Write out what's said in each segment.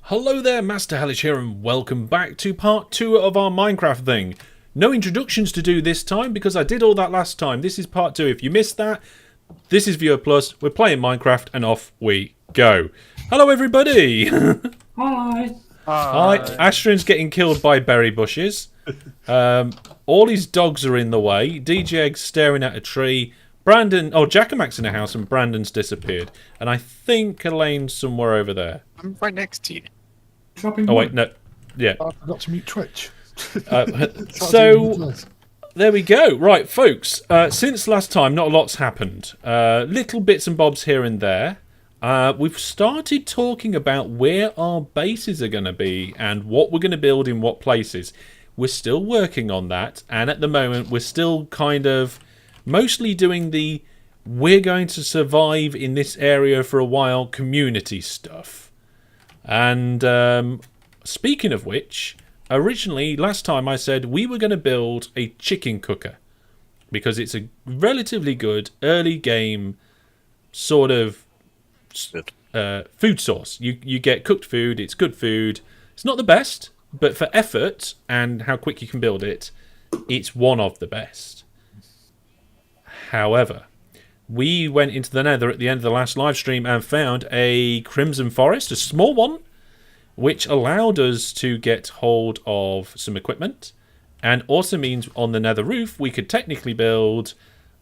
Hello there, Master Hellish here, and welcome back to part 2 of our Minecraft thing. No introductions to do this time, because I did all that last time. This is part 2. If you missed that, this is Viewer Plus. We're playing Minecraft, and off we go. Hello, everybody! Hi. Hi. Astron's getting killed by berry bushes. All his dogs are in the way. DJ Egg's staring at a tree. Brandon... Oh, Jackamac's in the house, and Brandon's disappeared. And I think Elaine's somewhere over there. I'm right next to you. Oh, wait, no. Yeah. I forgot to mute Twitch. So, there we go. Right, folks. Since last time, not a lot's happened. Little bits and bobs here and there. We've started talking about where our bases are going to be and what we're going to build in what places. We're still working on that, and at the moment, we're still kind of mostly doing the we're going to survive in this area for a while community stuff. And speaking of which, originally, last time I said we were going to build a chicken cooker because it's a relatively good early game sort of food source. You get cooked food, it's good food. It's not the best, but for effort and how quick you can build it, it's one of the best. However, we went into the Nether at the end of the last live stream and found a Crimson Forest, a small one, which allowed us to get hold of some equipment, and also means on the Nether roof we could technically build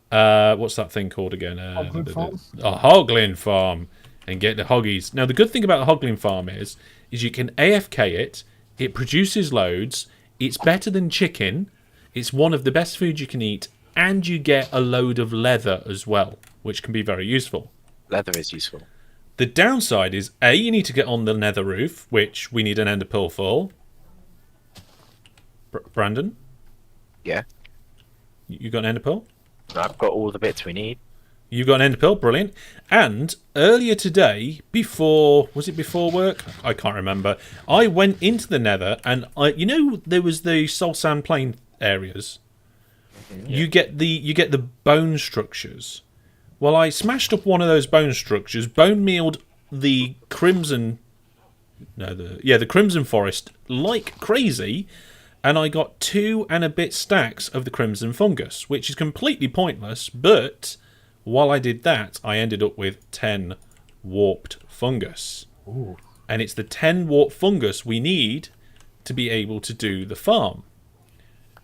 what's that thing called again? Hogland farm? A Hogland farm, and get the hoggies. Now the good thing about the Hogland farm is you can AFK it. It produces loads. It's better than chicken. It's one of the best foods you can eat. And you get a load of leather as well, which can be very useful. Leather is useful. The downside is, A, you need to get on the Nether roof, which we need an ender pearl for. Brandon? Yeah. You got an ender pearl? I've got all the bits we need. You got an ender pearl, brilliant. And earlier today, was it before work? I can't remember. I went into the Nether, and there was the soul sand plain areas. Yeah. You get the bone structures. Well, I smashed up one of those bone structures, bone mealed the crimson forest like crazy, and I got 2 and a bit stacks of the crimson fungus, which is completely pointless, but while I did that, I ended up with 10 warped fungus. Ooh. And it's the 10 warped fungus we need to be able to do the farm.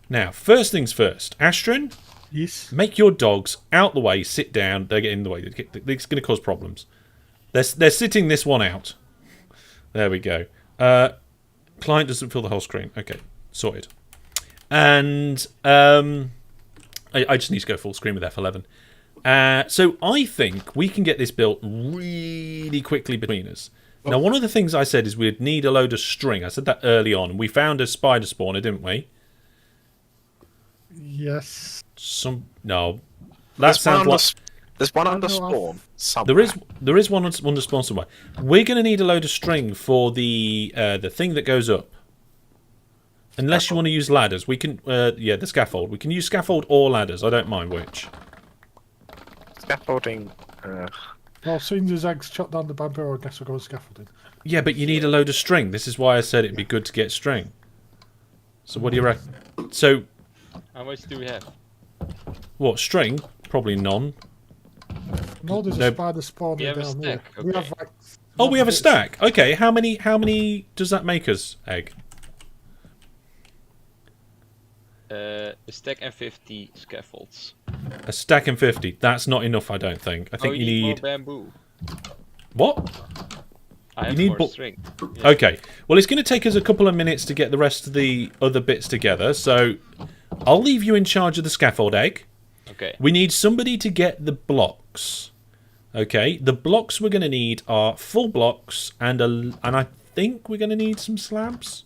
Now, first things first. Astron, yes. Make your dogs out the way, sit down. They're getting in the way. It's going to cause problems. They're sitting this one out. There we go. Client doesn't fill the whole screen. Okay, sorted. And I just need to go full screen with F11. So I think we can get this built really quickly between us. Now, one of the things I said is we'd need a load of string. I said that early on. We found a spider spawner, didn't we? Yes. No. That sounds like there's one under spawn somewhere. There is one under spawn somewhere. We're going to need a load of string for the thing that goes up. Unless you want to use ladders, we can. The scaffold. We can use scaffold or ladders. I don't mind which. Scaffolding. Well, as soon as eggs chop down the bamboo, I guess we'll go with scaffolding. Yeah, but you need a load of string. This is why I said it'd be good to get string. So what do you reckon? So. How much do we have? What, string? Probably none. No, there's a spider spawner We have a down there. stack, okay. We have like... Oh, we have a stack. Okay, how many does that make us, Egg? A stack and 50 scaffolds. A stack and 50. That's not enough, I don't think. I think you you need need... more bamboo. What? I have You need more string. Yeah. Okay. Well, it's going to take us a couple of minutes to get the rest of the other bits together, so I'll leave you in charge of the scaffold, Egg. Okay. We need somebody to get the blocks. Okay, the blocks we're going to need are full blocks and I think we're going to need some slabs.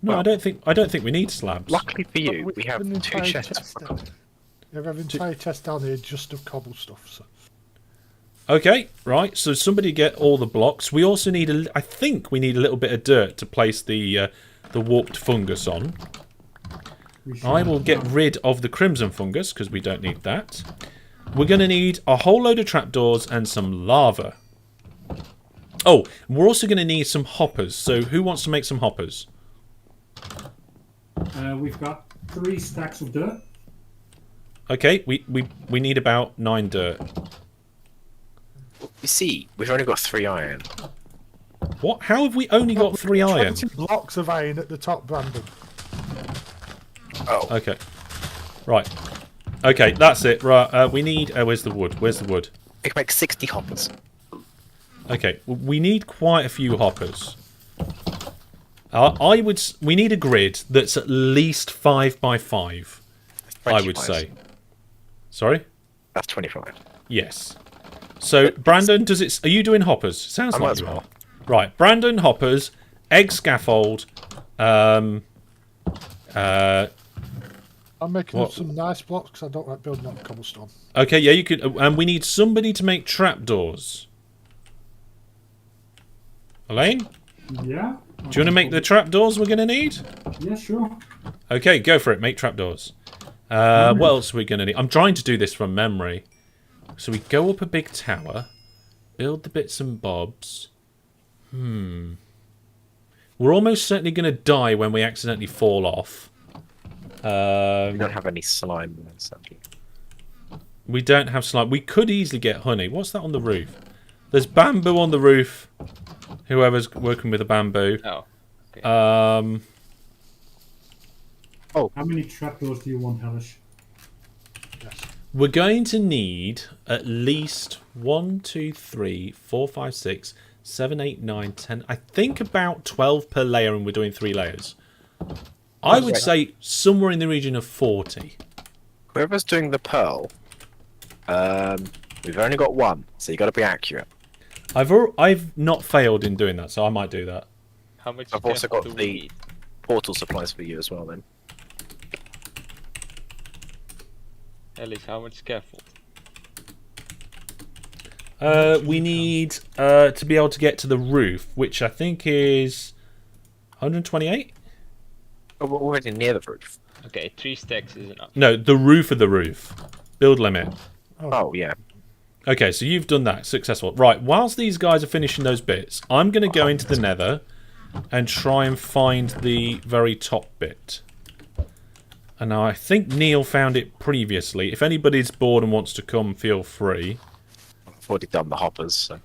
No, I don't think we need slabs. Luckily for you, we have an 2 entire chests. chest down. We have an entire chest down here just of cobble stuff. So. Okay, right. So somebody get all the blocks. We also need I think we need a little bit of dirt to place the warped fungus on. I will get rid of the crimson fungus because we don't need that. We're going to need a whole load of trapdoors and some lava. Oh, we're also going to need some hoppers. So who wants to make some hoppers? We've got 3 stacks of dirt. Okay, we need about 9 dirt. You see, we've only got 3 iron. What? How have we only got 3 iron? 20 blocks of iron at the top, Brandon. Oh. Okay. Right. Okay, that's it. Right. We need. Where's the wood? Where's the wood? We can make 60 hoppers. Okay. We need quite a few hoppers. We need a grid that's at least 5 by 5. I would 25. say. Sorry. That's 25. Yes. So Brandon, are you doing hoppers? Sounds I like might you as well. are. Right. Brandon, hoppers. Egg scaffold. I'm making some nice blocks because I don't like building up cobblestone. Okay. Yeah, you could. And we need somebody to make trapdoors. Elaine? Yeah. Do you want to make the trapdoors we're going to need? Yeah, sure. Okay, go for it. Make trapdoors. What else are we going to need? I'm trying to do this from memory. So we go up a big tower, build the bits and bobs. We're almost certainly going to die when we accidentally fall off. We don't have any slime there, sadly. We don't have slime. We could easily get honey. What's that on the roof? There's bamboo on the roof. Whoever's working with the bamboo. Oh. Okay. How many trapdoors do you want, Hellish? We're going to need at least 1, 2, 3, 4, 5, 6, 7, 8, 9, 10. I think about 12 per layer, and we're doing 3 layers. I would say somewhere in the region of 40. Whoever's doing the pearl, we've only got 1, so you got to be accurate. I've not failed in doing that, so I might do that. How much I've also scaffold got do we the need? portal supplies for you as well. Then Alice, how much scaffold? We need to be able to get to the roof, which I think is 128. we're already near the roof. Okay, 3 stacks is enough. No, the roof of the roof. Build limit. Oh yeah. Okay, so you've done that. Successful. Right, whilst these guys are finishing those bits, I'm going to go into the nether and try and find the very top bit. And I think Neil found it previously. If anybody's bored and wants to come, feel free. I've already done the hoppers. So.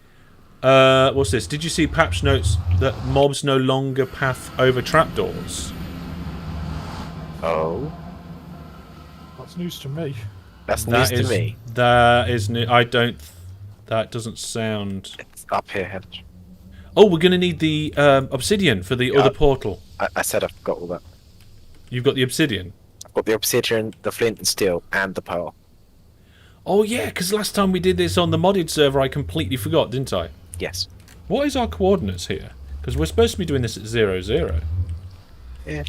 What's this? Did you see patch notes that mobs no longer path over trapdoors? Oh, That's news to me. that's news to me. That is new. That doesn't sound. It's up here, Hedge. Oh, we're going to need the obsidian for the other portal. I said I've got all that. You've got the obsidian. I've got the obsidian, the flint and steel, and the pearl. Oh yeah, because last time we did this on the modded server, I completely forgot, didn't I? Yes. What is our coordinates here? Because we're supposed to be doing this at 0, 0. Yeah.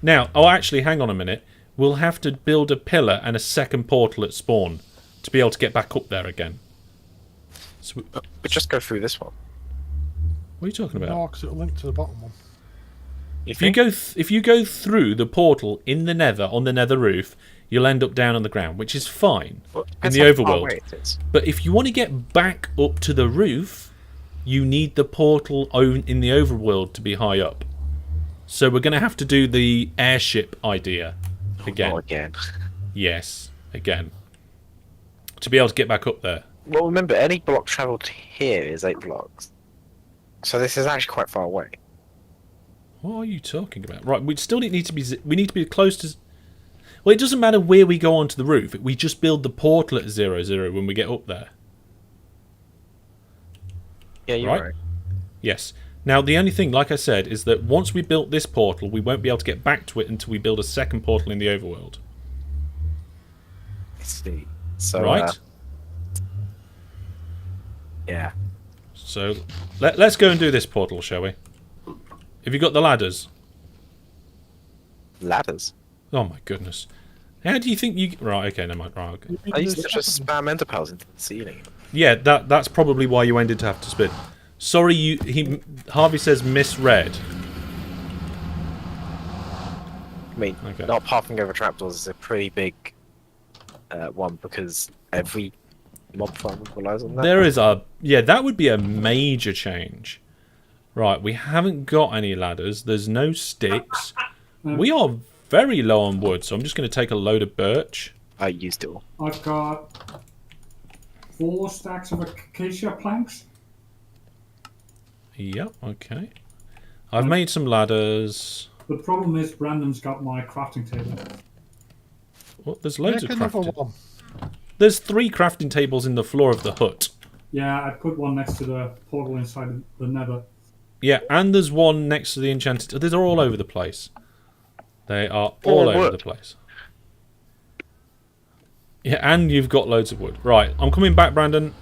Now, actually, hang on a minute. We'll have to build a pillar and a second portal at spawn to be able to get back up there again. So We just go through this one. what are you talking about? No, because it'll link to the bottom one. If you go through the portal in the nether, on the nether roof, you'll end up down on the ground, which is fine in the overworld. But if you want to get back up to the roof, you need the portal in the overworld to be high up. So we're going to have to do the airship idea again. Not again. Yes, again. To be able to get back up there. Well, remember, any block travelled here is 8 blocks. So this is actually quite far away. What are you talking about? Right, we still need to be. We need to be close to. Well, it doesn't matter where we go onto the roof. We just build the portal at 0, 0 when we get up there. Yeah, you're right. Yes. Now, the only thing, like I said, is that once we built this portal, we won't be able to get back to it until we build a second portal in the overworld. I see. So, Right? Yeah. So, let's go and do this portal, shall we? Have you got the ladders? Ladders. Oh my goodness. How do you think you... Right, okay, never mind. Right, okay. I used to just spam ender pearls into the ceiling. Yeah, that's probably why you ended to have to spin. Sorry, Harvey says misread. I mean, Okay. not pathing over trapdoors is a pretty big one because every mob farm relies on that. There is a... Yeah, that would be a major change. Right, we haven't got any ladders. There's no sticks. We are very low on wood, so I'm just going to take a load of birch. I used it all. I've got 4 stacks of acacia planks. Yep, okay. I've made some ladders. The problem is Brandon's got my crafting table. Well, there's loads of Make another crafting. one. There's 3 crafting tables in the floor of the hut. Yeah, I put one next to the portal inside the nether. Yeah, and there's one next to the enchanted... These are all over the place. They are all over the place. Yeah, and you've got loads of wood. Right, I'm coming back, Brandon.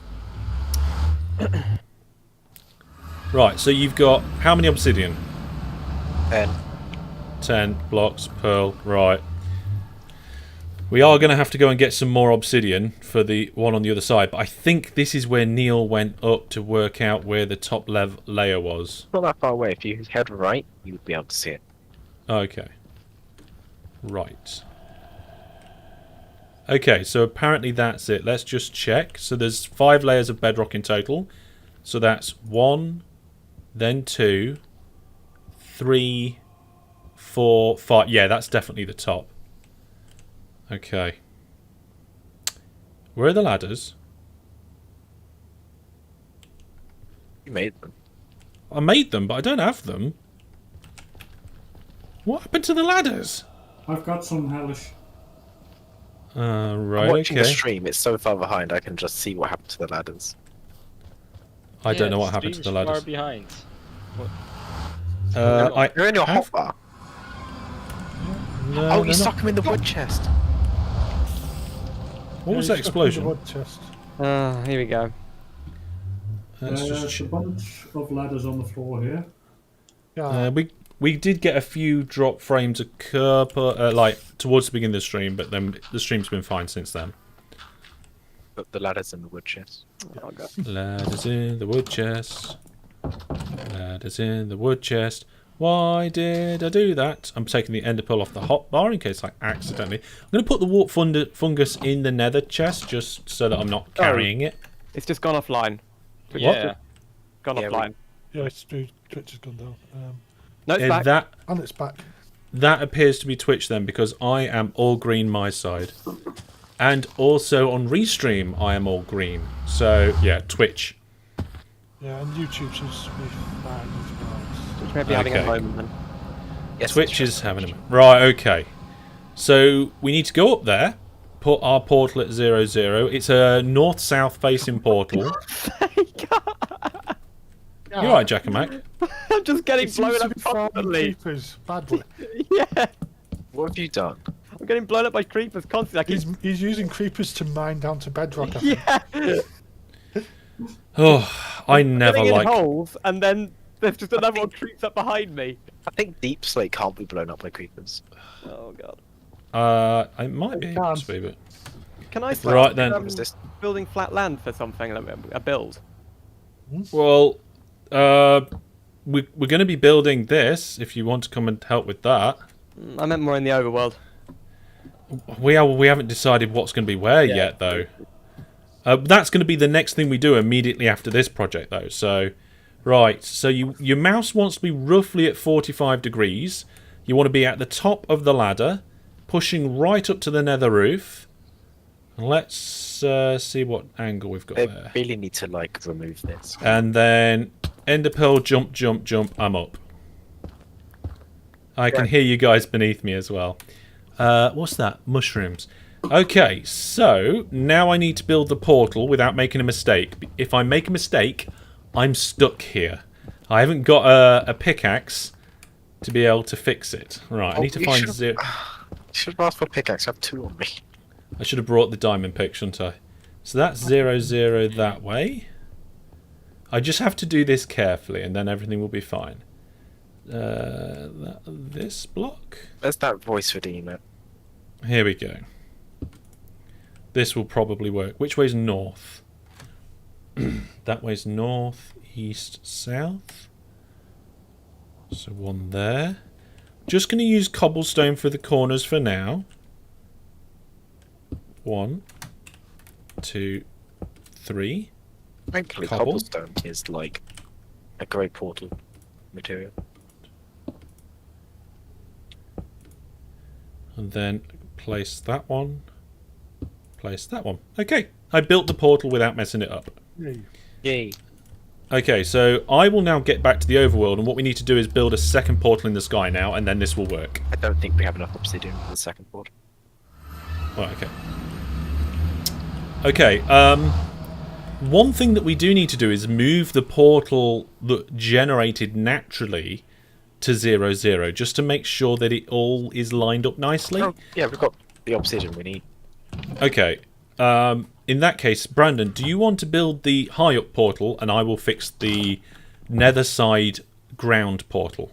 Right, so you've got... How many obsidian? 10. 10 blocks, pearl, right. We are going to have to go and get some more obsidian for the one on the other side, but I think this is where Neil went up to work out where the top layer was. Not that far away. If you head right, you would be able to see it. Okay. Right. Okay, so apparently that's it. Let's just check. So there's 5 layers of bedrock in total. So that's 1, then 2, 3, 4, 5. Yeah, that's definitely the top. Okay. Where are the ladders? You made them. I made them, but I don't have them. What happened to the ladders? I've got some hellish. Right, I'm watching okay. the stream. It's so far behind. I can just see what happened to the ladders. I don't know what happened to the Far ladders. behind. You're in your have- hotbar. No, Oh, you they're stuck not. them in the wood chest. What was Yeah, that he's stuck in the explosion? wood chest. Here we go. Let's There's just a bunch of ladders on the floor here. Yeah. we did get a few drop frames a couple like towards the beginning of the stream, but then the stream's been fine since then. But the ladders in the wood chest. Oh god. Ladders in the wood chest. Ladders in the wood chest. Why did I do that? I'm taking the ender pearl off the hotbar in case I accidentally. I'm going to put the warp fungus in the nether chest just so that I'm not carrying it. It's just gone offline. Yeah. Gone Yeah, offline. Yeah, it's Twitch has gone down. No, it's back. And it's back. That appears to be Twitch then, because I am all green my side. And also on Restream I am all green. So yeah, Twitch. Yeah, and YouTube seems to be fine as well. Which may be having a Okay. moment then. Yes, Twitch is having a... Right, okay. So we need to go up there, put our portal at 0, 0. It's a north-south facing portal. Yeah, You're right, Jack and Mac. I'm just getting it seems blown to up be farming constantly. creepers badly. Yeah. What have you done? I'm getting blown up by creepers constantly. I keep... He's using creepers to mine down to bedrock. I think. Yeah. Oh, I never Getting in like... holes, and then there's just another one creeps up behind me. I think Deep Slate can't be blown up by creepers. Oh god. I might be able to be, but... Can I Right then. building flat land for something? A build. Well, we're going to be building this, if you want to come and help with that. I meant more in the overworld. We haven't decided what's going to be where yet, though. That's going to be the next thing we do immediately after this project, though. So, right. So your mouse wants to be roughly at 45 degrees. You want to be at the top of the ladder, pushing right up to the nether roof. And let's see what angle we've got They there. really need to like remove this. And then ender pearl, jump, jump, jump. I'm up. I can hear you guys beneath me as well. What's that? Mushrooms. Okay, so now I need to build the portal without making a mistake. If I make a mistake, I'm stuck here. I haven't got a pickaxe to be able to fix it. Right, I need to find You should have asked for a pickaxe. I have 2 on me. I should have brought the diamond pick, shouldn't I? So that's 0, 0 that way. I just have to do this carefully, and then everything will be fine. This block. There's that voice for Dina. Here we go. This will probably work. Which way's north? That way's north, east, south. So one there. Just going to use cobblestone for the corners for now. 1, 2, 3. Thankfully, Cobble. cobblestone is like a great portal material. And then place that one. Place that one. Okay, I built the portal without messing it up. Yay. Yay! Okay, so I will now get back to the overworld, and what we need to do is build a second portal in the sky now, and then this will work. I don't think we have enough obsidian for the second portal. Right, okay. Okay, one thing that we do need to do is move the portal that generated naturally to 0, 0, just to make sure that it all is lined up nicely. Oh, yeah, we've got the obsidian we need. Okay, in that case, Brandon, do you want to build the high up portal, and I will fix the nether side ground portal?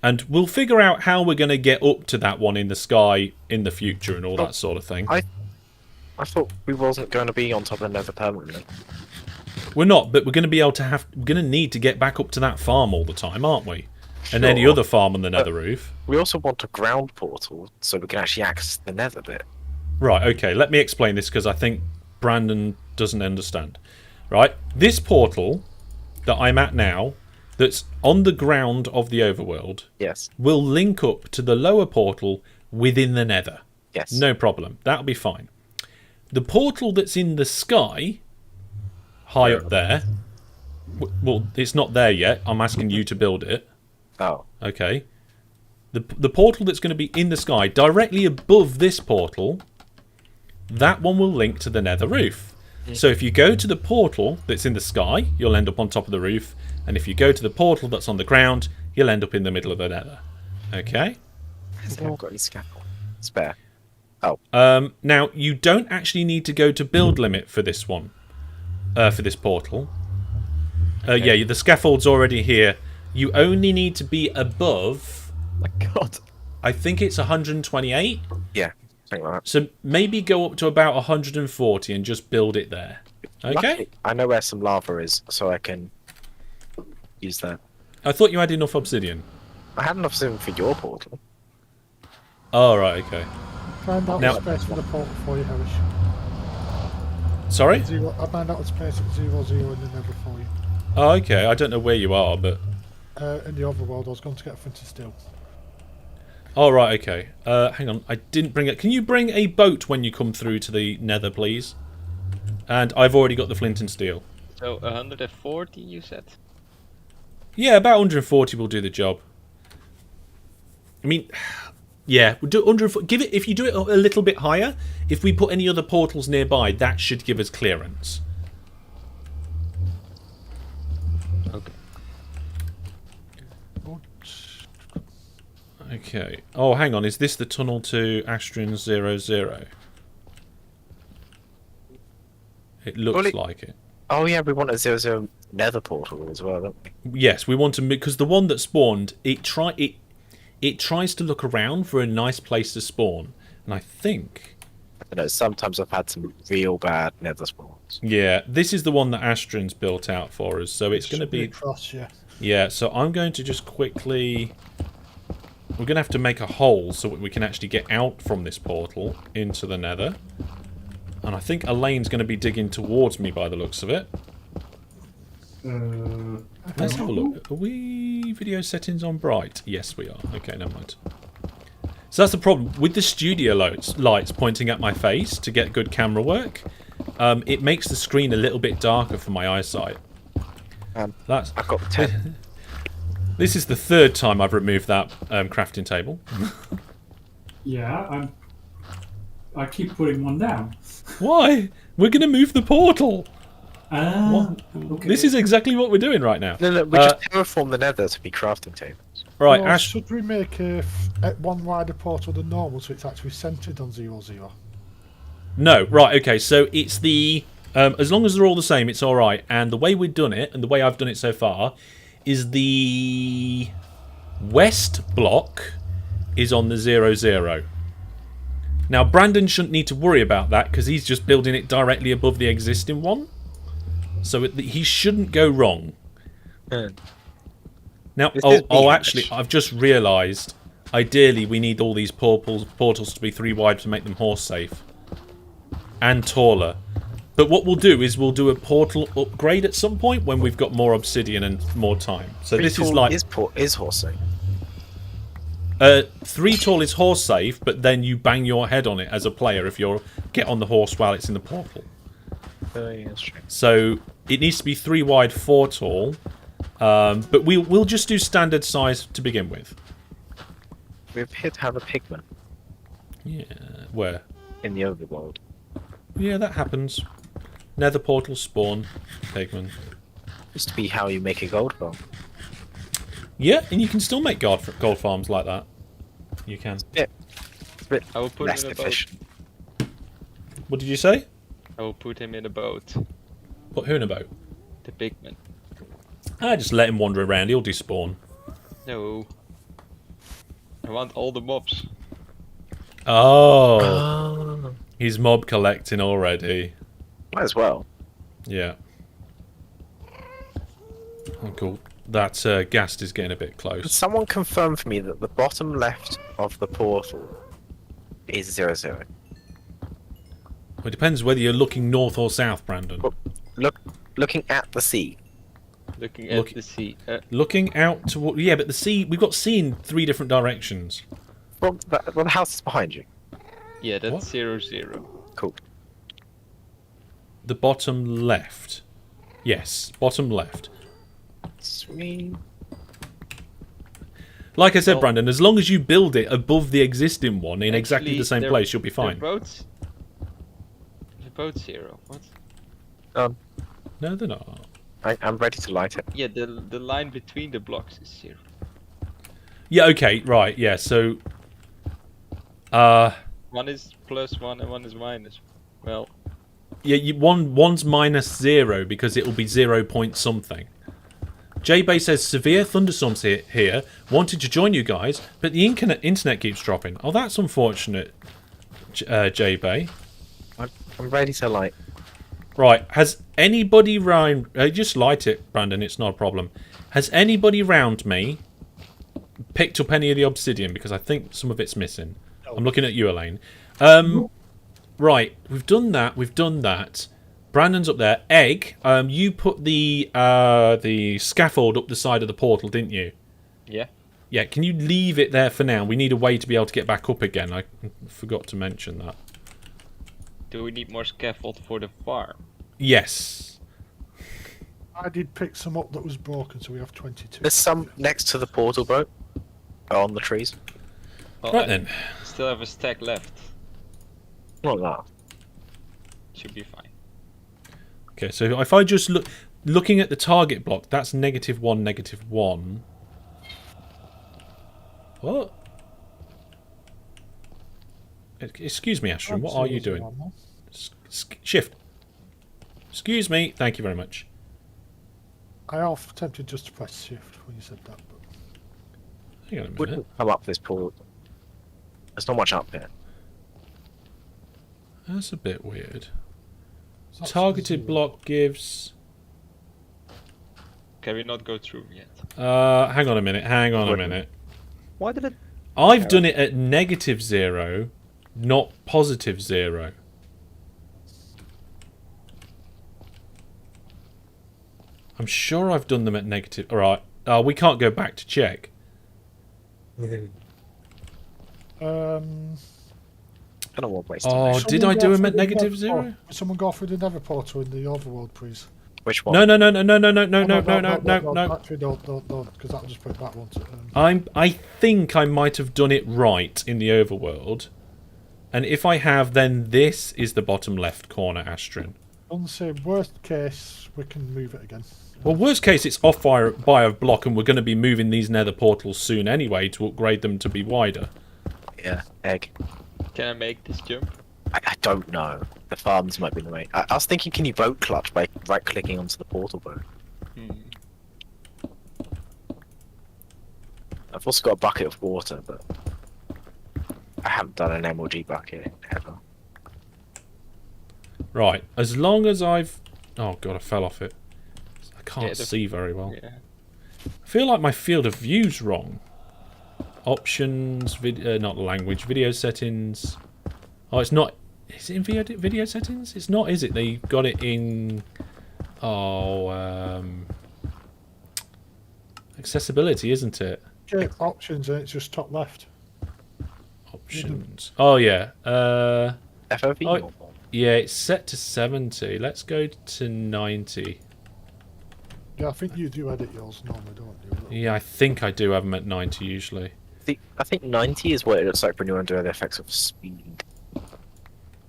And we'll figure out how we're going to get up to that one in the sky in the future and all that sort of thing. I thought we wasn't going to be on top of the nether permanently. We're not, but we're going to be able to we're going to need to get back up to that farm all the time, aren't we? And any Sure. other farm on the nether roof. We also want a ground portal so we can actually access the nether bit. Right, okay, let me explain this because I think Brandon doesn't understand. Right, this portal that I'm at now, that's on the ground of the overworld, Yes. will link up to the lower portal within the nether. Yes. No problem, that'll be fine. The portal that's in the sky, high up there, well, it's not there yet, I'm asking you to build it. Oh. Okay. The portal that's going to be in the sky, directly above this portal, that one will link to the nether roof. So if you go to the portal that's in the sky, you'll end up on top of the roof. And if you go to the portal that's on the ground, you'll end up in the middle of the nether. Okay? Has anyone got any scaffold? Spare. Now, you don't actually need to go to build limit for this one. For this portal. Yeah, the scaffold's already here. You only need to be above... My God. I think it's 128. Yeah, something like that. So maybe go up to about 140 and just build it there. Okay? Luckily, I know where some lava is, so I can use that. I thought you had enough obsidian. I had enough obsidian for your portal. Oh, right, okay. Find out Now- the space for the portal for you, Harish. Sorry? I'll find out the space at 0, 0 in the nether for you. Oh, okay. I don't know where you are, but... In the overworld, I was going to get a flint and steel. Oh, right, okay. Hang on. I didn't bring it. Can you bring a boat when you come through to the nether, please? And I've already got the flint and steel. So 140, you said? Yeah, about 140 will do the job. I mean... Yeah, we'll do 140. Give it, if you do it a little bit higher, if we put any other portals nearby, that should give us clearance. Okay. Okay. Oh, hang on. Is this the tunnel to Astrin 00? It looks like it. Oh yeah, we want a 0, nether portal as well, don't we? Yes, we want to, because the one that spawned, it tries to look around for a nice place to spawn, and I think... I don't know, sometimes I've had some real bad nether spawns. Yeah, this is the one that Astrin's built out for us, so it's going to be... Across, yeah. Yeah, so I'm going to just quickly... We're going to have to make a hole so we can actually get out from this portal into the nether. And I think Elaine's going to be digging towards me by the looks of it. Let's have a look. Are we video settings on bright? Yes, we are. Okay, never mind. So that's the problem. With the studio lights pointing at my face to get good camera work, it makes the screen a little bit darker for my eyesight. I've got the 10. This is the third time I've removed that crafting table. Yeah, I keep putting one down. Why? We're going to move the portal. Okay. This is exactly what we're doing right now. No, we just terraform the nether to be crafting tables. Right, Or Ash. should we make one wider portal than normal so it's actually centred on 0, 0? No, right, okay, so it's the... as long as they're all the same, it's alright. And the way we've done it, and the way I've done it so far, is the west block is on the 0, 0. Now, Brandon shouldn't need to worry about that, because he's just building it directly above the existing one. So he shouldn't go wrong. Now, actually, I've just realised, ideally, we need all these portals to be 3 wide to make them horse safe. And taller. But what we'll do is we'll do a portal upgrade at some point when we've got more obsidian and more time. So this is like is horse safe. 3 tall is horse safe, but then you bang your head on it as a player if you get on the horse while it's in the portal. Yeah, that's true. So it needs to be 3 wide, 4 tall. But we'll just do standard size to begin with. We appear to have a pigman Yeah, where? in the overworld. Yeah, that happens. Nether portal spawn, pigman. Used to be how you make a gold farm. Yeah, and you can still make gold farms like that. You can. It's a bit I will put less him in a boat. efficient. What did you say? I will put him in a boat. Put who in a boat? The pigman. I just let him wander around. He'll despawn. No. I want all the mobs. Oh, he's mob collecting already. Might as well. Yeah. Oh, cool. That ghast is getting a bit Could close. someone confirm for me that the bottom left of the portal is 0, 0? Well, it depends whether you're looking north or south, Brandon. Looking at the sea. Looking at the sea. Looking out toward... Yeah, but the sea... We've got sea in 3 different directions. Well, the house is behind you. Yeah, that's What? 0, 0. Cool. The bottom left. Yes, bottom left. Sweet. Like I said, Well- Brandon, as long as you build it above the existing one in exactly Actually, the same they're- place, you'll be fine. The boat's 0. What? No, they're not. I'm ready to light it. Yeah, the line between the blocks is 0. Yeah, okay, right, yeah, so... One is +1 and one is minus. Well, Yeah, one's -0 because it'll be 0 point something. J-Bay says, severe thunderstorms here. Wanted to join you guys, but the internet keeps dropping. Oh, that's unfortunate, J-Bay. I'm ready to light. Right, has anybody round... just light it, Brandon, it's not a problem. Has anybody round me picked up any of the obsidian? Because I think some of it's missing. I'm looking at you, Elaine. Right, we've done that. Brandon's up there. Egg, you put the scaffold up the side of the portal, didn't you? yeah. Yeah, can you leave it there for now? We need a way to be able to get back up again. I forgot to mention that. Do we need more scaffold for the farm? Yes. I did pick some up that was broken, so we have 22. There's some next to the portal, bro. On the trees. Well, Right I then. still have a stack left. Not that. Should be fine. Okay, so if I just looking at the target block, that's -1, -1. What? Excuse me, Astron, what are you doing? Shift. Excuse me, thank you very much. I half attempted just to press shift when you said that, but Hang on a minute. Wouldn't come up this portal. There's not much up here. That's a bit weird. it's not Targeted 0. block gives... Can we not go through yet? hang on a minute. Why did it? I've done it at -0, not +0. I'm sure I've done them at negative... Alright, we can't go back to check. I don't know what waste. Oh, Someone did I go do them through at the negative Nether 0? Portal. Someone go through the Nether Portal in the overworld, please. Which one? No. Actually, don't, because that'll just put it back one to... I think I might have done it right in the overworld. And if I have, then this is the bottom left corner, Astron. On the same worst case, we can move it again. Well, worst case, it's off by a block, and we're going to be moving these nether portals soon anyway to upgrade them to be wider. Yeah, egg. Can I make this jump? I don't know. The farms might be the way. I was thinking, can you boat clutch by right-clicking onto the portal boat? I've also got a bucket of water, but I haven't done an MLG bucket ever. Right, as long as I've... Oh, God, I fell off it. I can't Yeah, see very well. Yeah. I feel like my field of view's wrong. Options, not language, video settings. Oh, it's not Is it in video settings? It's not, is it? They got it in... accessibility, isn't it? Okay, options, and it's just top left. Options. Oh, yeah. FOV. Oh, yeah, it's set to 70. Let's go to 90. Yeah, I think you do edit yours normally, don't you? Yeah, I think I do have them at 90 usually. I think 90 is what it looks like when you're under the effects of speed.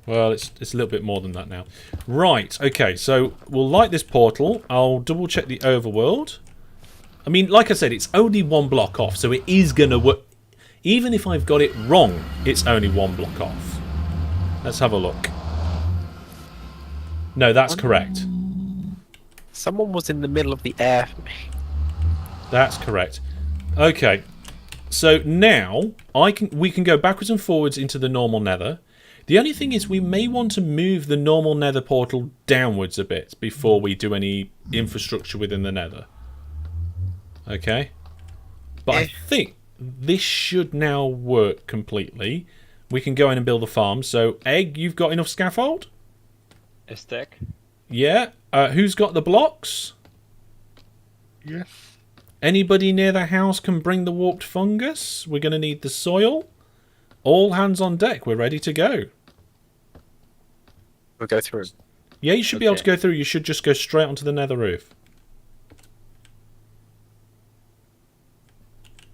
Well, it's a little bit more than that now. Right, okay, so we'll light this portal. I'll double check the overworld. I mean, like I said, it's only one block off, so it is going to work. Even if I've got it wrong, it's only one block off. Let's have a look. No, that's correct. Someone was in the middle of the air for me. That's correct. Okay, so now we can go backwards and forwards into the normal nether. The only thing is we may want to move the normal nether portal downwards a bit before we do any infrastructure within the nether. Okay? But I think this should now work completely. We can go in and build a farm. So, Egg, you've got enough scaffold? A stack. Yeah. Who's got the blocks? Yes. Anybody near the house can bring the warped fungus. We're going to need the soil. All hands on deck. We're ready to go. We'll go through. Yeah, you should be able to go through. You should just go straight onto the nether roof.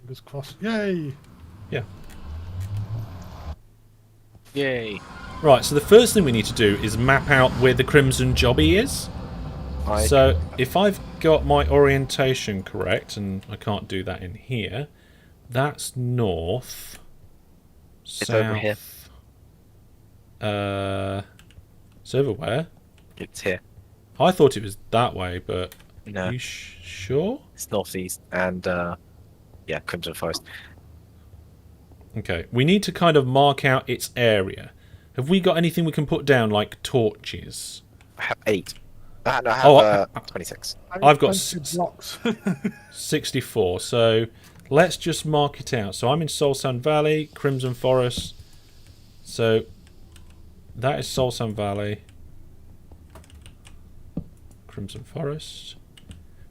Fingers crossed. Yay! Yeah. Yay. Right, so the first thing we need to do is map out where the Crimson Jobby is. So if I've got my orientation correct, and I can't do that in here, that's north. It's south. over here. It's over where? It's here. I thought it was that way, but No. you sure? It's northeast and yeah, Crimson Forest. Okay, we need to kind of mark out its area. Have we got anything we can put down, like torches? I have 8. No, I have 26. I've got blocks. 64, so let's just mark it out. So I'm in Soul Sand Valley, Crimson Forest. So that is Soul Sand Valley. Crimson Forest.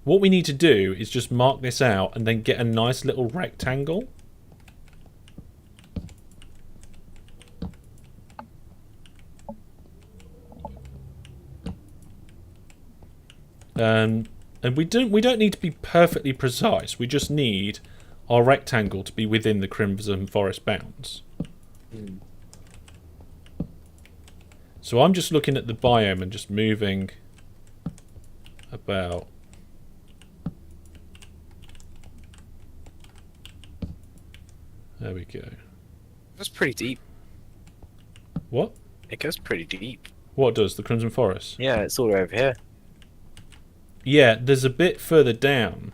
What we need to do is just mark this out and then get a nice little rectangle. And we don't need to be perfectly precise. We just need our rectangle to be within the Crimson Forest bounds. So I'm just looking at the biome and just moving about. There we go. That's pretty deep. What? It goes pretty deep. What does the Crimson Forest? Yeah, it's all the way over here. Yeah, there's a bit further down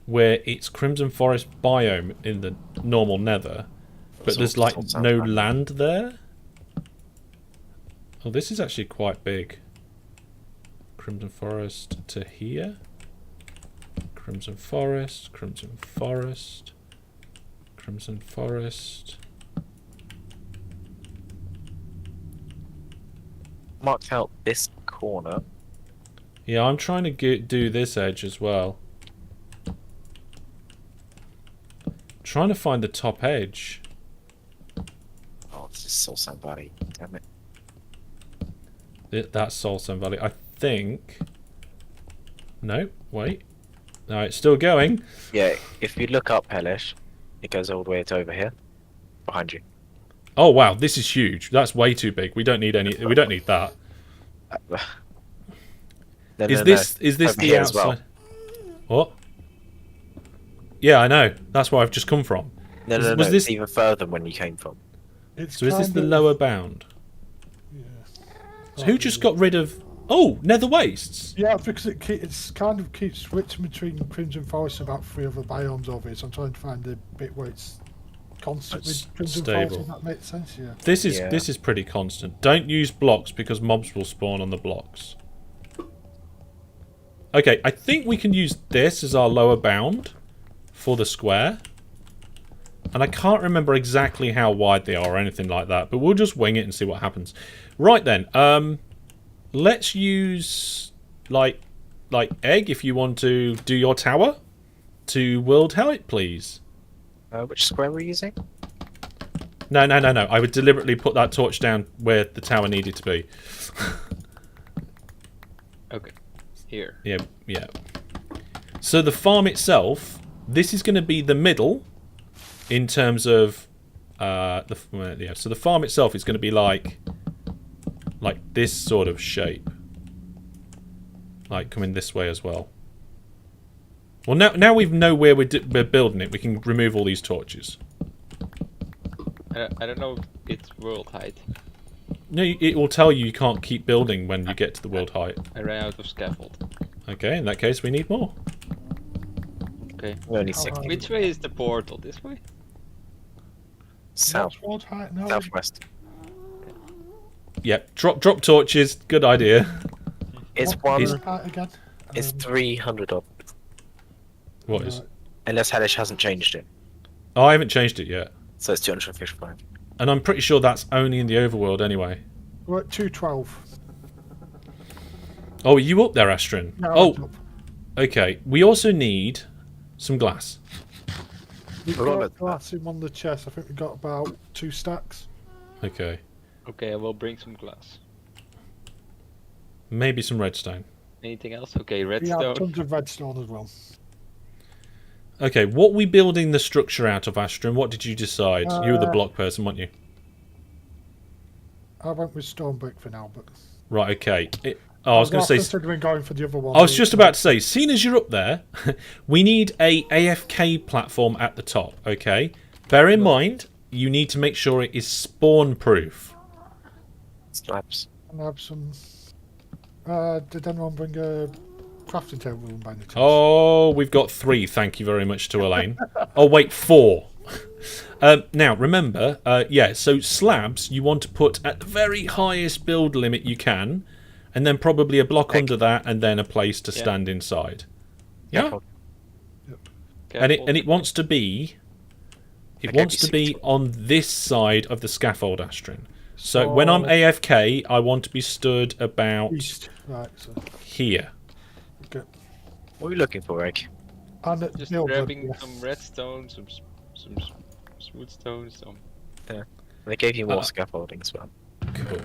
where it's Crimson Forest biome in the normal nether, but there's like no land there. Oh, this is actually quite big. Crimson Forest to here. Crimson Forest, Crimson Forest, Crimson Forest. Marked out this corner. Yeah, I'm trying to do this edge as well. Trying to find the top edge. Oh, this is Soul Sand Valley. Damn it. That's Soul Sand Valley. I think... No, wait. No, it's still going. Yeah, if you look up Hellish, it goes all the way to over here. Behind you. Oh wow, this is huge. That's way too big. We don't need any. We don't need that. Is this over the here as well. outside? What? Yeah, I know. That's where I've just come from. No, no, was no. this- It's even further than when you came from. It's So is this kind the of- lower bound? Yeah. So who just got rid of? Oh, Nether Wastes. Yeah, because it's kind of keeps switching between Crimson Forest and about 3 other biomes over here, so I'm trying to find the bit where it's constantly That's Crimson stable. Forest, if that makes sense, yeah. This is Yeah. this is pretty constant. Don't use blocks because mobs will spawn on the blocks. Okay, I think we can use this as our lower bound for the square. And I can't remember exactly how wide they are or anything like that, but we'll just wing it and see what happens. Right then, let's use like egg if you want to do your tower to world height, please. Which square were you using? No. I would deliberately put that torch down where the tower needed to be. Okay. Here. Yeah. So the farm itself, this is going to be the middle in terms of so the farm itself is going to be like this sort of shape. Like coming this way as well. Well, now we know where we're building it. We can remove all these torches. I don't know if it's world height. No, it will tell you can't keep building when you get to the world height. I ran out of scaffold. Okay, in that case we need more. Okay. We're only 60. Which way is the portal? This way? South. What's world height now? Southwest. Yep, drop torches. Good idea. It's What one. world height again? It's 300 odd. What is? Unless Hellish hasn't changed it. Oh, I haven't changed it yet. So it's 255. And I'm pretty sure that's only in the overworld anyway. We're at 212. Oh, are you up there, Astrin? No, Oh, it's up. okay. We also need some glass. We've We're on got it. glass in one of the chests. I think we've got about 2 stacks. Okay. Okay, I will bring some glass. Maybe some redstone. Anything else? Okay, We have redstone. tons of redstone as well. Okay, what we building the structure out of, Astrin? What did you decide? You were the Uh, block person, weren't you? I went with stone brick for now, but Right, okay. I was going to say... considering going for the other one. I was just about to say, seeing as you're up there, we need a AFK platform at the top, okay? Bear in mind, you need to make sure it is spawn-proof. Slabs. And have some. Did anyone bring a crafting table room by any chance? Oh, we've got 3, thank you very much to Elaine. Oh, wait, 4. Now, remember, so slabs you want to put at the very highest build limit you can, and then probably a block under that, and then a place to stand inside. Yeah? And it wants to be... It Okay, wants to be 60. on this side of the scaffold, Astrin. So when I'm AFK, I want to be stood about East. Right, so. here. Okay. What are we looking for, Egg? And at Just Milford, grabbing yeah. some redstone, some smooth stone, some. They gave you more scaffolding as well. Cool.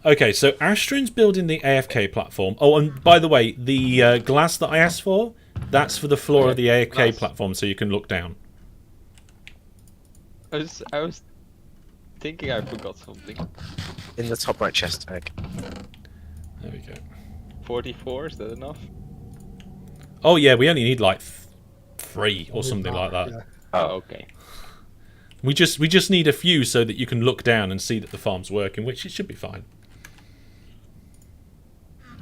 Okay, so Astrin's building the AFK platform. Oh, and by the way, the glass that I asked for, that's for the floor of the AFK glass. platform, so you can look down. I was thinking I forgot something. In the top right chest, Egg. There we go. 44, is that enough? Oh yeah, we only need like 3 or something like that. Yeah. Oh, okay. We just need a few so that you can look down and see that the farm's working, which it should be fine.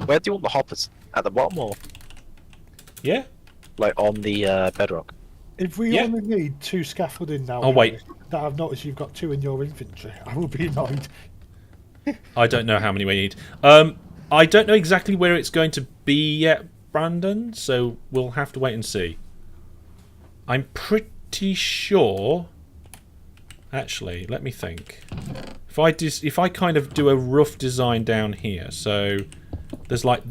Where do you want the hoppers? At the bottom or Yeah? like on the bedrock? If we Yeah. only need 2 scaffolding now, Oh, wait. that I've noticed you've got 2 in your inventory, I will be annoyed. I don't know how many we need. I don't know exactly where it's going to be yet, Brandon, so we'll have to wait and see. I'm pretty sure... Actually, let me think. If I kind of do a rough design down here, so there's like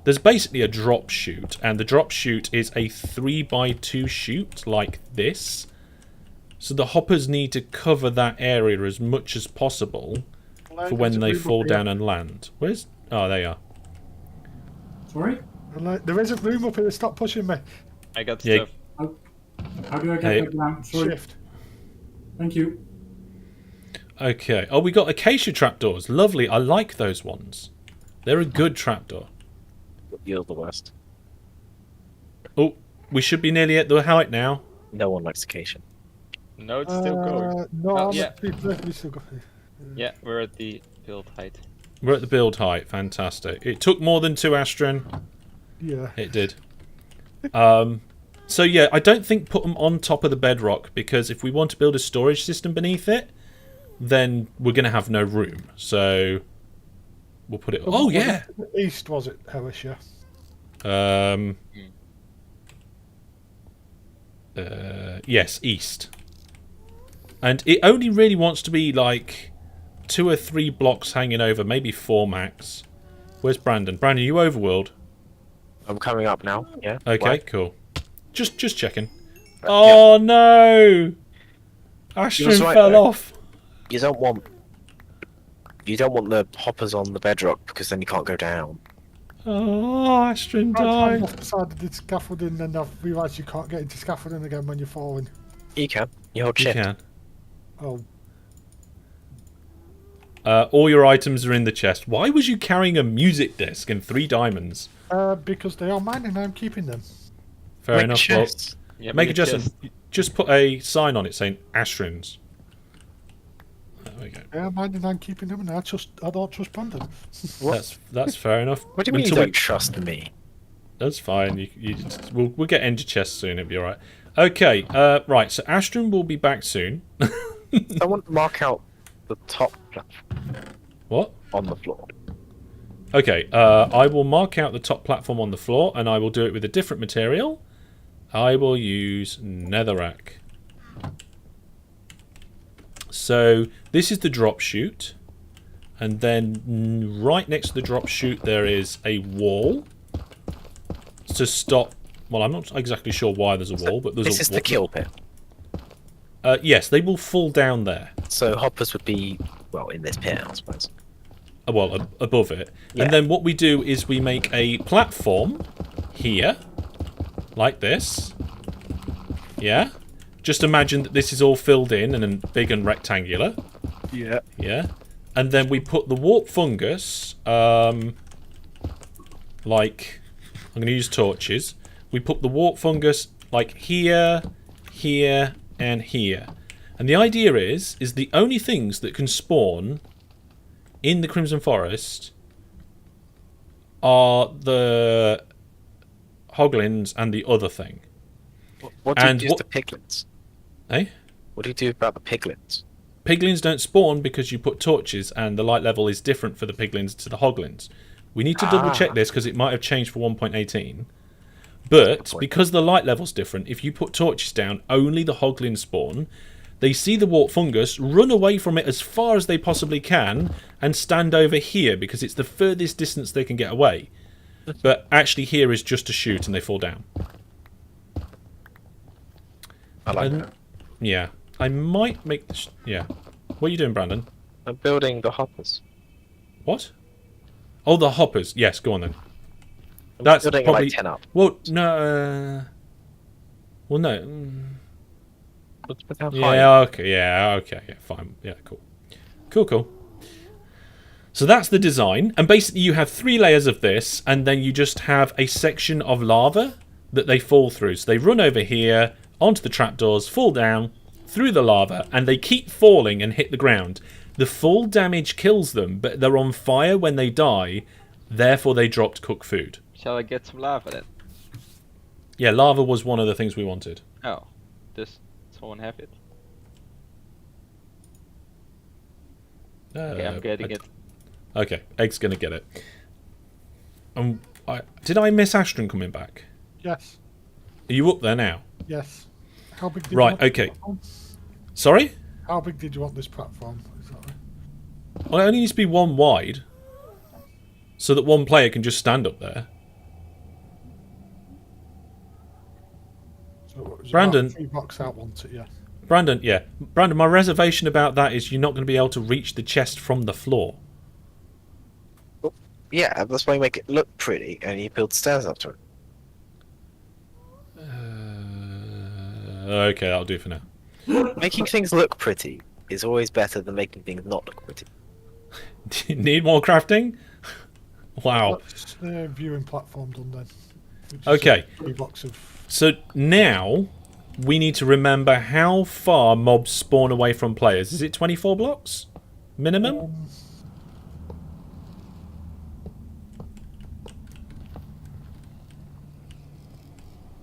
there's basically a drop chute, and the drop chute is a 3x2 chute like this. So the hoppers need to cover that area as much as possible for when they fall down and land. Where's... Oh, there you are. Sorry? There isn't room up here, stop pushing me. I got Yeah. stuff. How do I get Hey. that down? Sorry. Shift. Thank you. Okay. Oh, we got acacia trapdoors. Lovely. I like those ones. They're a good trapdoor. You're the worst. Oh, we should be nearly at the height now. No one likes acacia. No, it's still going. No, Oh, I'm yeah. actually perfectly still got Yeah, we're at the build height. We're at the build height. Fantastic. It took more than 2 Astron. Yeah. It did. So yeah, I don't think put them on top of the bedrock, because if we want to build a storage system beneath it, then we're going to have no room. So we'll put it... Oh, yeah! East, was it, Hellish, yeah? Yes, east. And it only really wants to be like 2 or 3 blocks hanging over, maybe 4 max. Where's Brandon? Brandon, you overworld? I'm coming up now. Yeah. Okay, Why? cool. Just checking. Oh no! Ashton was right, fell though. off. You don't want the hoppers on the bedrock because then you can't go down. Oh, Ashton I climbed died. off the side of the scaffolding and I've realised you can't get into scaffolding again when you're falling. You can. You hold You shift. can. Oh, All your items are in the chest. Why was you carrying a music disc and 3 diamonds? because they are mine and I'm keeping them. Fair Make enough. Well, chests. Yeah, make but a it's just just put a sign on it saying Ashton's. There we go. They are mine and I'm keeping them and I don't trust Brandon. That's fair enough. What do you mean you Until don't trust me? That's fine. We'll get into chest soon. It'll be all right. Okay. Right. So Ashton will be back soon. Someone mark out the top platform What? on the floor. Okay. I will mark out the top platform on the floor, and I will do it with a different material. I will use netherrack. So this is the drop chute, and then right next to the drop chute there is a wall to stop. Well, I'm not exactly sure why there's a wall, but there's This is the kill pit. Yes, they will fall down there. So hoppers would be, well, in this pit, I suppose. Well, above it. Yeah. And then what we do is we make a platform here, like this. Yeah? Just imagine that this is all filled in and big and rectangular. Yeah. Yeah? And then we put the warp fungus, like, I'm going to use torches. We put the warp fungus, like, here, here, and here. And the idea is the only things that can spawn in the Crimson Forest are the Hoglins and the other thing. What do you And do with the piglins? Eh? What do you do about the piglins? Piglins don't spawn because you put torches and the light level is different for the piglins to the Hoglins. We need to double check this because it might have changed for 1.18. But because the light level's different, if you put torches down, only the Hoglins spawn. They see the warp fungus, run away from it as far as they possibly can, and stand over here because it's the furthest distance they can get away. But actually here is just a chute and they fall down. I like that. Yeah. I might make this... Yeah. What are you doing, Brandon? I'm building the hoppers. What? Oh, the hoppers. Yes, go on then. I'm That's building probably... like 10 up. Well, no... Well, no... mm, But how high? Yeah, okay, yeah, fine. Yeah, cool. Cool. So that's the design. And basically you have 3 layers of this, and then you just have a section of lava that they fall through. So they run over here, onto the trapdoors, fall down, through the lava, and they keep falling and hit the ground. The full damage kills them, but they're on fire when they die, therefore they dropped cooked food. Shall I get some lava then? Yeah, lava was one of the things we wanted. Oh, does someone have it? Okay, I'm getting it. Okay, Egg's gonna get it. Did I miss Ashton coming back? Yes. Are you up there now? Yes. How big did you Right, want this okay. platform? Sorry? How big did you want this platform? Exactly. Well, it only needs to be 1 wide. So that 1 player can just stand up there. So it was Brandon. about 3 blocks out, wasn't it? Yeah. Brandon, yeah. Brandon, my reservation about that is you're not going to be able to reach the chest from the floor. Yeah, that's why you make it look pretty and you build stairs up to it. Okay, that'll do for now. Making things look pretty is always better than making things not look pretty. Do you need more crafting? Wow. That's the viewing platform done then. Which is Okay. 3 blocks of. So now we need to remember how far mobs spawn away from players. Is it 24 blocks? Minimum?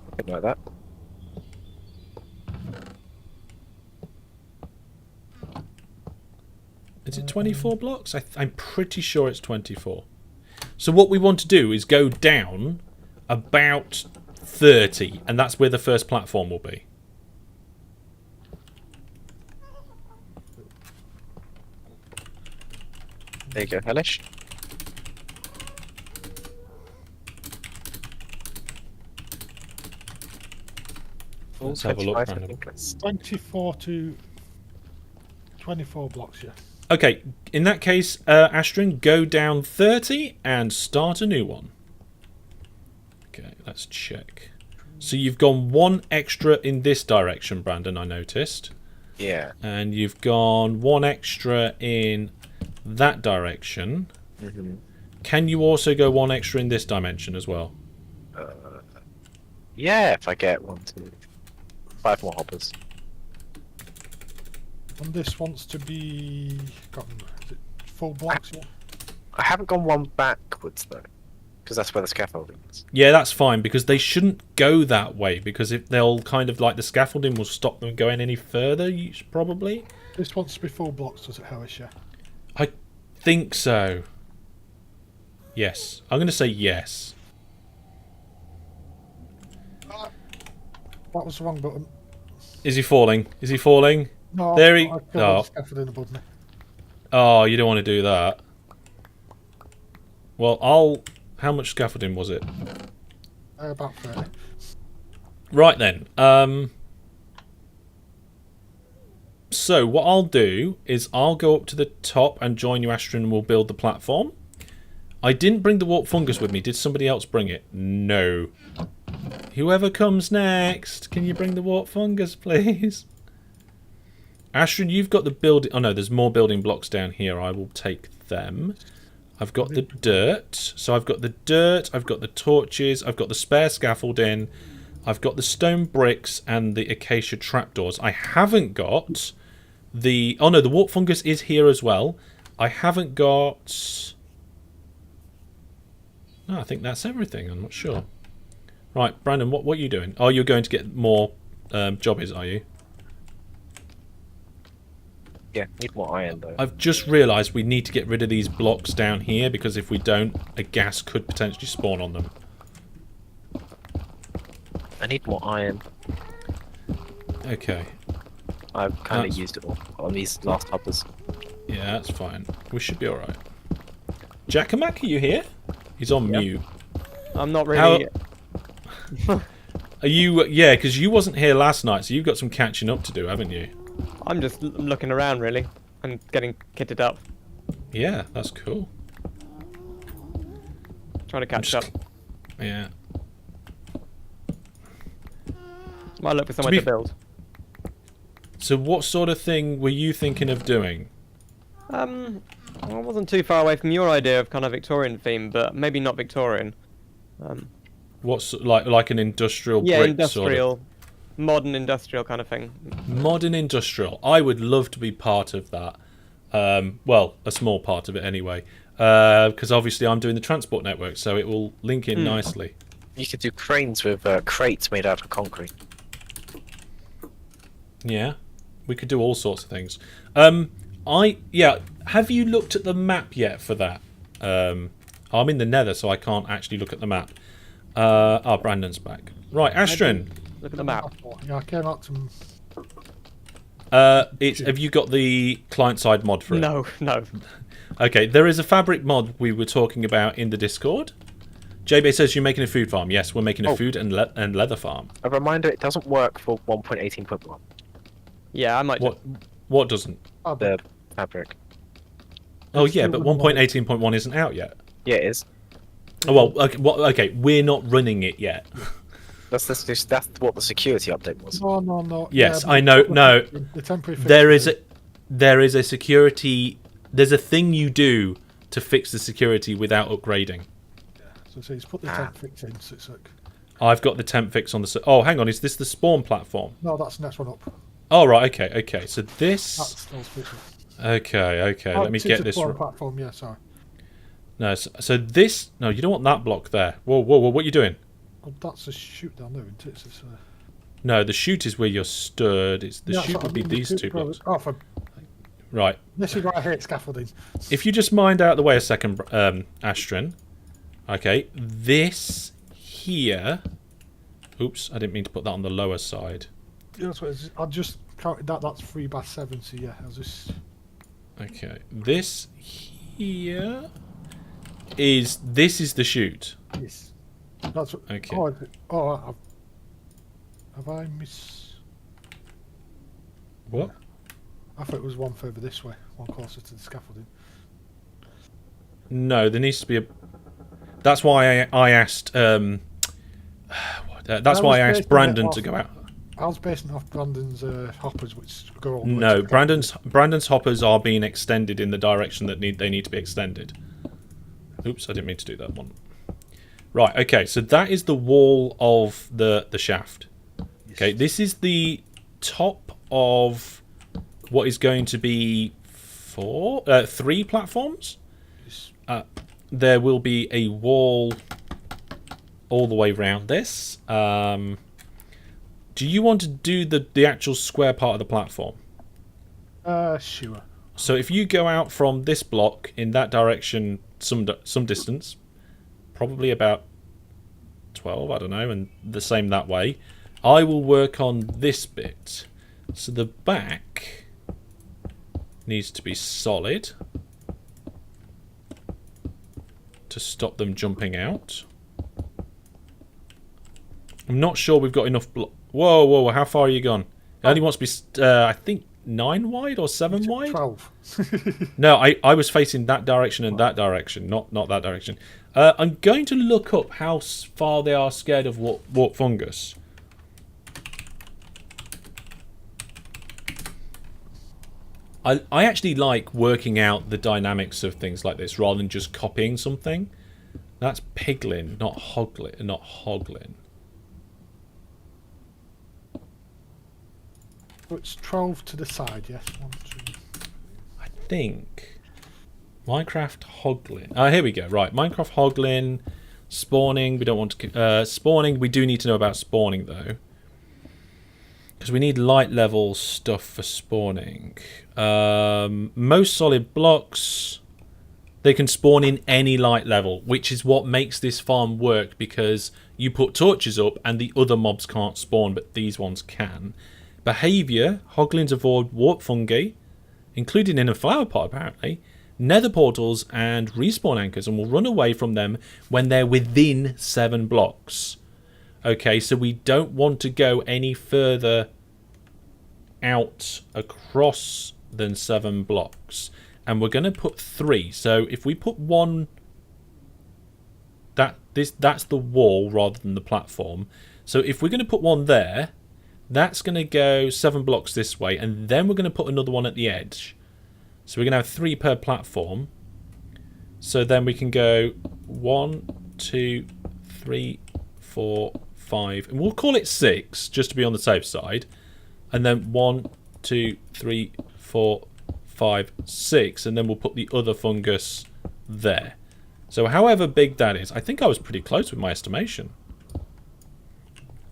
Something like that. Is it 24 blocks? I'm pretty sure it's 24. So what we want to do is go down about 30, and that's where the first platform will be. There you go, Hellish. Let's have a look, 25, I Brandon. think it's- 24 to 24 blocks, yeah. Okay, in that case, Astrid, go down 30 and start a new one. Okay, let's check. So you've gone one extra in this direction, Brandon, I noticed. Yeah. And you've gone one extra in that direction. Mm-hmm. Can you also go one extra in this dimension as well? Yeah, if I get 1, 2, 5 more hoppers. And this wants to be... Is it full blocks, yeah? I haven't gone one backwards though, because that's where the scaffolding is. Yeah, that's fine, because they shouldn't go that way, because if they'll kind of like the scaffolding will stop them going any further, probably. This wants to be full blocks, does it, Harris, yeah? I think so. Yes. I'm going to say yes. That was the wrong button. Is he falling? Is he falling? No, There he... I killed Oh. the scaffolding above me. Oh, you don't want to do that. Well, I'll... How much scaffolding was it? About 30. Right then. So, what I'll do is I'll go up to the top and join you, Astrid, and we'll build the platform. I didn't bring the warp fungus with me. Did somebody else bring it? No. Whoever comes next, can you bring the warp fungus, please? Astrid, you've got the building... Oh, no, there's more building blocks down here. I will take them. I've got the dirt. So I've got the dirt, I've got the torches, I've got the spare scaffolding, I've got the stone bricks and the acacia trapdoors. I haven't got the... Oh, no, the warp fungus is here as well. I haven't got... No, I think that's everything. I'm not sure. Right, Brandon, what are you doing? Oh, you're going to get more jobbies, are you? Yeah, need more iron though. I've just realised we need to get rid of these blocks down here, because if we don't, a gas could potentially spawn on them. I need more iron. Okay. I've kind That's- of used it all on these last hoppers. Yeah, that's fine. We should be alright. Jackamak, are you here? He's on mute. I'm not really. Are you... Yeah, because you wasn't here last night, so you've got some catching up to do, haven't you? I'm just looking around really and getting kitted up, Yeah, that's cool. trying to catch up. Yeah. Might look for somewhere be- to build. So what sort of thing were you thinking of doing? I wasn't too far away from your idea of kind of Victorian theme, but maybe not Victorian. What's like an industrial Yeah, brick industrial, sort of... modern industrial kind of thing. Modern industrial. I would love to be part of that. Well, a small part of it anyway. Because obviously I'm doing the transport network, so it will link in nicely. You could do cranes with crates made out of concrete. Yeah, we could do all sorts of things. Have you looked at the map yet for that? I'm in the Nether, so I can't actually look at the map. Brandon's back. Right, Astrid. Look at the map. Yeah, I came out to... Have you got the client-side mod for it? No, no. Okay, there is a fabric mod we were talking about in the Discord. JB says you're making a food farm. Yes, we're making a food and leather farm. A reminder, it doesn't work for 1.18.1. Yeah, I might. What doesn't? The fabric. Oh yeah, but 1.18.1 isn't out yet. Yeah, it is. Oh well, okay, we're not running it yet. That's what the security update was. No. Yes, Yeah, I know. No, the temporary fix there is a security. There's a thing you do to fix the security without upgrading. So he's put the temp fix in, so it's like... I've got the temp fix on the... Oh, hang on, is this the spawn platform? No, that's the next one up. Oh, right, okay. So this... That's those fixes. Okay, let me get this... Spawn platform, yeah, sorry. No, so this... No, you don't want that block there. Whoa, what are you doing? Well, that's a shoot down there, isn't it? It's, No, the chute is where you're stood. The yeah, chute so would be the these two blocks. Oh, for... Right. This is why I hate scaffolding. If you just mind out of the way a second, Astrid. Okay, this here... Oops, I didn't mean to put that on the lower side. Yeah, that's what it is. I just counted that, that's 3 by 7, so yeah, I'll just... Okay, this here is this is the chute. Yes. That's what, Okay. Have I miss? What? I thought it was one further this way, one closer to the scaffolding. No, there needs to be a. That's why I asked. That's why I asked Brandon to go out. I was basing it off Brandon's hoppers, which go all the way No, to the Brandon's hoppers are being extended in the direction that they need to be extended. Oops, I didn't mean to do that one. Right, okay, so that is the wall of the shaft. Okay, this is the top of what is going to be 3 platforms. There will be a wall all the way around this. Do you want to do the actual square part of the platform? Sure. So if you go out from this block in that direction some distance, probably about 12, I don't know, and the same that way, I will work on this bit. So the back needs to be solid to stop them jumping out. I'm not sure we've got enough Whoa, how far are you gone? It only wants to be, I think, 9 wide or 7 wide? 12. No, I was facing that direction and that direction, not that direction. I'm going to look up how far they are scared of warp fungus. I actually like working out the dynamics of things like this rather than just copying something. That's piglin, not hoglin. So it's 12 to the side, yes. 1, 2. I think Minecraft Hoglin. Here we go. Right, Minecraft Hoglin. Spawning. We don't want to. Spawning. We do need to know about spawning though, because we need light level stuff for spawning. Most solid blocks. They can spawn in any light level, which is what makes this farm work, because you put torches up and the other mobs can't spawn, but these ones can. Behaviour, Hoglins avoid warp fungi, including in a flower pot apparently, nether portals and respawn anchors, and will run away from them when they're within 7 blocks. Okay, so we don't want to go any further out across than 7 blocks. And we're going to put 3. So if we put 1... That's the wall rather than the platform. So if we're going to put 1 there, that's going to go 7 blocks this way, and then we're going to put another one at the edge. So we're going to have 3 per platform. So then we can go 1, 2, 3, 4, 5, and we'll call it 6 just to be on the safe side. And then 1, 2, 3, 4, 5, 6, and then we'll put the other fungus there. So however big that is, I think I was pretty close with my estimation.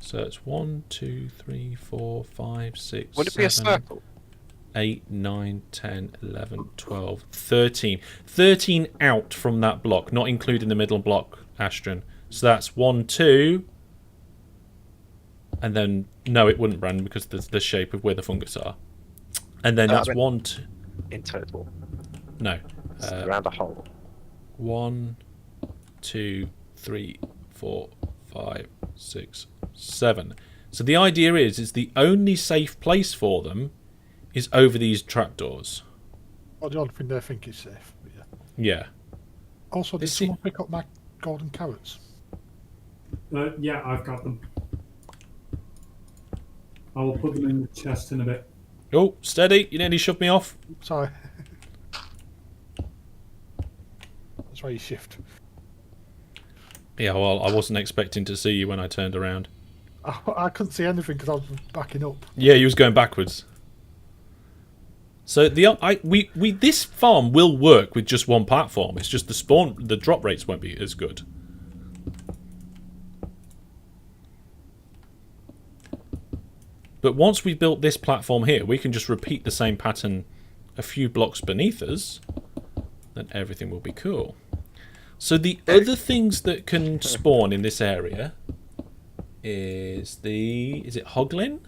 So it's 1, 2, 3, 4, 5, 6, Would it be a 7, circle? 8, 9, 10, 11, 12, 13. 13 out from that block, not including the middle block, Astron. So that's 1, 2. And then, no, it wouldn't, Brandon, because there's the shape of where the fungus are. And then that's 1, 2. In total. No. Around a hole. 1, 2, 3, 4, 5, 6, 7. So the idea is the only safe place for them is over these trapdoors. Well, the only thing they think is safe. But yeah. Yeah. Also, did someone pick up my golden carrots? Yeah, I've got them. I will put them in the chest in a bit. Oh, steady. You nearly shoved me off. Sorry. That's why you shift. Yeah, well, I wasn't expecting to see you when I turned around. I couldn't see anything because I was backing up. Yeah, you was going backwards. So this farm will work with just one platform. It's just the drop rates won't be as good. But once we've built this platform here, we can just repeat the same pattern a few blocks beneath us. Then everything will be cool. So the other things that can spawn in this area is it Hoglin?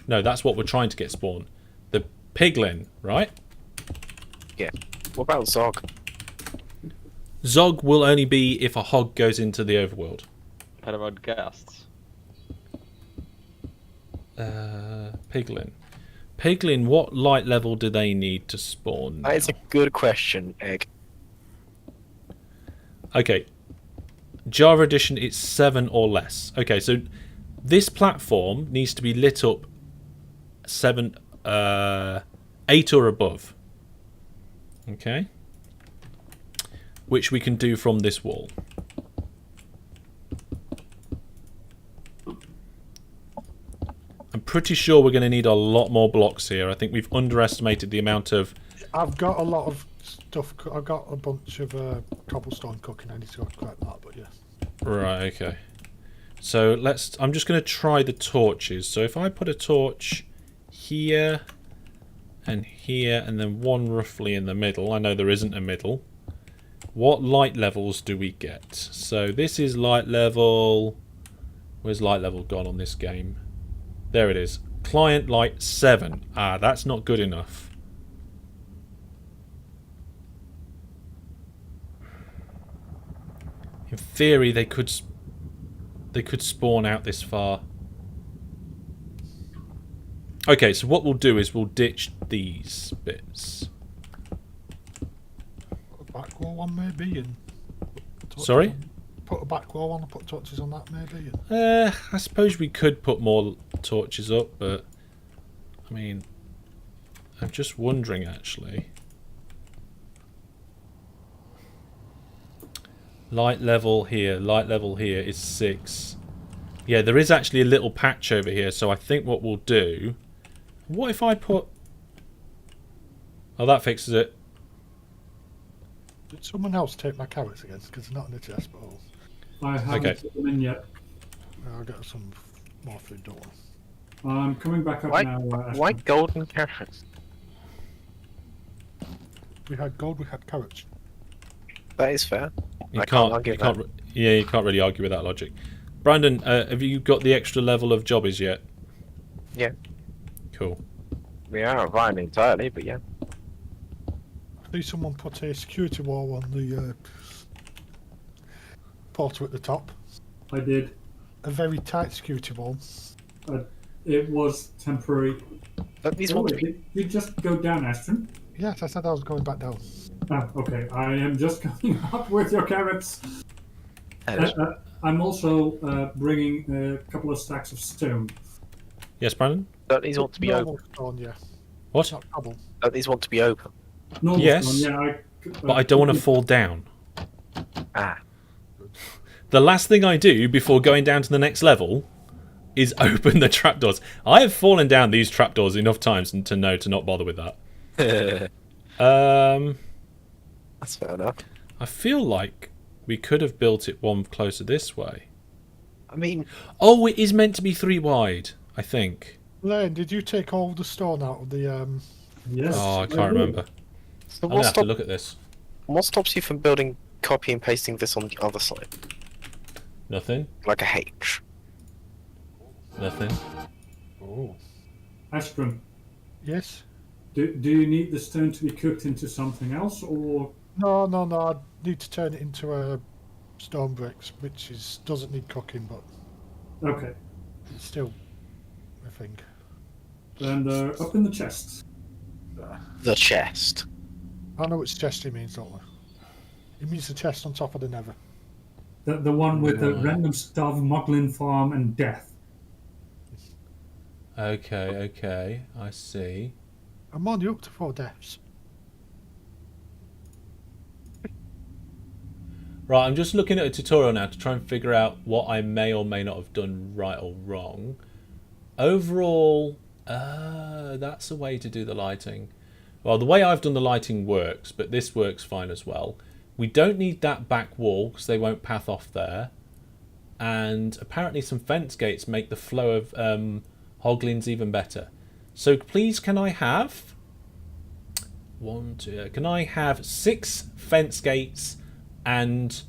No, that's what we're trying to get spawned. The Piglin, right? Yeah. What about Zog? Zog will only be if a hog goes into the overworld. What about ghasts? Piglin. Piglin, what light level do they need to spawn now? That is a good question, Egg. Okay. Java Edition, it's 7 or less. Okay, so this platform needs to be lit up 8 or above. Okay. Which we can do from this wall. I'm pretty sure we're going to need a lot more blocks here. I think we've underestimated the amount of... I've got a lot of stuff. I've got a bunch of cobblestone cooking. I need to go collect that, but yeah. Right, okay. So I'm just going to try the torches. So if I put a torch here and here and then one roughly in the middle. I know there isn't a middle. What light levels do we get? So this is light level... Where's light level gone on this game? There it is. Client light 7. Ah, that's not good enough. In theory, they could spawn out this far. Okay, so what we'll do is we'll ditch these bits. Put a back wall on maybe and... Sorry? Put a back wall on and put torches on that maybe. And... I suppose we could put more torches up, but... I mean... I'm just wondering, actually. Light level here is 6. Yeah, there is actually a little patch over here, so I think what we'll do... What if I put... Oh, that fixes it. Did someone else take my carrots again? Because they're not in the chest, but... I haven't put them in yet. I'll get some more food, don't worry. I'm coming back up now. Why golden carrots? We had gold, we had carrots. That is fair. You I can't argue that. Yeah, you can't really argue with that logic. Brandon, have you got the extra level of jobbies yet? Yeah. Cool. We aren't fine entirely, but yeah. I see someone put a security wall on the portal at the top. I did. A very tight security wall. It was temporary. But these Oh, ones did you just go down, Ashton? Yes, I said I was going back down. Ah, okay. I am just coming up with your carrots. I'm also bringing a couple of stacks of stone. Yes, Brandon? don't these want to be Normal open? stone, yeah. What? Not cobble. Don't these want to be open? Normal Yes, stone, yeah. But I don't want to fall down. Ah. The last thing I do before going down to the next level is open the trapdoors. I have fallen down these trapdoors enough times to know to not bother with that. That's fair enough. I feel like we could have built it one closer this way. I mean, Oh, it is meant to be 3 wide, I think. Lane, did you take all the stone out of the Yes. Oh, I can't remember. so I'm going to have to look at this. what stops you from building, copy and pasting this on the other side? Nothing. Like a H. Nothing. Oh. Ashton, Yes? do you need the stone to be cooked into something else, or... No, I need to turn it into a stone bricks, which doesn't need cooking, but Okay. it's still a thing. And up in the chest. The chest. I know what chesty means, don't I? It means the chest on top of the nether. The one with the random stuff, Moglin Farm, and death. Okay, I see. I'm only up to 4 deaths. Right, I'm just looking at a tutorial now to try and figure out what I may or may not have done right or wrong. Overall, that's a way to do the lighting. Well, the way I've done the lighting works, but this works fine as well. We don't need that back wall because they won't path off there. And apparently some fence gates make the flow of hoglins even better. So please, can I have... Can I have 6 fence gates and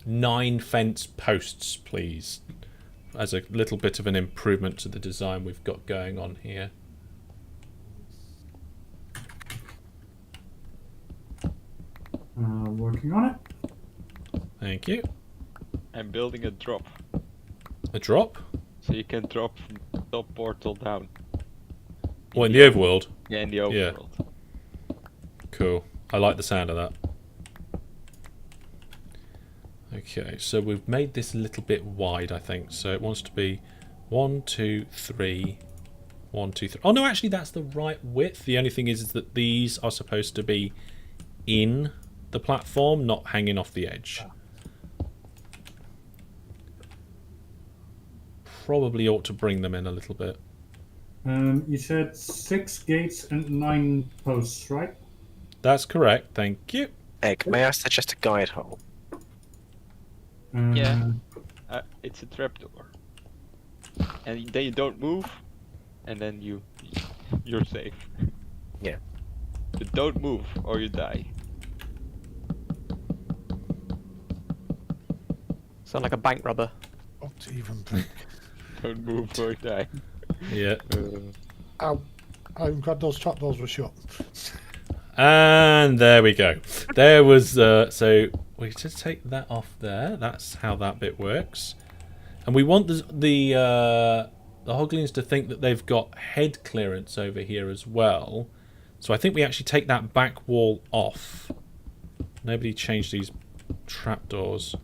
9 fence posts, please? As a little bit of an improvement to the design we've got going on here. working on it. Thank you. I'm building a drop, A drop? so you can drop from the top portal down. What, in the overworld? Yeah, in the Yeah. overworld. Cool. I like the sound of that. Okay, so we've made this a little bit wide, I think. So it wants to be 1, 2, 3. 1, 2, 3. Oh no, actually that's the right width. The only thing is that these are supposed to be in the platform, not hanging off the edge. Probably ought to bring them in a little bit. You said 6 gates and 9 posts, right? That's correct, thank you. Egg, may I suggest a guide hole? Yeah. It's a trapdoor. And then you don't move, and then you're safe. Yeah. But don't move or you die. Sound like a bank robber. Not even blink. Don't move or die. Yeah. Ow. I'm glad those trapdoors were shut. And there we go. There was so we just take that off there. That's how that bit works. And we want the Hoglins to think that they've got head clearance over here as well. So I think we actually take that back wall off. Nobody changed these trapdoors.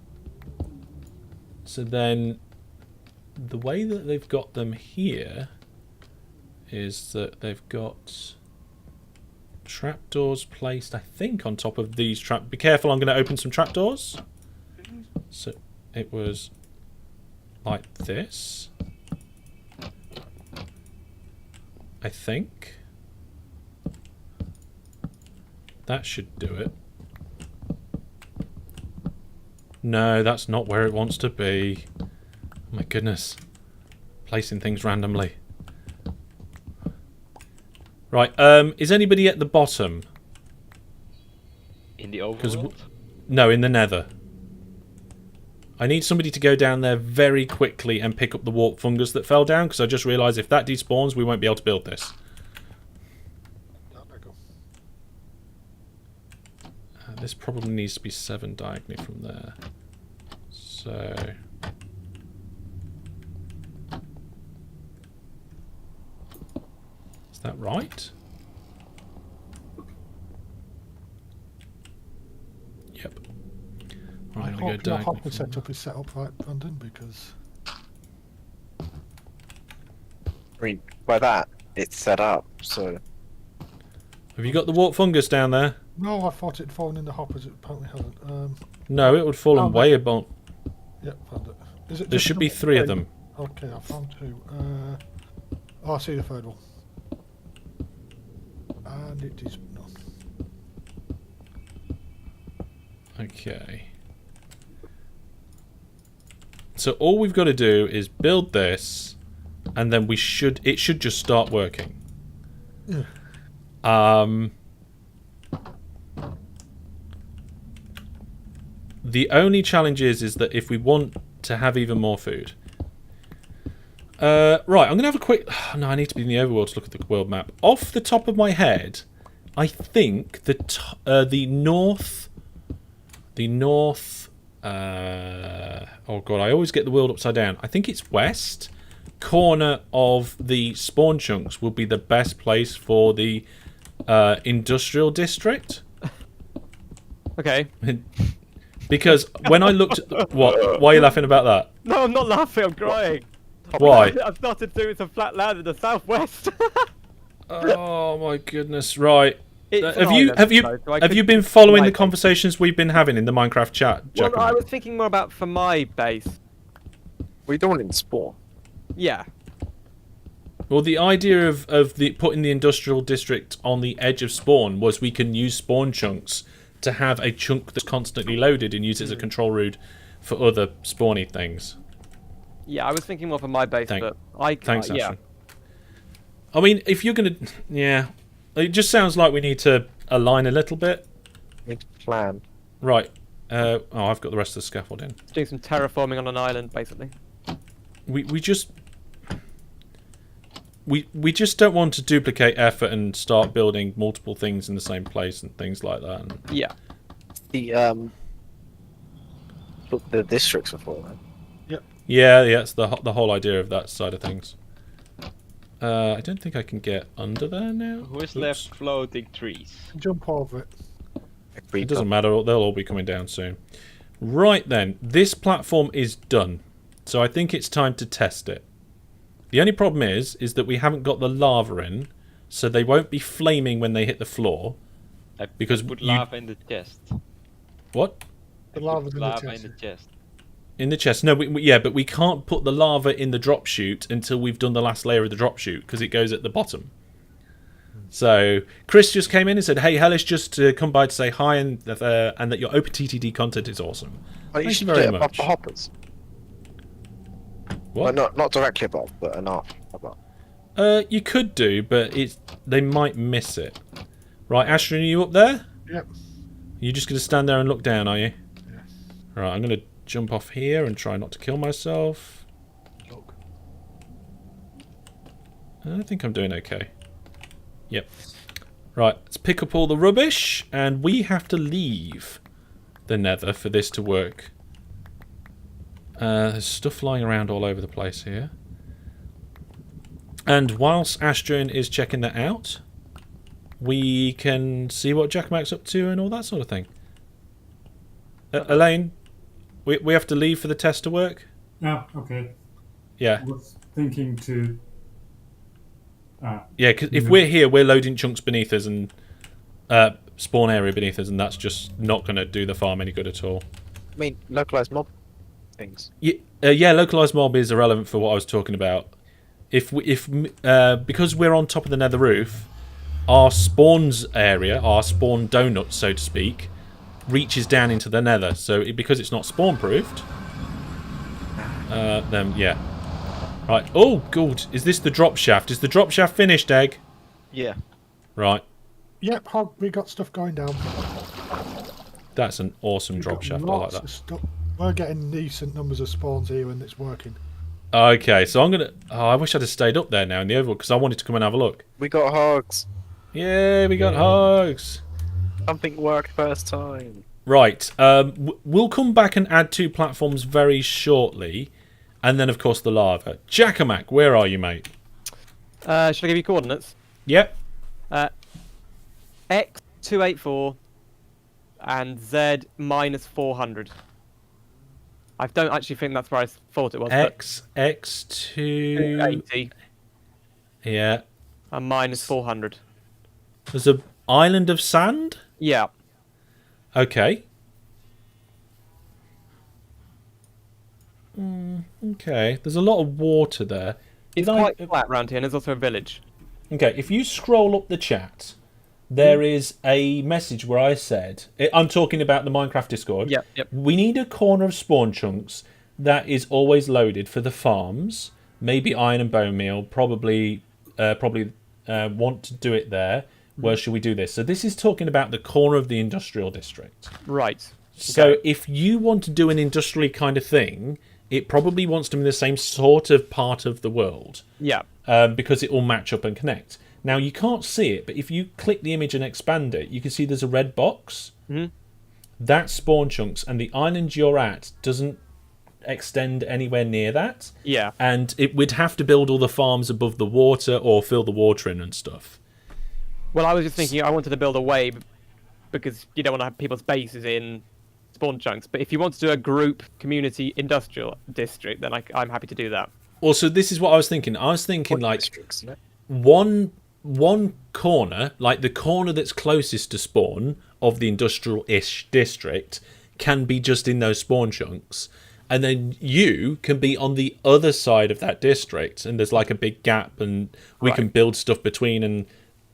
So then the way that they've got them here is that they've got trapdoors placed, I think, on top of these trap. Be careful, I'm going to open some trapdoors. So it was like this, I think. That should do it. No, that's not where it wants to be. Oh my goodness. Placing things randomly. Right, is anybody at the bottom? In the overworld? No, in the nether. I need somebody to go down there very quickly and pick up the warp fungus that fell down, because I just realised if that despawns, we won't be able to build this. This probably needs to be 7 diagonally from there. So... is that right? Yep. Right, I'm going to go Your diagonally. hopper setup is set up right, Brandon, because I mean, by that, it's set up, so... Have you got the warp fungus down there? no, I thought it'd fallen in the hoppers. It apparently hasn't. No, it would fall Oh, way above. Yep, found it. Is it There just should the be 3 of thing? them. Okay, I found 2. I see the third one. And it is no. Okay. So all we've got to do is build this, and then it should just start working. Yeah. The only challenge is that if we want to have even more food. Right, I'm going to have a quick... no, I need to be in the overworld to look at the world map. Off the top of my head, I think the north... oh god, I always get the world upside down. I think it's west corner of the spawn chunks will be the best place for the industrial district. Okay. Because when I looked at... what? Why are you laughing about that? No, I'm not laughing, I'm crying. Why? I've started doing some flat land in the southwest. Oh my goodness! Right, It's have an you island, so I have could- you been following the Right. conversations we've been having in the Minecraft chat, Well, Jacob? I was thinking more about for my base. We don't want it in spawn. Yeah. Well, the idea of putting the industrial district on the edge of spawn was we can use spawn chunks to have a chunk that's constantly loaded and use it as a control route for other spawny things. Yeah, I was thinking more for my base, Thank- but I Thanks, yeah. Ashton. I mean, if you're gonna, yeah, it just sounds like we need to align a little bit. We need to plan. Right. Oh, I've got the rest of the scaffolding. Doing some terraforming on an island, basically. We just don't want to duplicate effort and start building multiple things in the same place and things like that. And Yeah. the districts before then. Yeah, it's the whole idea of that side of things. I don't think I can get under there now. Who is Oops. left floating trees? Jump over it. It doesn't matter, they'll all be coming down soon. Right then, this platform is done. So I think it's time to test it. The only problem is that we haven't got the lava in, so they won't be flaming when they hit the floor. I Because put you- lava in the chest. What? The I lava's put in the lava chest. in the chest. In the chest? No, yeah, but we can't put the lava in the drop chute until we've done the last layer of the drop chute, because it goes at the bottom. So Chris just came in and said, "Hey, Hellish, just come by to say hi and that your OpenTTD content is awesome." Well, you Thank should you do very it above much. the hoppers. What? Well, not directly above, but enough above. You could do, but they might miss it. Right, Ashton, are you up there? Yep. You're just going to stand there and look down, are you? Yeah. Right, I'm going to jump off here and try not to kill myself. Look. I think I'm doing okay. Yep. Right, let's pick up all the rubbish, and we have to leave the Nether for this to work. There's stuff lying around all over the place here. And whilst Astrid is checking that out, we can see what Jack Mac's up to and all that sort of thing. Elaine, we have to leave for the test to work? Yeah, okay. Yeah. I was thinking to... Yeah, because if we're here, we're loading chunks beneath us and spawn area beneath us, and that's just not going to do the farm any good at all. I mean, localized mob things. Yeah, localized mob is irrelevant for what I was talking about. Because we're on top of the Nether roof, our spawns area, our spawn donut, so to speak, reaches down into the Nether. So because it's not spawn proofed, then yeah. Right. Oh, good. Is this the drop shaft? Is the drop shaft finished, Egg? Yeah. Right. Yep, Hog, we got stuff going down. That's an awesome We've drop got shaft. I like lots that. of stuff. We're getting decent numbers of spawns here and it's working. Okay, so I'm gonna. Oh, I wish I'd have stayed up there now in the overworld because I wanted to come and have a look. We got hogs. Yay, we got hogs. Something worked first time. Right. We'll come back and add 2 platforms very shortly, and then of course the lava. Jackamak, where are you, mate? Should I give you coordinates? Yep. X 284 and Z minus 400. I don't actually think that's where I thought it was. X 2 280 Yeah. and minus 400. There's a island of sand. Yeah. Okay. Okay. There's a lot of water there. It's quite flat around here, and there's also a village. Okay, if you scroll up the chat, there is a message where I said, I'm talking about the Minecraft Discord. Yep. We need a corner of spawn chunks that is always loaded for the farms. Maybe iron and bone meal. Probably want to do it there. Where should we do this? So this is talking about the corner of the industrial district. Right. So if you want to do an industrial kind of thing, it probably wants to be the same sort of part of the world. Yeah. Because it will match up and connect. Now, you can't see it, but if you click the image and expand it, you can see there's a red box. Mm-hmm. That's spawn chunks, and the island you're at doesn't extend anywhere near that. Yeah. And it would have to build all the farms above the water or fill the water in and stuff. Well, I was just thinking I wanted to build a way because you don't want to have people's bases in spawn chunks. But if you want to do a group community industrial district, then I'm happy to do that. Also, this is what I was thinking. I was thinking like Districts, isn't it? one corner, like the corner that's closest to spawn of the industrial-ish district, can be just in those spawn chunks. And then you can be on the other side of that district, and there's like a big gap, and we can build stuff between, and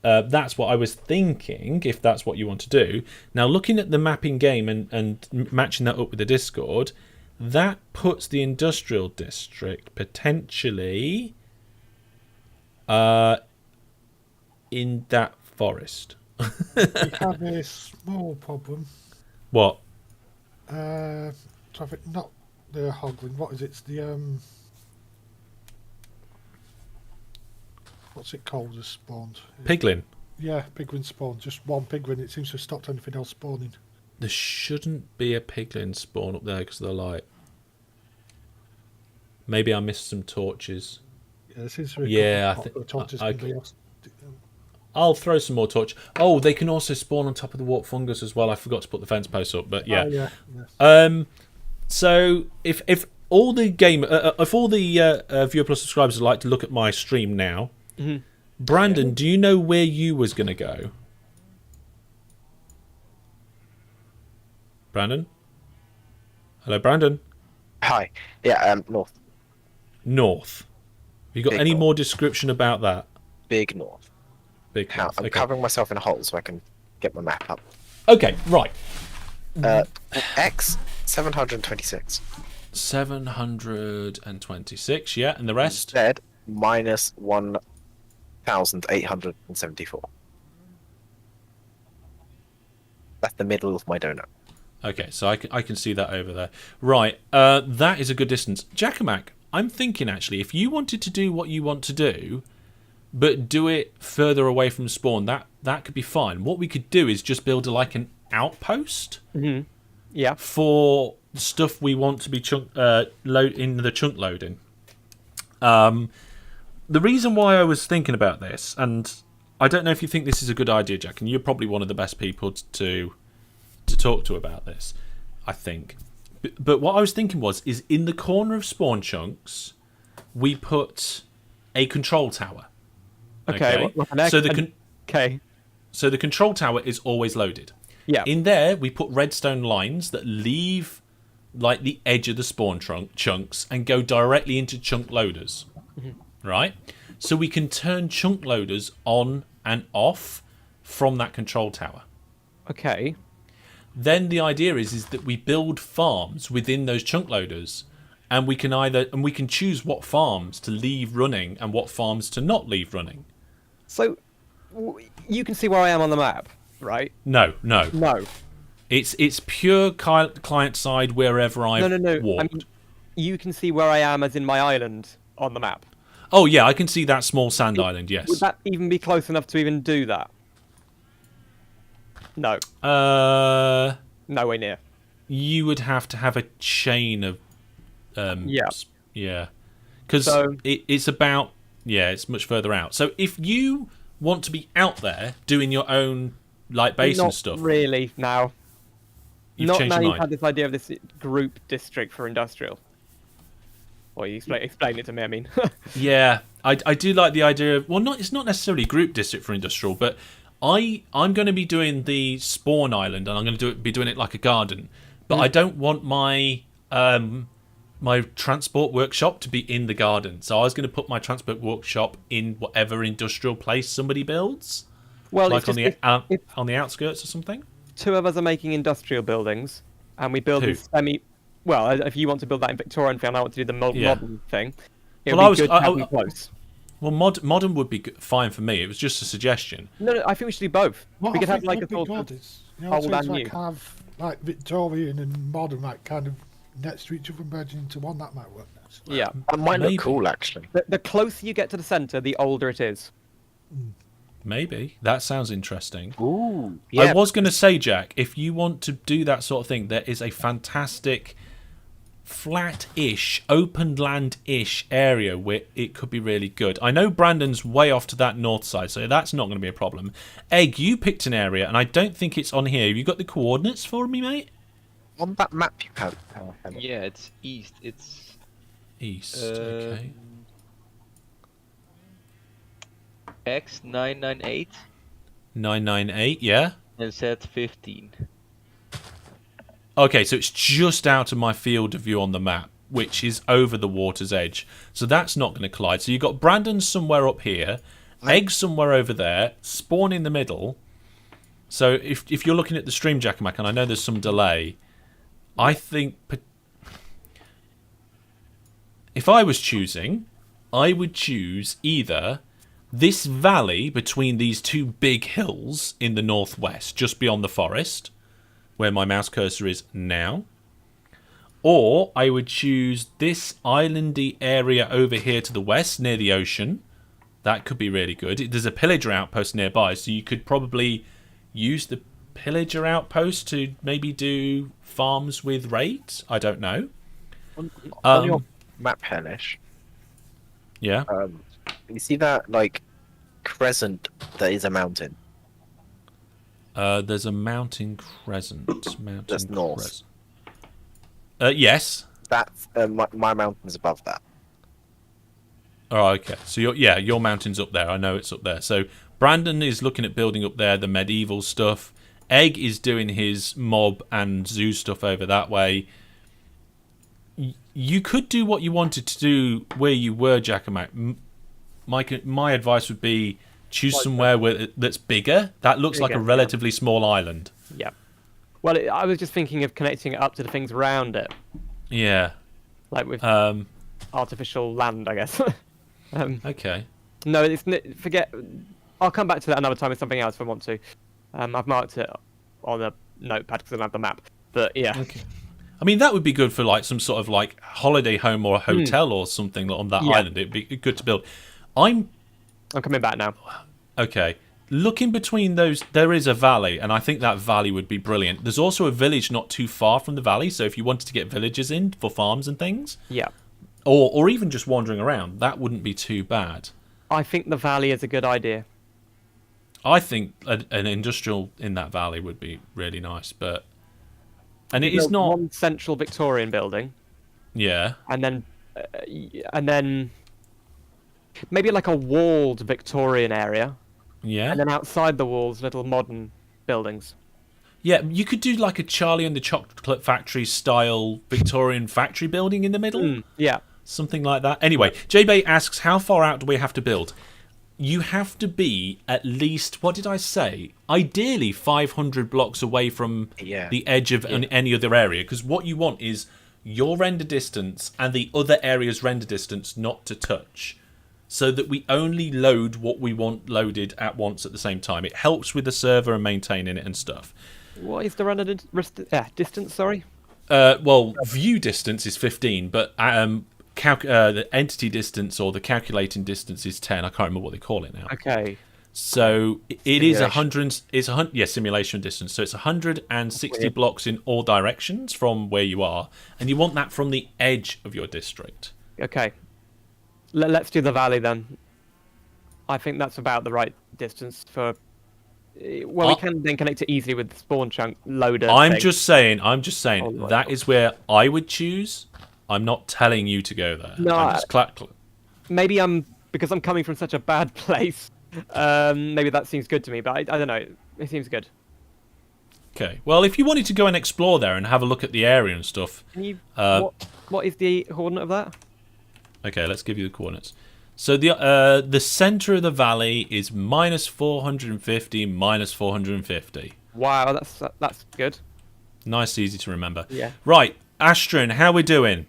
that's what I was thinking, if that's what you want to do. Now, looking at the mapping game and matching that up with the Discord, that puts the industrial district potentially in that forest. We have a small problem. What? Traffic, not the Hogland. What is it? It's the what's it called? Has spawned. Piglin. Yeah, piglin spawned. Just one piglin. It seems to have stopped anything else spawning. There shouldn't be a piglin spawn up there because of the light. Maybe I missed some torches. Yeah, there seems to be Yeah, a couple of torches I- in the house. I'll throw some more torch. Oh, they can also spawn on top of the warp fungus as well. I forgot to put the fence posts up, but yeah. Oh, yeah. Yes. So if all the Viewer Plus subscribers would like to look at my stream now, Brandon, do you know where you was going to go? Brandon? Hello, Brandon? Hi. Yeah, north. North. Have you got Big any north. more description about that? Big north. Big Now, north. I'm Okay. covering myself in a hole so I can get my map up. Okay, right. X 726. 726, yeah, and the rest? Z minus 1,874. That's the middle of my donut. Okay, so I can see that over there. Right, that is a good distance. Jackamak, I'm thinking actually, if you wanted to do what you want to do, but do it further away from spawn, that could be fine. What we could do is just build like an outpost Yeah. for stuff we want to be load in the chunk loading. The reason why I was thinking about this, and I don't know if you think this is a good idea, Jack, and you're probably one of the best people to talk to about this, I think. But what I was thinking is in the corner of spawn chunks, we put a control tower. Okay. Okay. So the control tower is always loaded. Yeah. In there, we put redstone lines that leave like the edge of the spawn chunks and go directly into chunk loaders. Right? So we can turn chunk loaders on and off from that control tower. Okay. Then the idea is that we build farms within those chunk loaders, and we can choose what farms to leave running and what farms to not leave running. So you can see where I am on the map, right? No. No. It's pure client side wherever I've No. walked. I mean, you can see where I am as in my island on the map. Oh yeah, I can see that small sand island. Yes. Would that even be close enough to even do that? No. Nowhere near. You would have to have a chain of. Yeah. Yeah. Because So- it's about. Yeah, it's much further out. So if you want to be out there doing your own like base Not and stuff, really now. you've Not changed now your you've mind. had this idea of this group district for industrial. Well, you explain it to me, I mean. Yeah, I do like the idea of it's not necessarily group district for industrial, but I'm going to be doing the spawn island, and I'm going to be doing it like a garden. But I don't want my my transport workshop to be in the garden. So I was going to put my transport workshop in whatever industrial place somebody builds, Well, like it's just on the outskirts or something. two of us are making industrial buildings, and we build Who? this semi. Well, if you want to build that in Victorian thing, I want to do the Yeah. modern thing. It Well, would be good to have them close. Well, modern would be fine for me. It was just a suggestion. No, I think we should do both. What we I could have think like a would be sort good of is, old so it's and like new. have like Victorian and modern, like kind of next to each other, merging into one. That might work nice. Yeah. That might Maybe. look cool, actually. The closer you get to the centre, the older it is. Maybe that sounds interesting. Ooh. I Yeah. was going to say, Jack, if you want to do that sort of thing, there is a fantastic flat-ish, open land-ish area where it could be really good. I know Brandon's way off to that north side, so that's not going to be a problem. Egg, you picked an area, and I don't think it's on here. Have you got the coordinates for me, mate? On that map you have. Yeah, it's east. It's East, Uh, okay. X998 998, yeah? and Z15. Okay, so it's just out of my field of view on the map, which is over the water's edge. So that's not going to collide. So you've got Brandon somewhere up here, Egg somewhere over there, Spawn in the middle. So if you're looking at the stream, Jackamak, and I know there's some delay, I think if I was choosing, I would choose either this valley between these two big hills in the northwest, just beyond the forest, where my mouse cursor is now, or I would choose this islandy area over here to the west near the ocean. That could be really good. There's a pillager outpost nearby, so you could probably use the pillager outpost to maybe do farms with raids. I don't know. On your map, Hellish, Yeah. you see that like crescent that is a mountain? There's a mountain crescent. Mountain That's north. crescent. Yes. That's my mountain's above that. Oh, okay. So your mountain's up there. I know it's up there. So Brandon is looking at building up there the medieval stuff. Egg is doing his mob and zoo stuff over that way. You could do what you wanted to do where you were, Giacomo. My advice would be choose somewhere that's bigger. That looks like a relatively small island. Yeah. Well, I was just thinking of connecting it up to the things around it, Yeah. like with artificial land, I guess. Okay. No, forget. I'll come back to that another time with something else if I want to. I've marked it on a notepad because I don't have the map. But yeah. Okay. I mean, that would be good for like some sort of like holiday home or a hotel or something on that island. It'd be good to build. I'm coming back now. Okay. Looking between those, there is a valley, and I think that valley would be brilliant. There's also a village not too far from the valley, so if you wanted to get villagers in for farms and things, Yeah. or even just wandering around, that wouldn't be too bad. I think the valley is a good idea. I think an industrial in that valley would be really nice, and it is Build not. one central Victorian building, Yeah. and then maybe like a walled Victorian area, Yeah. and then outside the walls, little modern buildings. Yeah, you could do like a Charlie and the Chocolate Factory style Victorian factory building in the middle. Yeah. Something like that. Anyway, J-Bay asks, how far out do we have to build? You have to be at least, what did I say? Ideally 500 blocks away from the edge of any other area. Because what you want is your render distance and the other area's render distance not to touch. So that we only load what we want loaded at once at the same time. It helps with the server and maintaining it and stuff. What is the render distance, sorry? Well, view distance is 15, but the entity distance or the calculating distance is 10. I can't remember what they call it now. Okay. So it is 100. It's 100. Yeah, simulation distance. So it's 160 blocks in all directions from where you are, and you want that from the edge of your district. Okay. Let's do the valley then. I think that's about the right distance for. Well, we can then connect it easily with the spawn chunk loader. I'm just saying. Oh, That is where I would choose. I'm not telling you to go there. No, Maybe because I'm coming from such a bad place. Maybe that seems good to me, but I don't know. It seems good. Okay. Well, if you wanted to go and explore there and have a look at the area and stuff. Can you? What is the coordinate of that? Okay, let's give you the coordinates. So the center of the valley is -450, -450. Wow, that's good. Nice, easy to remember. Yeah. Right, Astron, how we doing?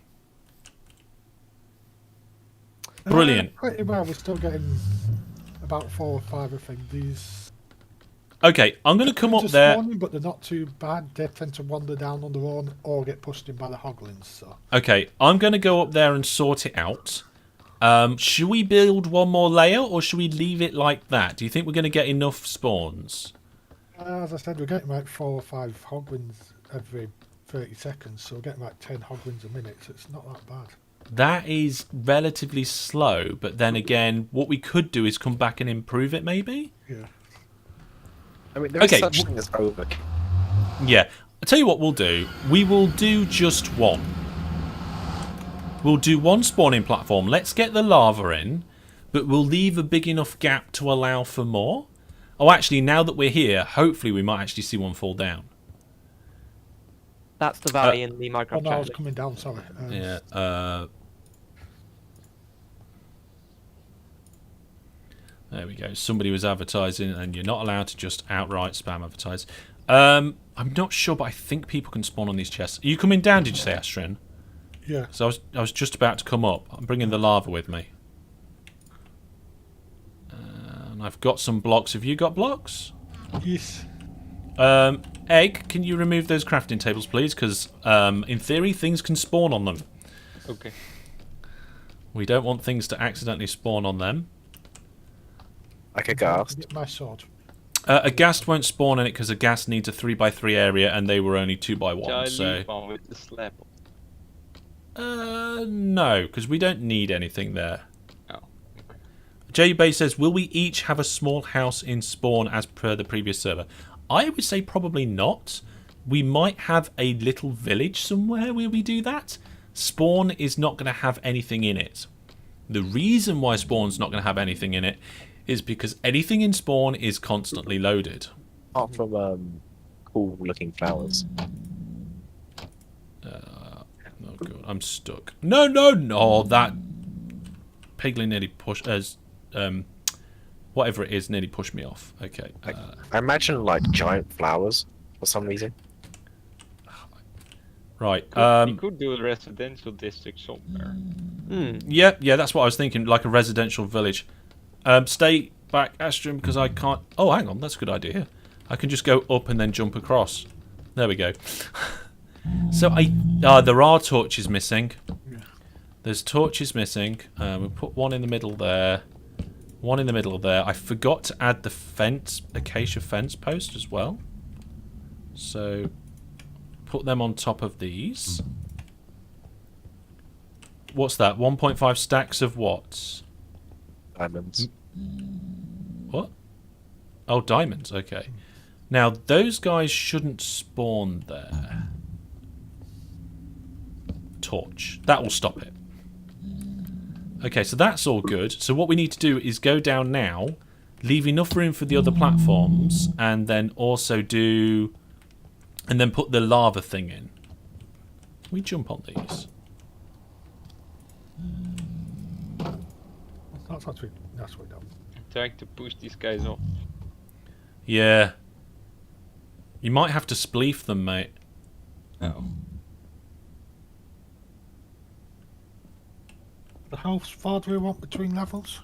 Brilliant. Pretty well. We're still getting about 4 or 5, I think. These. Okay, I'm going to come up there. Spawning, but they're not too bad. They tend to wander down on their own or get pushed in by the Hoglands. So. Okay, I'm going to go up there and sort it out. Should we build one more layer or should we leave it like that? Do you think we're going to get enough spawns? As I said, we're getting like 4 or 5 Hoglands every 30 seconds, so we're getting like 10 Hoglands a minute, so it's not that bad. That is relatively slow, but then again, what we could do is come back and improve it, maybe? Yeah. I mean, there's such thing as overkill. Yeah. I'll tell you what we'll do. We will do just one. We'll do one spawning platform. Let's get the lava in, but we'll leave a big enough gap to allow for more. Oh, actually, now that we're here, hopefully we might actually see one fall down. That's the valley in the Minecraft. Oh no, I was coming down, sorry. Yeah. There we go. Somebody was advertising, and you're not allowed to just outright spam advertise. I'm not sure, but I think people can spawn on these chests. Are you coming down, did you say, Astron? Yeah. So I was just about to come up. I'm bringing the lava with me. And I've got some blocks. Have you got blocks? Yes. Egg, can you remove those crafting tables, please? Because, in theory, things can spawn on them. Okay. We don't want things to accidentally spawn on them. Like a ghast. Get my sword. A ghast won't spawn in it because a ghast needs a 3x3 area, and they were only 2x1. Shall I So leave one with the slab? no, because we don't need anything there. Oh. J-Bay says, will we each have a small house in spawn as per the previous server? I would say probably not. We might have a little village somewhere where we do that. Spawn is not going to have anything in it. The reason why Spawn's not going to have anything in it is because anything in Spawn is constantly loaded. Apart from cool looking flowers. Oh god, I'm stuck. No, no, no! That piglin nearly pushed us. Whatever it is, nearly pushed me off. Okay. I imagine like giant flowers for some reason. Right. You could do a residential district somewhere. Yeah, that's what I was thinking. Like a residential village. Stay back, Astrum, because I can't. Oh, hang on, that's a good idea. I can just go up and then jump across. There we go. So there are torches missing. There's torches missing. We'll put one in the middle there. One in the middle there. I forgot to add the fence, acacia fence post as well. So put them on top of these. What's that? 1.5 stacks of what? Diamonds. What? Oh, diamonds. Okay. Now, those guys shouldn't spawn there. Torch. That will stop it. Okay, so that's all good. So what we need to do is go down now, leave enough room for the other platforms, and then also do... And then put the lava thing in. Can we jump on these? That's what we do. I'm trying to push these guys off. Yeah. You might have to spleef them, mate. Oh. How far do we want between levels?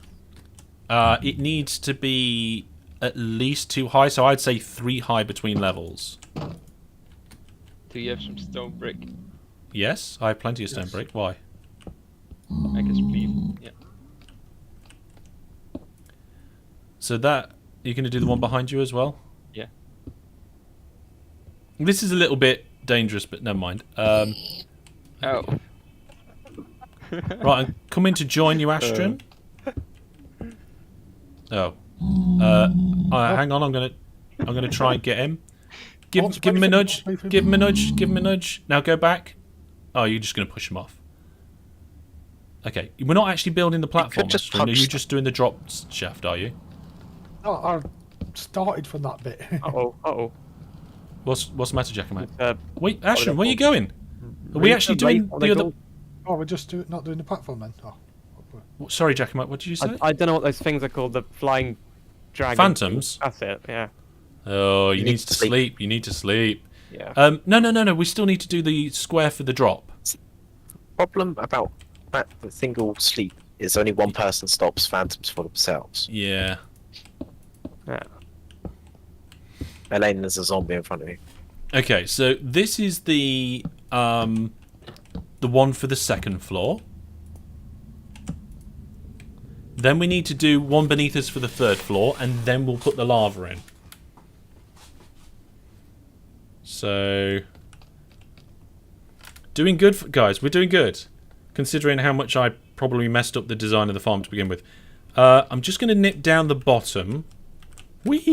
It needs to be at least 2 high, so I'd say 3 high between levels. Do you have some stone brick? Yes, I have plenty of stone brick. Why? I guess please. Yeah. So that... You're going to do the one behind you as well? Yeah. This is a little bit dangerous, but never mind. Oh. Right, I'm coming to join you, Astron. Oh. Hang on, I'm gonna try and get him. Give him a nudge. Give him a nudge. Give him a nudge. Now go back. Oh, you're just gonna push him off. Okay, we're not actually building the platform, Astron. Are you just doing the drop shaft? Are you? Oh, I started from that bit. Uh-oh. What's the matter, Jackamate? Wait, Astron, where are you go. going? Are we actually doing the other? Oh, we're just not doing the platform then. Oh. Sorry, Jackamate. What did you say? I don't know what those things are called. The flying dragon. Phantoms. That's it. Yeah. Oh, you need to sleep. You need to sleep. Yeah. No. We still need to do the square for the drop. Problem about that single sleep is only one person stops phantoms for themselves. Yeah. Yeah. Elaine, there's a zombie in front of you. Okay, so this is the one for the second floor. Then we need to do one beneath us for the third floor, and then we'll put the lava in. So, doing good, guys. We're doing good, considering how much I probably messed up the design of the farm to begin with. I'm just going to nip down the bottom. Whee!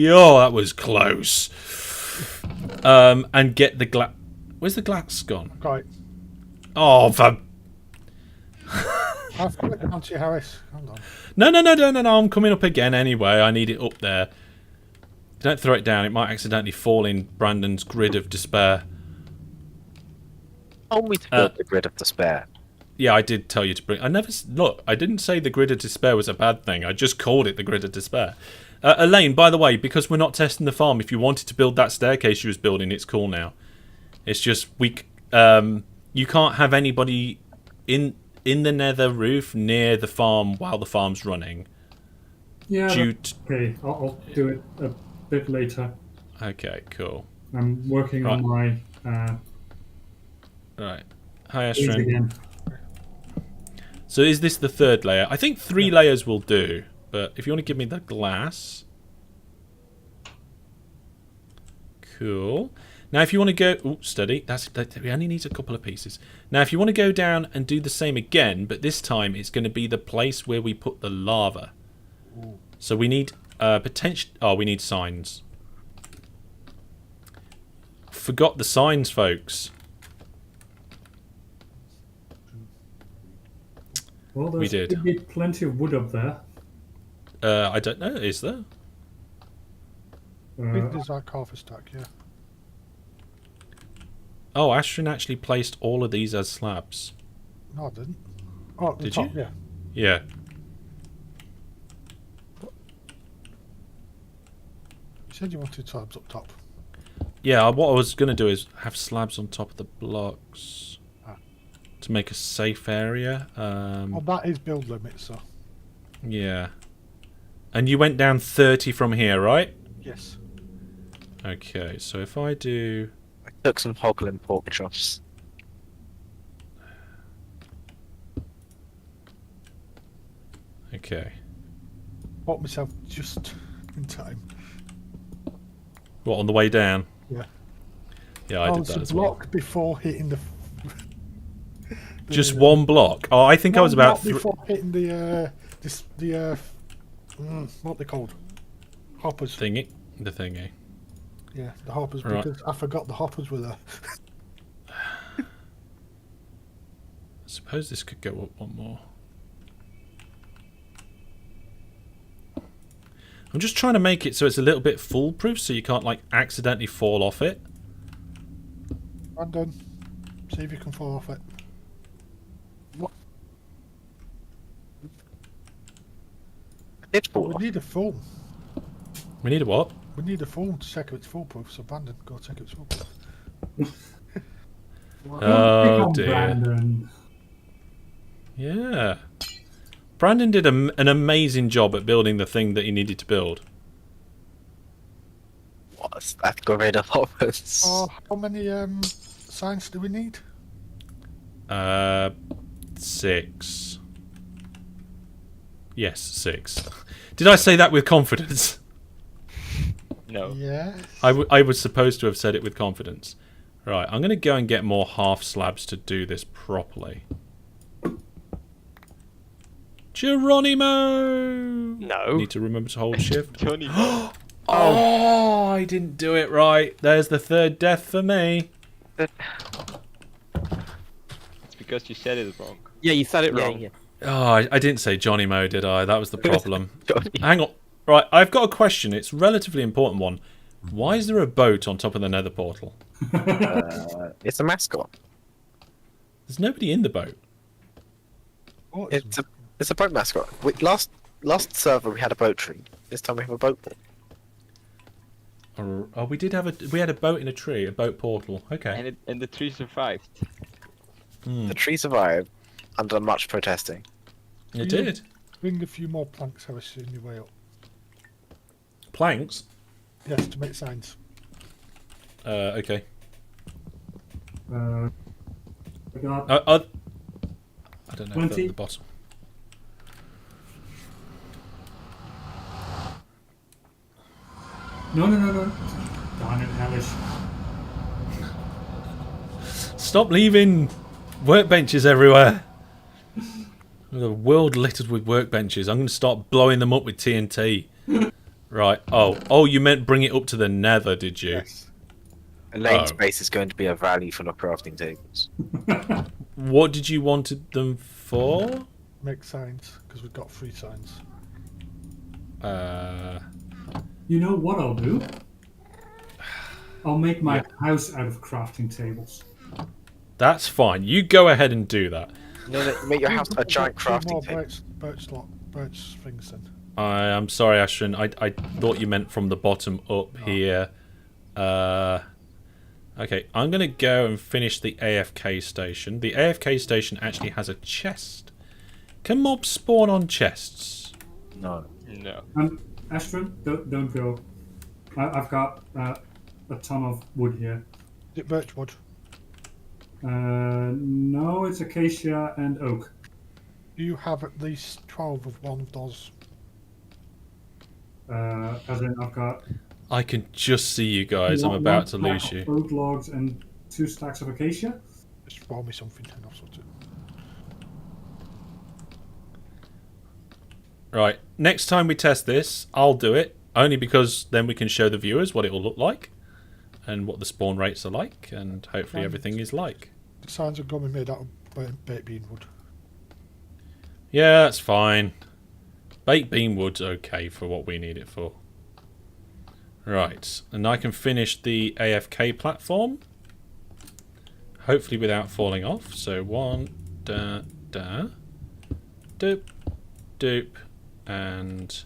Oh, that was close. And get the glass. Where's the glass gone? Right. Oh, for... I've got it down to you, Harris. Hold on. No. I'm coming up again anyway. I need it up there. Don't throw it down. It might accidentally fall in Brandon's grid of despair. Told me to build the grid of despair. Yeah, I did tell you to bring... Look, I didn't say the grid of despair was a bad thing. I just called it the grid of despair. Elaine, by the way, because we're not testing the farm, if you wanted to build that staircase you was building, it's cool now. It's just you can't have anybody in the nether roof near the farm while the farm's running. Yeah, okay, I'll do it a bit later. Okay, cool. I'm working on my... Right. Hi, again. Astron. So is this the third layer? I think 3 layers will do. But if you want to give me the glass... Cool. Now, if you want to go... Oh, steady. We only need a couple of pieces. Now, if you want to go down and do the same again, but this time it's going to be the place where we put the lava. Ooh. So we need potential... Oh, we need signs. Forgot the signs, folks. Well, We there's did. should be plenty of wood up there. I don't know. Is there? I think there's like half a stack, yeah. Oh, Ashton actually placed all of these as slabs. No, I didn't. Oh, at the Did top, you? yeah. Yeah. You said you wanted slabs up top. Yeah, what I was going to do is have slabs on top of the blocks Ah. to make a safe area. Well, that is build limit, so. Yeah. And you went down 30 from here, right? Yes. Okay, so if I do... I took some Hogland pork chops. Okay. Bought myself just in time. What, on the way down? Yeah. Yeah, I did it's that a as well. block before hitting the Just one block? Oh, I think I was about... before hitting the what they called? Hoppers. Thingy? The thingy. Yeah, the hoppers, Right. because I forgot the hoppers were there. I suppose this could go up one more. I'm just trying to make it so it's a little bit foolproof so you can't, like, accidentally fall off it. I'm done. See if you can fall off it. It's But fall we off. need a foam. We need a what? We need a foam to check if it's foolproof, so Brandon, go check if it's foolproof. Oh, Come, dear. Brandon. Yeah. Brandon did an amazing job at building the thing that he needed to build. What? I've got rid of hoppers. How many signs do we need? 6. Yes, 6. Did I say that with confidence? No. Yes. I was supposed to have said it with confidence. Right, I'm going to go and get more half slabs to do this properly. Geronimo! No. Need to remember to hold shift. Johnny. Oh, I didn't do it right. There's the third death for me. It's because you said it wrong. Yeah, you said it Yeah, wrong. yeah. Oh, I didn't say Johnny Mo, did I? That was the problem. Johnny. Hang on. Right, I've got a question. It's a relatively important one. Why is there a boat on top of the Nether Portal? It's a mascot. There's nobody in the boat. Oh, It's a boat mascot. Last server we had a boat tree. This time we have a boat ball. Oh, we had a boat in a tree, a boat portal. Okay. And the tree survived. The tree survived under much protesting. It did. Bring a few more planks, Harris, on your way up. Planks. Yes, to make signs. Okay. I got I don't know. If they're 20. at the bottom. no. Darn it, Alice. Stop leaving workbenches everywhere. The world littered with workbenches. I'm going to start blowing them up with TNT. Right. Oh, you meant bring it up to the Nether, did you? Yes. A lane Oh. space is going to be a valley full of crafting tables. What did you wanted them for? Make signs, because we've got 3 signs. You know what I'll do? I'll make my house out of crafting tables. That's fine. You go ahead and do that. No, make your house a giant We've got 2 more crafting table. birch things then. I'm sorry, Ashton. I thought you meant from the bottom up here. Okay, I'm going to go and finish the AFK station. The AFK station actually has a chest. Can mobs spawn on chests? No. No. Astrid, don't go. I've got a ton of wood here. Is it birch wood? No, it's acacia and oak. You have at least 12 of one of those. As in, I've got I can just see you guys. I'm about to one lose stack you. of oak logs and 2 stacks of acacia. Just roll me something and I'll sort it. Right, next time we test this, I'll do it. Only because then we can show the viewers what it will look like. And what the spawn rates are like. And hopefully everything is like. The signs are going to be made out of baked bean wood. Yeah, that's fine. Baked bean wood's okay for what we need it for. Right, and I can finish the AFK platform. Hopefully without falling off. So 1, da, da, doop, doop, and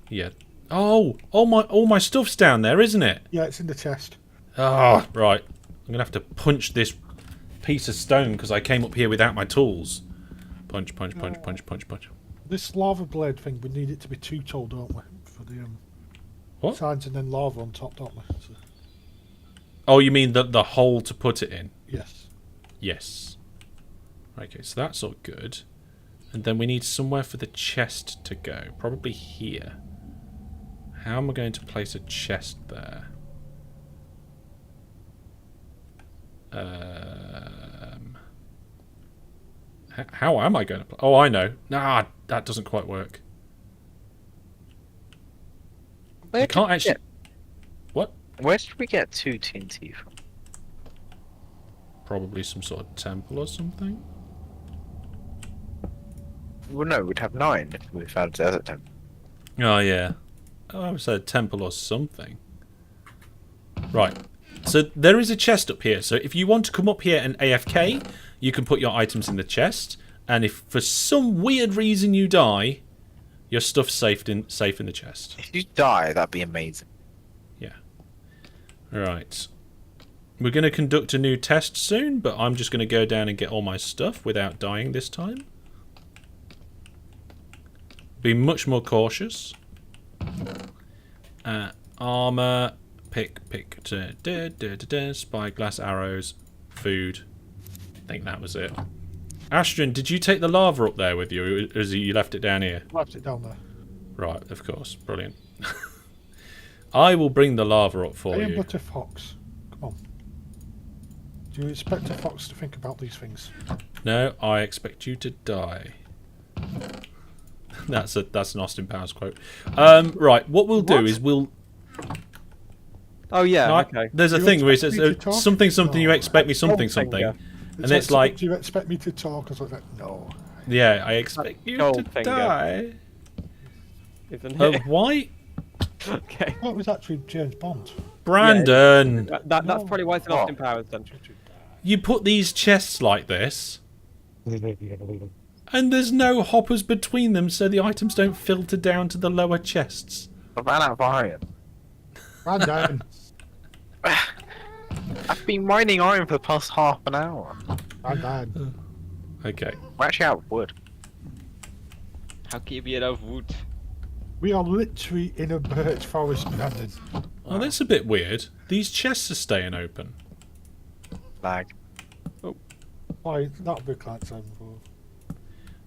yeah. Oh, all my stuff's down there, isn't it? Yeah, it's in the chest. Ah, right. I'm gonna have to punch this piece of stone because I came up here without my tools. Punch, punch, punch, punch, punch, punch. This lava blade thing, we need it to be 2 tall, don't we? For the What? signs and then lava on top, don't we? So, Oh, you mean the hole to put it in? yes. Yes. Okay, so that's all good. And then we need somewhere for the chest to go. Probably here. How am I going to place a chest there? How am I going to... Oh, I know. Nah, that doesn't quite work. Where I can't did we actually... get- What? Where did we get 2 TNT from? Probably some sort of temple or something. Well, no, we'd have 9 if we found a desert temple. Oh, yeah. Oh, I said a temple or something. Right. So there is a chest up here. So if you want to come up here and AFK, you can put your items in the chest. And if for some weird reason you die, your stuff's safe in the chest. If you die, that'd be amazing. Yeah. Right. We're going to conduct a new test soon, but I'm just going to go down and get all my stuff without dying this time. Be much more cautious. Armor, pick, spyglass arrows, food. I think that was it. Astrid, did you take the lava up there with you, or is it you left it down here? Left it down there. Right, of course. Brilliant. I will bring the lava up for I am you. but a fox. Come on. Do you expect a fox to think about these things? No, I expect you to die. That's an Austin Powers quote. Right, what we'll do is we'll... Oh yeah, No, okay. There's a You thing where it expect says me to talk? something, you No. expect me something, Goldfinger. and it's like, do you expect me to talk? I was like, no. yeah, I expect you to Goldfinger. die. Isn't it? Why, Okay. That was actually James Bond. Brandon? That's No. probably why it's an Austin Powers then. You put these chests like this, and there's no hoppers between them, so the items don't filter down to the lower chests. I ran out of iron. Brandon. I've been mining iron for the past half an hour. Brandon. Okay. We're actually out of wood. How can you be out of wood? We are literally in a birch forest, Brandon. Oh, that's a bit weird. These chests are staying open. Lag. Why, that'll be quite time for.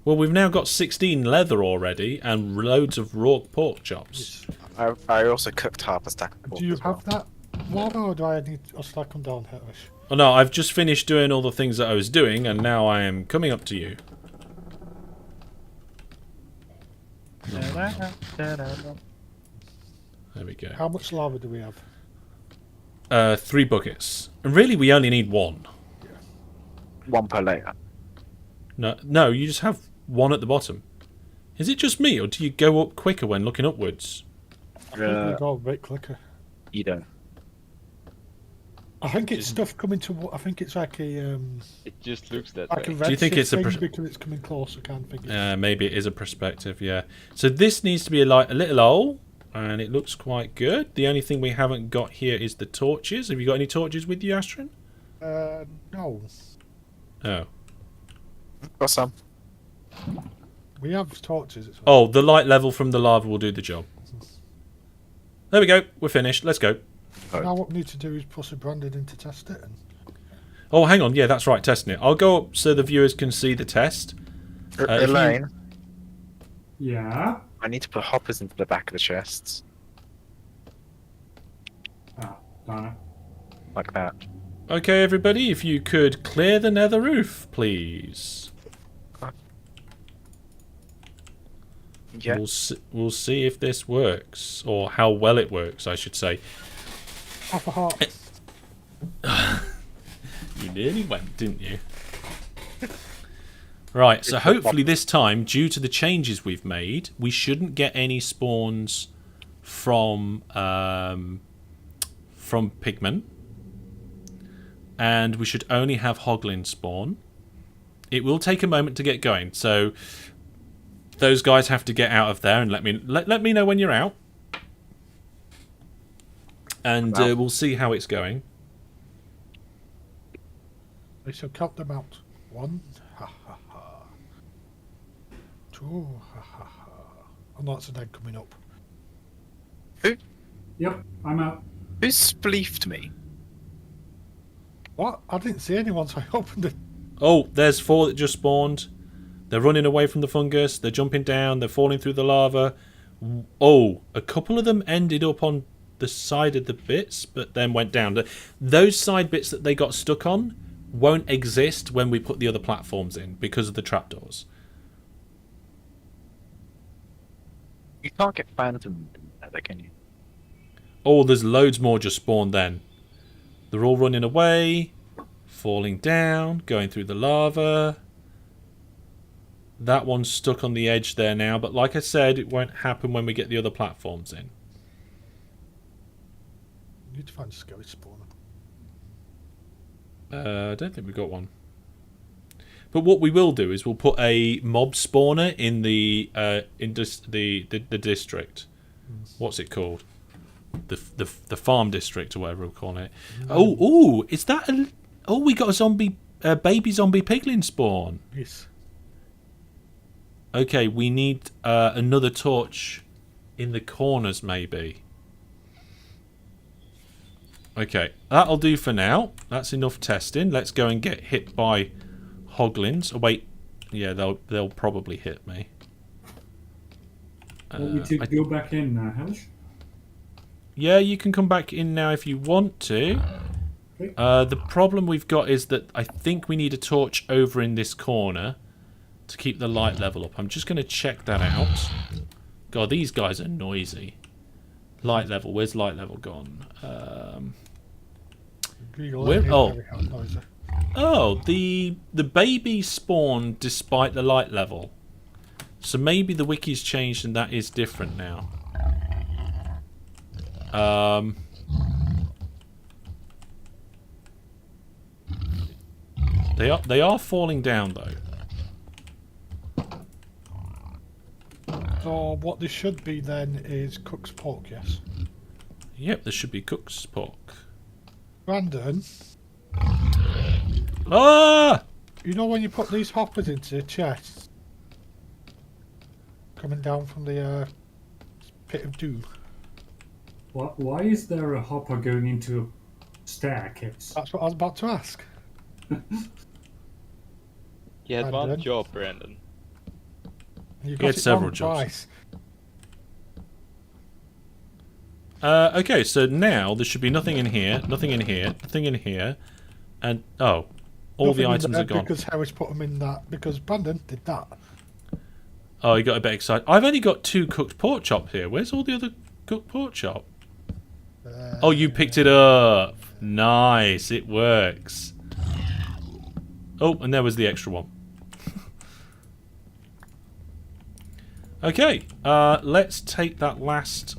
Well, we've now got 16 leather already, and loads of raw pork chops. I also cooked half a stack of pork Do you as well. have that lava or do I need to stack them down, Herish? Oh no, I've just finished doing all the things that I was doing, and now I am coming up to you. There we go. How much lava do we have? 3 buckets. And really, we only need 1. 1 per layer. No, you just have 1 at the bottom. Is it just me, or do you go up quicker when looking upwards? I think we go a bit quicker. You don't. I think it's stuff coming to. I think it's like a It just looks that like a way. Do you think redshift it's a thing because it's coming closer? I can't think. Maybe it is a perspective, yeah. So this needs to be a little hole, and it looks quite good. The only thing we haven't got here is the torches. Have you got any torches with you, Astrid? No, Oh. Got some. we have torches. It's Oh, the light level from the lava will do the job. There we go. We're finished. Let's go. Now what we need to do is push a Brandon in to test it. And Oh, hang on. Yeah, that's right. Testing it. I'll go up so the viewers can see the test. If you- Elaine, Yeah. I need to put hoppers into the back of the chests. Ah, darn it. Like that. Okay, everybody, if you could clear the nether roof, please. Yeah. We'll see if this works, or how well it works, I should say. Half a heart. You nearly went, didn't you? Right, so hopefully this time, due to the changes we've made, we shouldn't get any spawns from pigmen, and we should only have Hogland spawn. It will take a moment to get going, so those guys have to get out of there and let me know when you're out, and we'll see how it's going. We shall count them out. 1, ha ha ha. 2, ha ha ha. And that's an egg coming up. Yep, I'm out. Who spleefed me? What? I didn't see anyone, so I opened it. Oh, there's 4 that just spawned. They're running away from the fungus. They're jumping down. They're falling through the lava. Oh, a couple of them ended up on the side of the bits, but then went down. Those side bits that they got stuck on won't exist when we put the other platforms in because of the trapdoors. You can't get phantom nether, can you? Oh, there's loads more just spawned then. They're all running away, falling down, going through the lava. That one's stuck on the edge there now, but like I said, it won't happen when we get the other platforms in. I need to find a skeleton spawner. I don't think we've got one. But what we will do is we'll put a mob spawner in the district. What's it called? The farm district or whatever we're calling it. Oh, is that a... Oh, we got a zombie, baby zombie piglin spawn. Yes. Okay, we need another torch in the corners, maybe. Okay, that'll do for now. That's enough testing. Let's go and get hit by Hoglins. Oh, wait. Yeah, they'll probably hit me. Want me to go back in, Hellish? Yeah, you can come back in now if you want to. Okay. The problem we've got is that I think we need a torch over in this corner to keep the light level up. I'm just going to check that out. God, these guys are noisy. Light level. Where's light level gone? Oh, the baby spawned despite the light level. So maybe the wiki's changed and that is different now. They are falling down though. So what this should be then is cook's pork, yes? Yep, there should be cook's pork. Brandon, Ah! you know when you put these hoppers into the chest, coming down from the pit of doom? Why is there a hopper going into a staircase? That's what I was about to ask. You had one Brandon. job, Brandon. You had got it several wrong jobs. twice. Okay, so now there should be nothing in here, nothing in here, nothing in here, and oh, all Nothing the in items there are gone. Because Harris put them in that, because Brandon did that. Oh, you got a bit excited. I've only got 2 cooked pork chops here. Where's all the other cooked pork chop? Oh, you picked it up. Nice, it works. Oh, and there was the extra one. Okay, let's take that last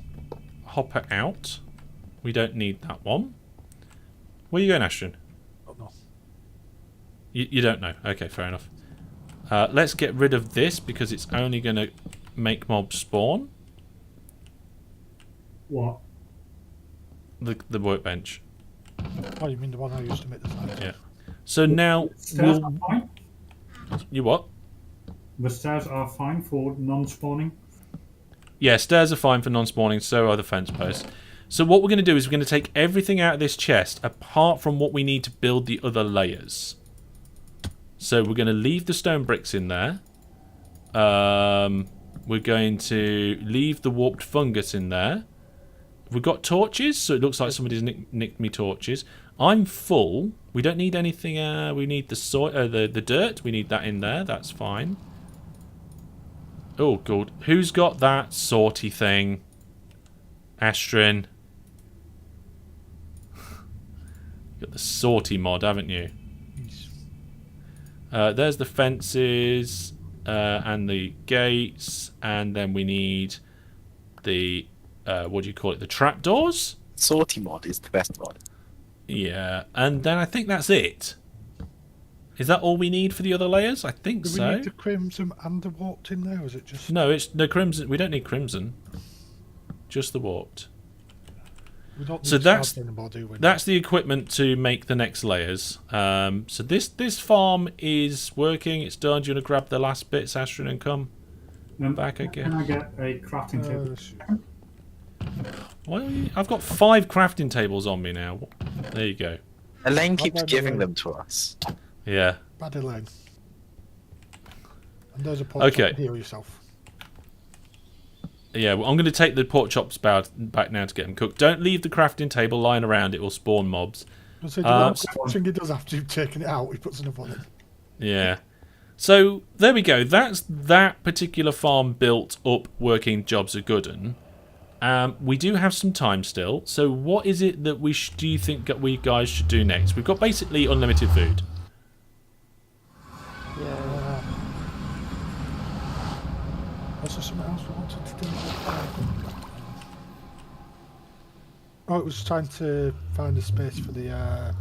hopper out. We don't need that one. Where are you going, Ashton? Oh, no. You don't know. Okay, fair enough. Let's get rid of this because it's only going to make mobs spawn. What? The workbench. Oh, you mean the one I used to make the sign? Yeah. So now Stairs we'll... are fine? You what? The stairs are fine for non-spawning? Yeah, stairs are fine for non-spawning, so are the fence posts. So what we're going to do is we're going to take everything out of this chest apart from what we need to build the other layers. So we're going to leave the stone bricks in there. We're going to leave the warped fungus in there. We've got torches, so it looks like somebody's nicked me torches. I'm full. We don't need anything. We need the dirt. We need that in there. That's fine. Oh, good. Who's got that sorty thing? Astrin. You've got the sorty mod, haven't you? There's the fences and the gates, and then we need the what do you call it? The trapdoors? Sortie mod is the best mod. Yeah, and then I think that's it. Is that all we need for the other layers? I think Do we so. need the crimson and the warped in there, or is it just... No, it's no crimson. We don't need crimson. Just the warped. We don't need So that's anymore, do we? that's the equipment to make the next layers. So this farm is working. It's done. Do you want to grab the last bits, Astrid, and come back again? Can I get a crafting table? Well, I've got 5 crafting tables on me now. There you go. Elaine keeps bad, giving Elaine? them to us. Yeah. Bad Elaine. And there's a pot Okay. to heal yourself. Yeah, well, I'm going to take the pork chops back now to get them cooked. Don't leave the crafting table lying around. It will spawn mobs. So the one thing he does after you've taken it out, he puts another one in. Yeah. So, there we go. That's that particular farm built up, working. Jobs are good 'un. We do have some time still. So what is it that do you think that we guys should do next? We've got basically unlimited food. Yeah. Was there something else we wanted to do? Oh, it was trying to find a space for the...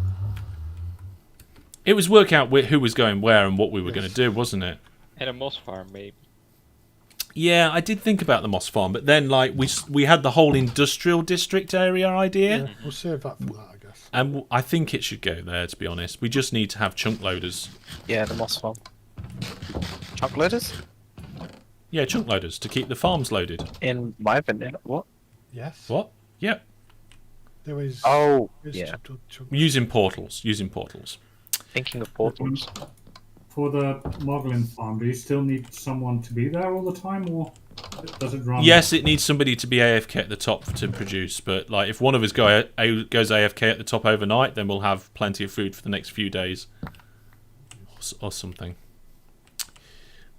It was work out who was going where and what we were going to do, wasn't it? And a moss farm, maybe. Yeah, I did think about the moss farm, but then like we had the whole industrial district area idea. Yeah, we'll save that for that, I guess. And I think it should go there, to be honest. We just need to have chunk loaders. Yeah, the moss farm. Chunk loaders? Yeah, chunk loaders to keep the farms loaded. In my opinion, what? Yes. What? Yep. There is... Oh, is yeah. Using portals. Using portals. Thinking of portals. For the Moglin farm, do you still need someone to be there all the time, or does it run? Yes, it needs somebody to be AFK at the top to produce, but like if one of us goes AFK at the top overnight, then we'll have plenty of food for the next few days, or something.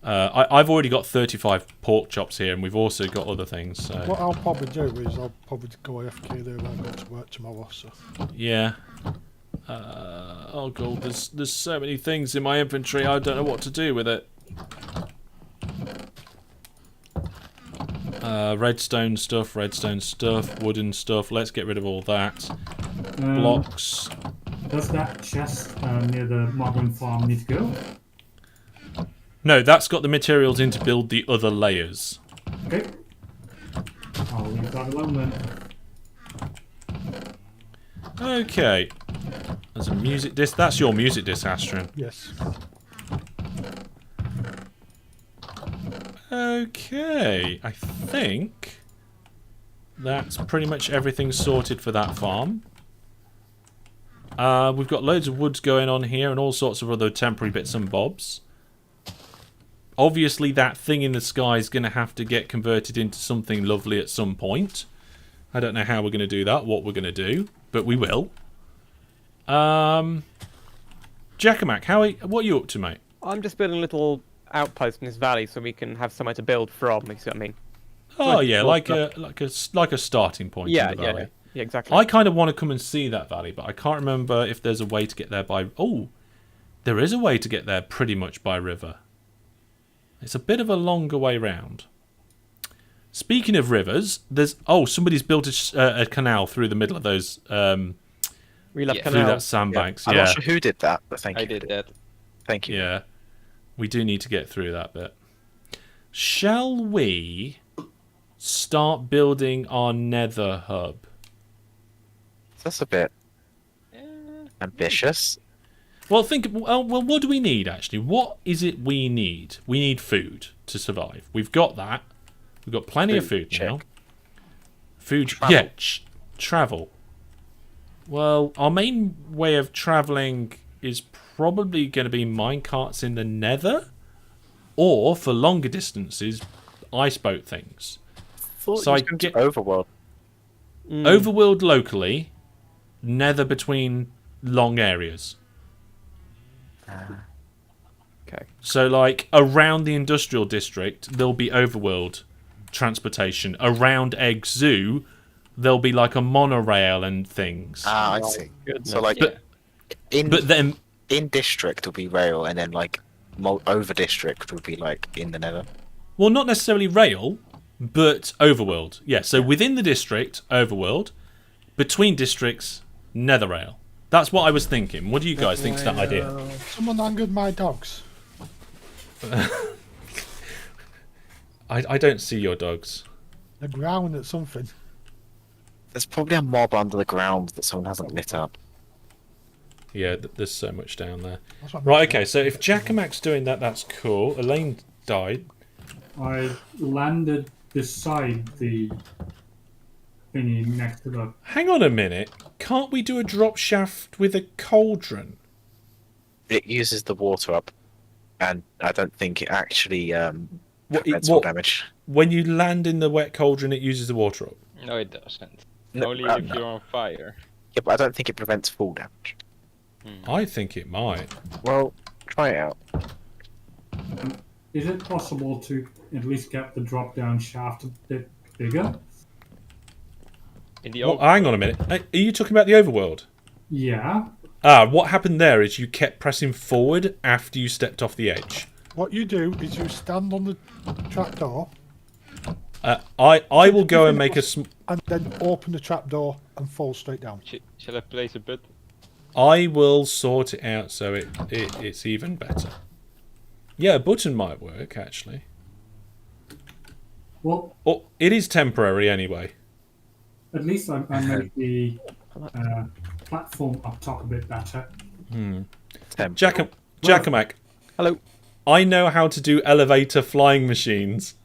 I've already got 35 pork chops here, and we've also got other things. So. What I'll probably do is I'll probably go AFK there when I go to work tomorrow, so... Yeah. Oh god, there's so many things in my inventory. I don't know what to do with it. Redstone stuff, wooden stuff. Let's get rid of all that. Blocks. Does that chest near the Moglin farm need to go? No, that's got the materials in to build the other layers. Okay. I'll leave that alone then. Okay. There's a music disc. That's your music disc, Astron. Yes. Okay. I think that's pretty much everything sorted for that farm. We've got loads of woods going on here and all sorts of other temporary bits and bobs. Obviously, that thing in the sky is going to have to get converted into something lovely at some point. I don't know how we're going to do that, what we're going to do, but we will. Jackamak, what are you up to, mate? I'm just building a little outpost in this valley so we can have somewhere to build from, if you see what I mean. Oh yeah, like a starting point. Yeah, in the valley. yeah, exactly. I kind of want to come and see that valley, but I can't remember if there's a way to get there by... Oh, there is a way to get there pretty much by river. It's a bit of a longer way round. Speaking of rivers, there's... Oh, somebody's built a canal through the middle of those... Relapse Yeah. through Canal. that sandbanks, I'm yeah. not sure who did that, but thank I you. did that. Thank you. Yeah. We do need to get through that bit. Shall we start building our Nether Hub? That's a bit ambitious. Well, what do we need, actually? What is it we need? We need food to survive. We've got that. We've got plenty of food check. now. Food, Travel. yeah, travel. Well, our main way of travelling is probably going to be minecarts in the Nether. Or, for longer distances, iceboat things. Thought So you I was going get to Overworld. overworld locally, nether between long areas. Okay. So, like, around the industrial district, there'll be overworld transportation. Around Egg Zoo, there'll be, like, a monorail and things. Ah, I see. Goodness. So like But- in But then, in district will be rail, and then like over district will be like in the Nether. well, not necessarily rail, but overworld. Yeah, so within the district, overworld. Between districts, nether rail. That's what I was thinking. What do you guys think to that idea? Someone angered my dogs. I don't see your dogs. They're growling at something. There's probably a mob under the ground that someone hasn't lit up. Yeah, there's so much down there. That's what Right, okay, so if Jackamac's doing that, that's cool. Elaine died. I landed beside the thingy next to the. Hang on a minute. Can't we do a drop shaft with a cauldron? It uses the water up, and I don't think it actually prevents what- fall damage. When you land in the wet cauldron, it uses the water up. No, it doesn't. No, Only no. if you're on fire. Yeah, but I don't think it prevents fall damage. I think it might. Well, try it out. Is it possible to at least get the drop down shaft a bit bigger? In the Well, hang on a minute. Are you talking about the overworld? Yeah. What happened there is you kept pressing forward after you stepped off the edge. What you do is you stand on the trapdoor I will go and make a... and then open the trapdoor and fall straight down. Shall I place a button? I will sort it out so it's even better. Yeah, a button might work, actually. Well, Oh, it is temporary anyway. at least I made the platform up top a bit better. Jackamac, Hello. I know how to do elevator flying machines.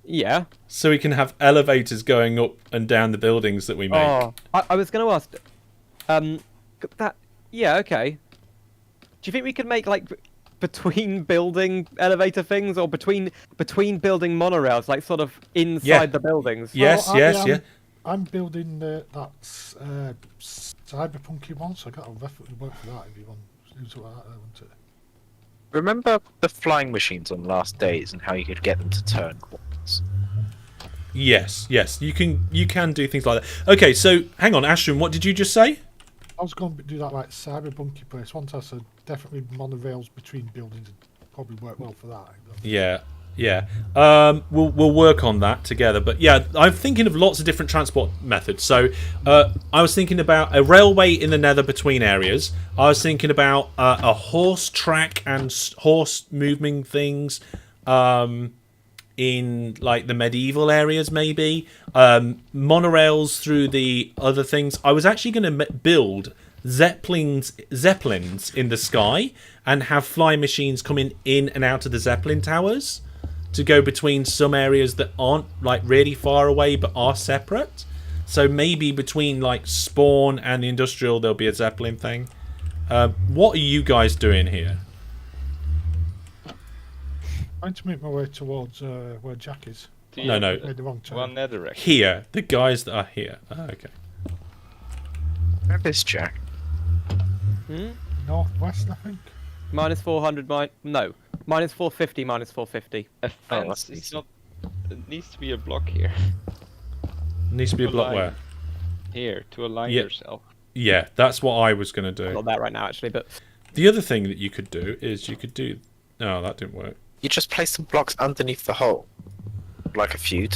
Yeah. So we can have elevators going up and down the buildings that we make. Oh, I was going to ask. That. Yeah. Okay. Do you think we could make like between building elevator things, or between building monorails, like sort of inside Yeah. the buildings? Yes, Well, yes, yeah. I'm building that cyberpunky one, so I got to definitely work for that if you want to do something like that, wouldn't it? Remember the flying machines on last days and how you could get them to turn corners? Yes, yes. You can do things like that. Okay, so hang on, Ashton, what did you just say? I was going to do that like cyberpunky place. Once I said definitely monorails between buildings would probably work well for that. Yeah, yeah. We'll work on that together. But yeah, I'm thinking of lots of different transport methods. So I was thinking about a railway in the Nether between areas. I was thinking about a horse track and horse moving things in like the medieval areas, maybe monorails through the other things. I was actually going to build zeppelins in the sky and have flying machines coming in and out of the zeppelin towers to go between some areas that aren't like really far away but are separate. So maybe between like spawn and the industrial there'll be a zeppelin thing. What are you guys doing here? Trying to make my way towards where Jack is. Do you No, no. have Made the wrong turn. One netherrack. Here, the guys that are here. Okay. Where is Jack? Northwest, I think. Minus 400. No. Minus 450. Minus 450. A fence that's is easy. not. It needs to be a block here. Needs to be a block Align. where? Here to align Yeah. yourself. Yeah, that's what I was going to do. Not that right now, actually, but The other thing that you could do is you could do... No, that didn't work. You just place some blocks underneath the hole, like a few,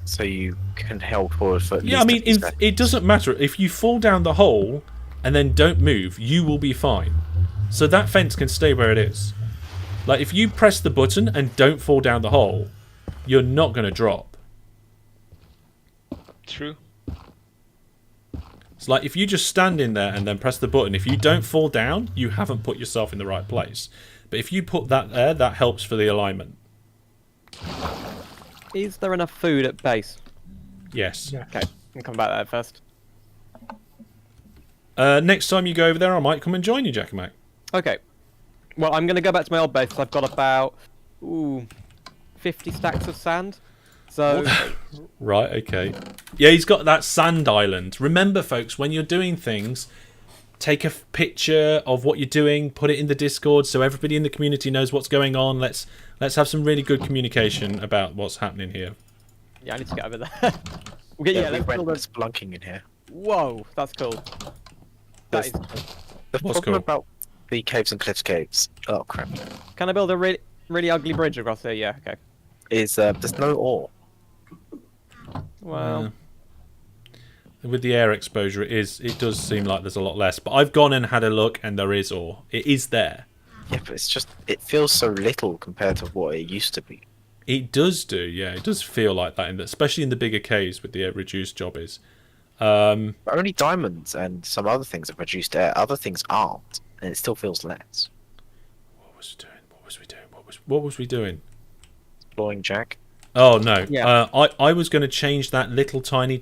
so you can hold forward for. At Yeah, I least a mean, few seconds. it doesn't matter. If you fall down the hole and then don't move, you will be fine. So that fence can stay where it is. Like, if you press the button and don't fall down the hole, you're not going to drop. True. It's like if you just stand in there and then press the button, if you don't fall down, you haven't put yourself in the right place. But if you put that there, that helps for the alignment. is there enough food at base? Yes. Yeah. Okay, I'll come back to that first. Next time you go over there, I might come and join you, Jackamak. Okay. Well, I'm going to go back to my old base. 'Cause I've got about 50 stacks of sand. So Right, okay. Yeah, he's got that sand island. Remember, folks, when you're doing things, take a picture of what you're doing, put it in the Discord so everybody in the community knows what's going on. Let's have some really good communication about what's happening here. yeah, I need to get over there. Okay, Yeah, we let's went build a... spelunking in here. Whoa, that's cool. That is... The What's problem cool? about the caves and cliffs caves, oh crap, Can I build a really, really ugly bridge across here? Yeah, okay. is there's no ore. Well, With the air exposure, it does seem like there's a lot less. But I've gone and had a look, and there is ore. It is there. Yeah, but it's just, it feels so little compared to what it used to be. It does do, yeah. It does feel like that, especially in the bigger caves with the reduced jobbies. But only diamonds and some other things have reduced air. Other things aren't, and it still feels less. What was we doing? What was we doing? Exploring Jack. Oh no! Yeah. I was going to change that little tiny.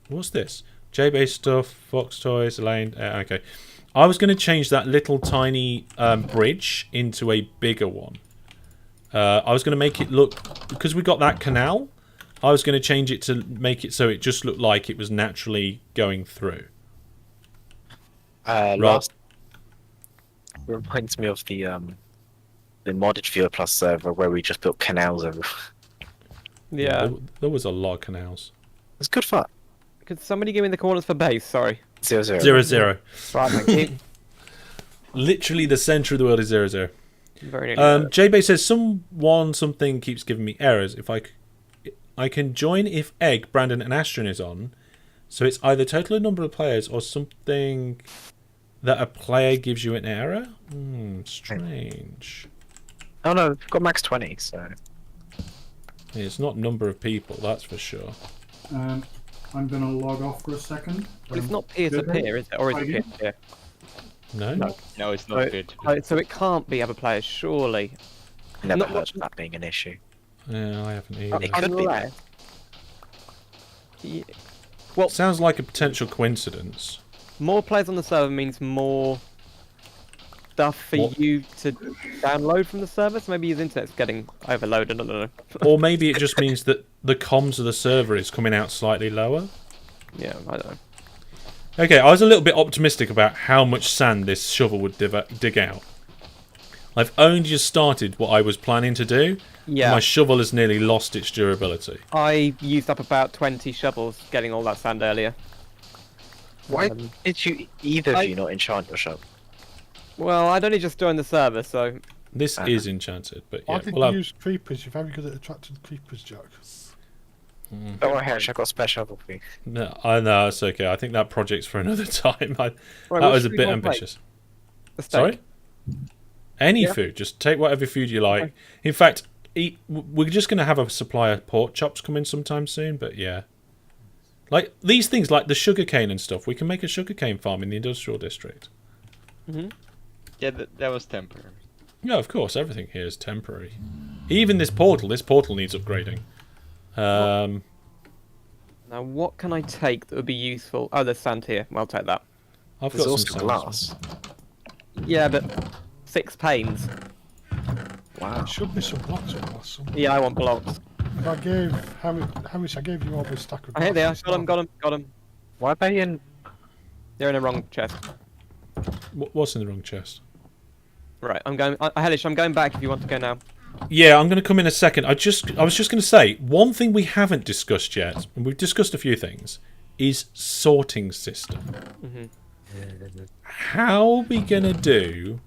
What's this? J-base stuff, Fox toys, Elaine. Okay, I was going to change that little tiny bridge into a bigger one. I was going to make it look, because we got that canal. I was going to change it to make it so it just looked like it was naturally going through. Last reminds me of the modded Viewer Plus server where we just built canals everywhere. yeah. There was a lot of canals. It's good fun. Could somebody give me the coordinates for base? Sorry. 0-0. 0-0. Right, thank you. Literally the centre of the world is 0-0. Very nearly. J-Bay says something keeps giving me errors. If I can join if Egg, Brandon, and Astron is on, so it's either total number of players or something that a player gives you an error. Strange. Oh no, we've got max 20, so It's not number of people, that's for sure. I'm gonna log off for a second. But it's not peer-to-peer, is it? Or is it peer-to-peer? No. No, it's not good. So it can't be other players, surely. never Not heard much- of that being an issue. Yeah, I haven't either. It could be. Unless... Yeah. Well, Sounds like a potential coincidence. more players on the server means more stuff for you to download from the server, so maybe his internet's getting overloaded, I don't know. Or maybe it just means that the comms of the server is coming out slightly lower. Yeah, I don't know. Okay, I was a little bit optimistic about how much sand this shovel would dig out. I've only just started what I was planning to do. Yeah. My shovel has nearly lost its durability. I used up about 20 shovels getting all that sand earlier. Why did either of you not enchant your shovel? Well, I'd only just joined the server, so... This is enchanted, but I yeah, think we'll you have... use creepers. You're very good at attracting creepers, Jack. Don't worry, Harry, I've got a spare shovel for you. No, I know, it's okay. I think that project's for another time. Right, that what was a should we bit go and play? ambitious. The steak. Sorry? Any Yeah. food. Just take whatever food you like. In fact, we're just going to have a supply of pork chops come in sometime soon, but yeah. Like, these things, like the sugarcane and stuff, we can make a sugarcane farm in the industrial district. Yeah, that was temporary. Yeah, of course, everything here is temporary. Even this portal needs upgrading. Now, what can I take that would be useful? Oh, there's sand here. Well, I'll take that. I've There's got also some sand as well. glass. Yeah, but 6 panes. Wow. There should be some blocks of glass somewhere. Yeah, I want blocks. If I gave Harris, I gave you all this stack of Oh, here they are. glass. Got them. Why are they in? They're in the wrong chest. What's in the wrong chest? Right, I'm going... Hellish, I'm going back if you want to go now. Yeah, I'm going to come in a second. I was just going to say, one thing we haven't discussed yet, and we've discussed a few things, is sorting system. How are we going to do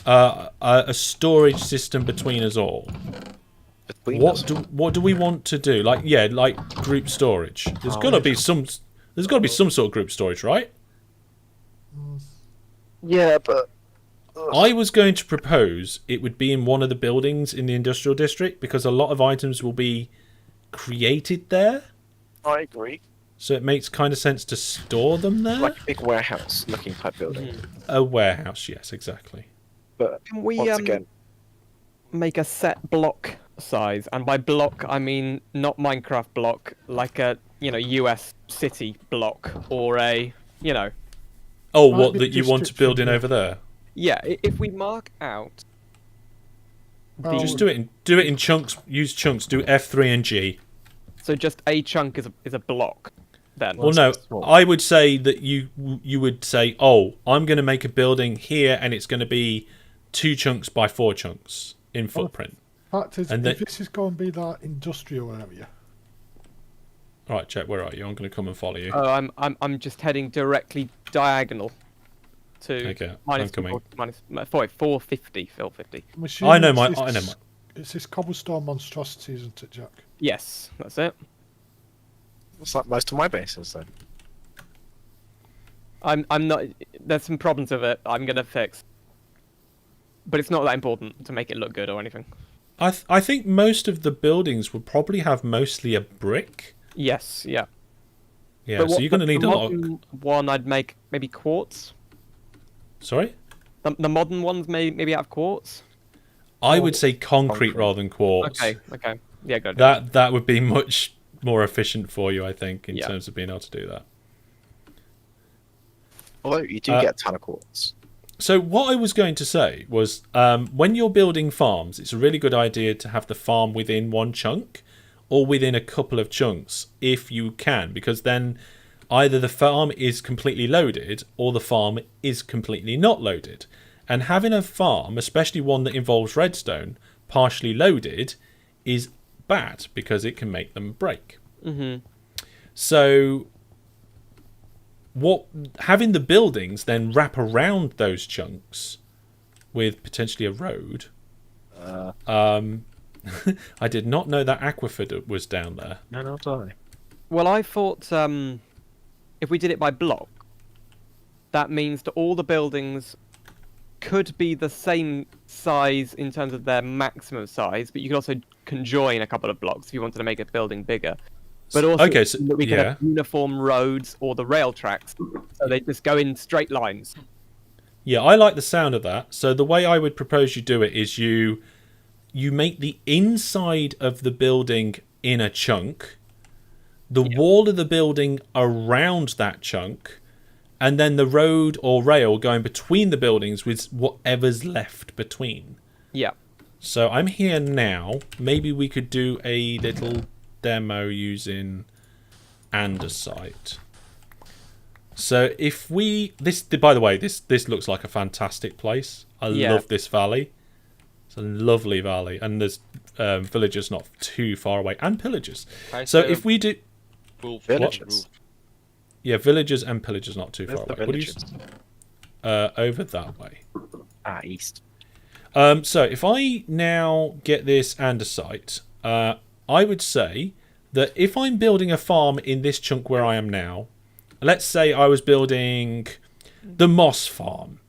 a storage system between us all? What do we want to do? Like group storage. There's got to be some sort of group storage, right? Yeah, but I was going to propose it would be in one of the buildings in the industrial district because a lot of items will be created there. I agree. So it makes kind of sense to store them there. Like a big warehouse-looking type building. A warehouse, yes, exactly. But Can we once again, make a set block size? And by block, I mean not Minecraft block, like a, US city block or a, Oh, Might what be that you want to district build in from over there? Yeah, if we mark out Well, Just do it in chunks. Use chunks. Do F3 and G. So just a chunk is a block, then. Well, no, I would say that you would say, oh, I'm going to make a building here, and it's going to be 2 chunks by 4 chunks in footprint. Fact is, And if this is going to be that industrial area, All right, Jack, where are you? I'm going to come and follow you. Oh, I'm just heading directly diagonal to Okay, minus I'm coming. minus 450, Phil 50. I'm assuming I know it's this cobblestone monstrosity, isn't it, Jack? Yes, that's it. It's like most of my bases then. I'm not. There's some problems with it. I'm gonna fix, but it's not that important to make it look good or anything. I think most of the buildings would probably have mostly a brick. Yes, yeah. Yeah, But so you're going to need a lot. modern one, I'd make maybe quartz. Sorry? The modern ones maybe out of quartz. I would say concrete rather than quartz. Okay. Yeah, good. That would be much more efficient for you, I think, in Yeah. terms of being able to do that. Although you do get a ton of quartz. So what I was going to say was, when you're building farms, it's a really good idea to have the farm within one chunk or within a couple of chunks if you can, because then either the farm is completely loaded or the farm is completely not loaded. And having a farm, especially one that involves redstone, partially loaded is bad because it can make them break. Mm-hmm. So having the buildings then wrap around those chunks with potentially a road. I did not know that aquifer was down there. No, not I. Well, I thought if we did it by block, that means that all the buildings could be the same size in terms of their maximum size, but you could also conjoin a couple of blocks if you wanted to make a building bigger. But also, Okay, so- that we could yeah. have uniform roads or the rail tracks, so they just go in straight lines. Yeah, I like the sound of that. So the way I would propose you do it is you make the inside of the building in a chunk, the wall of the building around that chunk, and then the road or rail going between the buildings with whatever's left between. Yeah. So I'm here now. Maybe we could do a little demo using andesite. So if by the way, this looks like a fantastic place. I love this valley. It's a lovely valley, and there's villagers not too far away, and pillagers. So if we do Villagers. Yeah, villagers and pillagers not too Where's far the away. What do you villagers? over that way? East. So if I now get this andesite, I would say that if I'm building a farm in this chunk where I am now, let's say I was building the moss farm,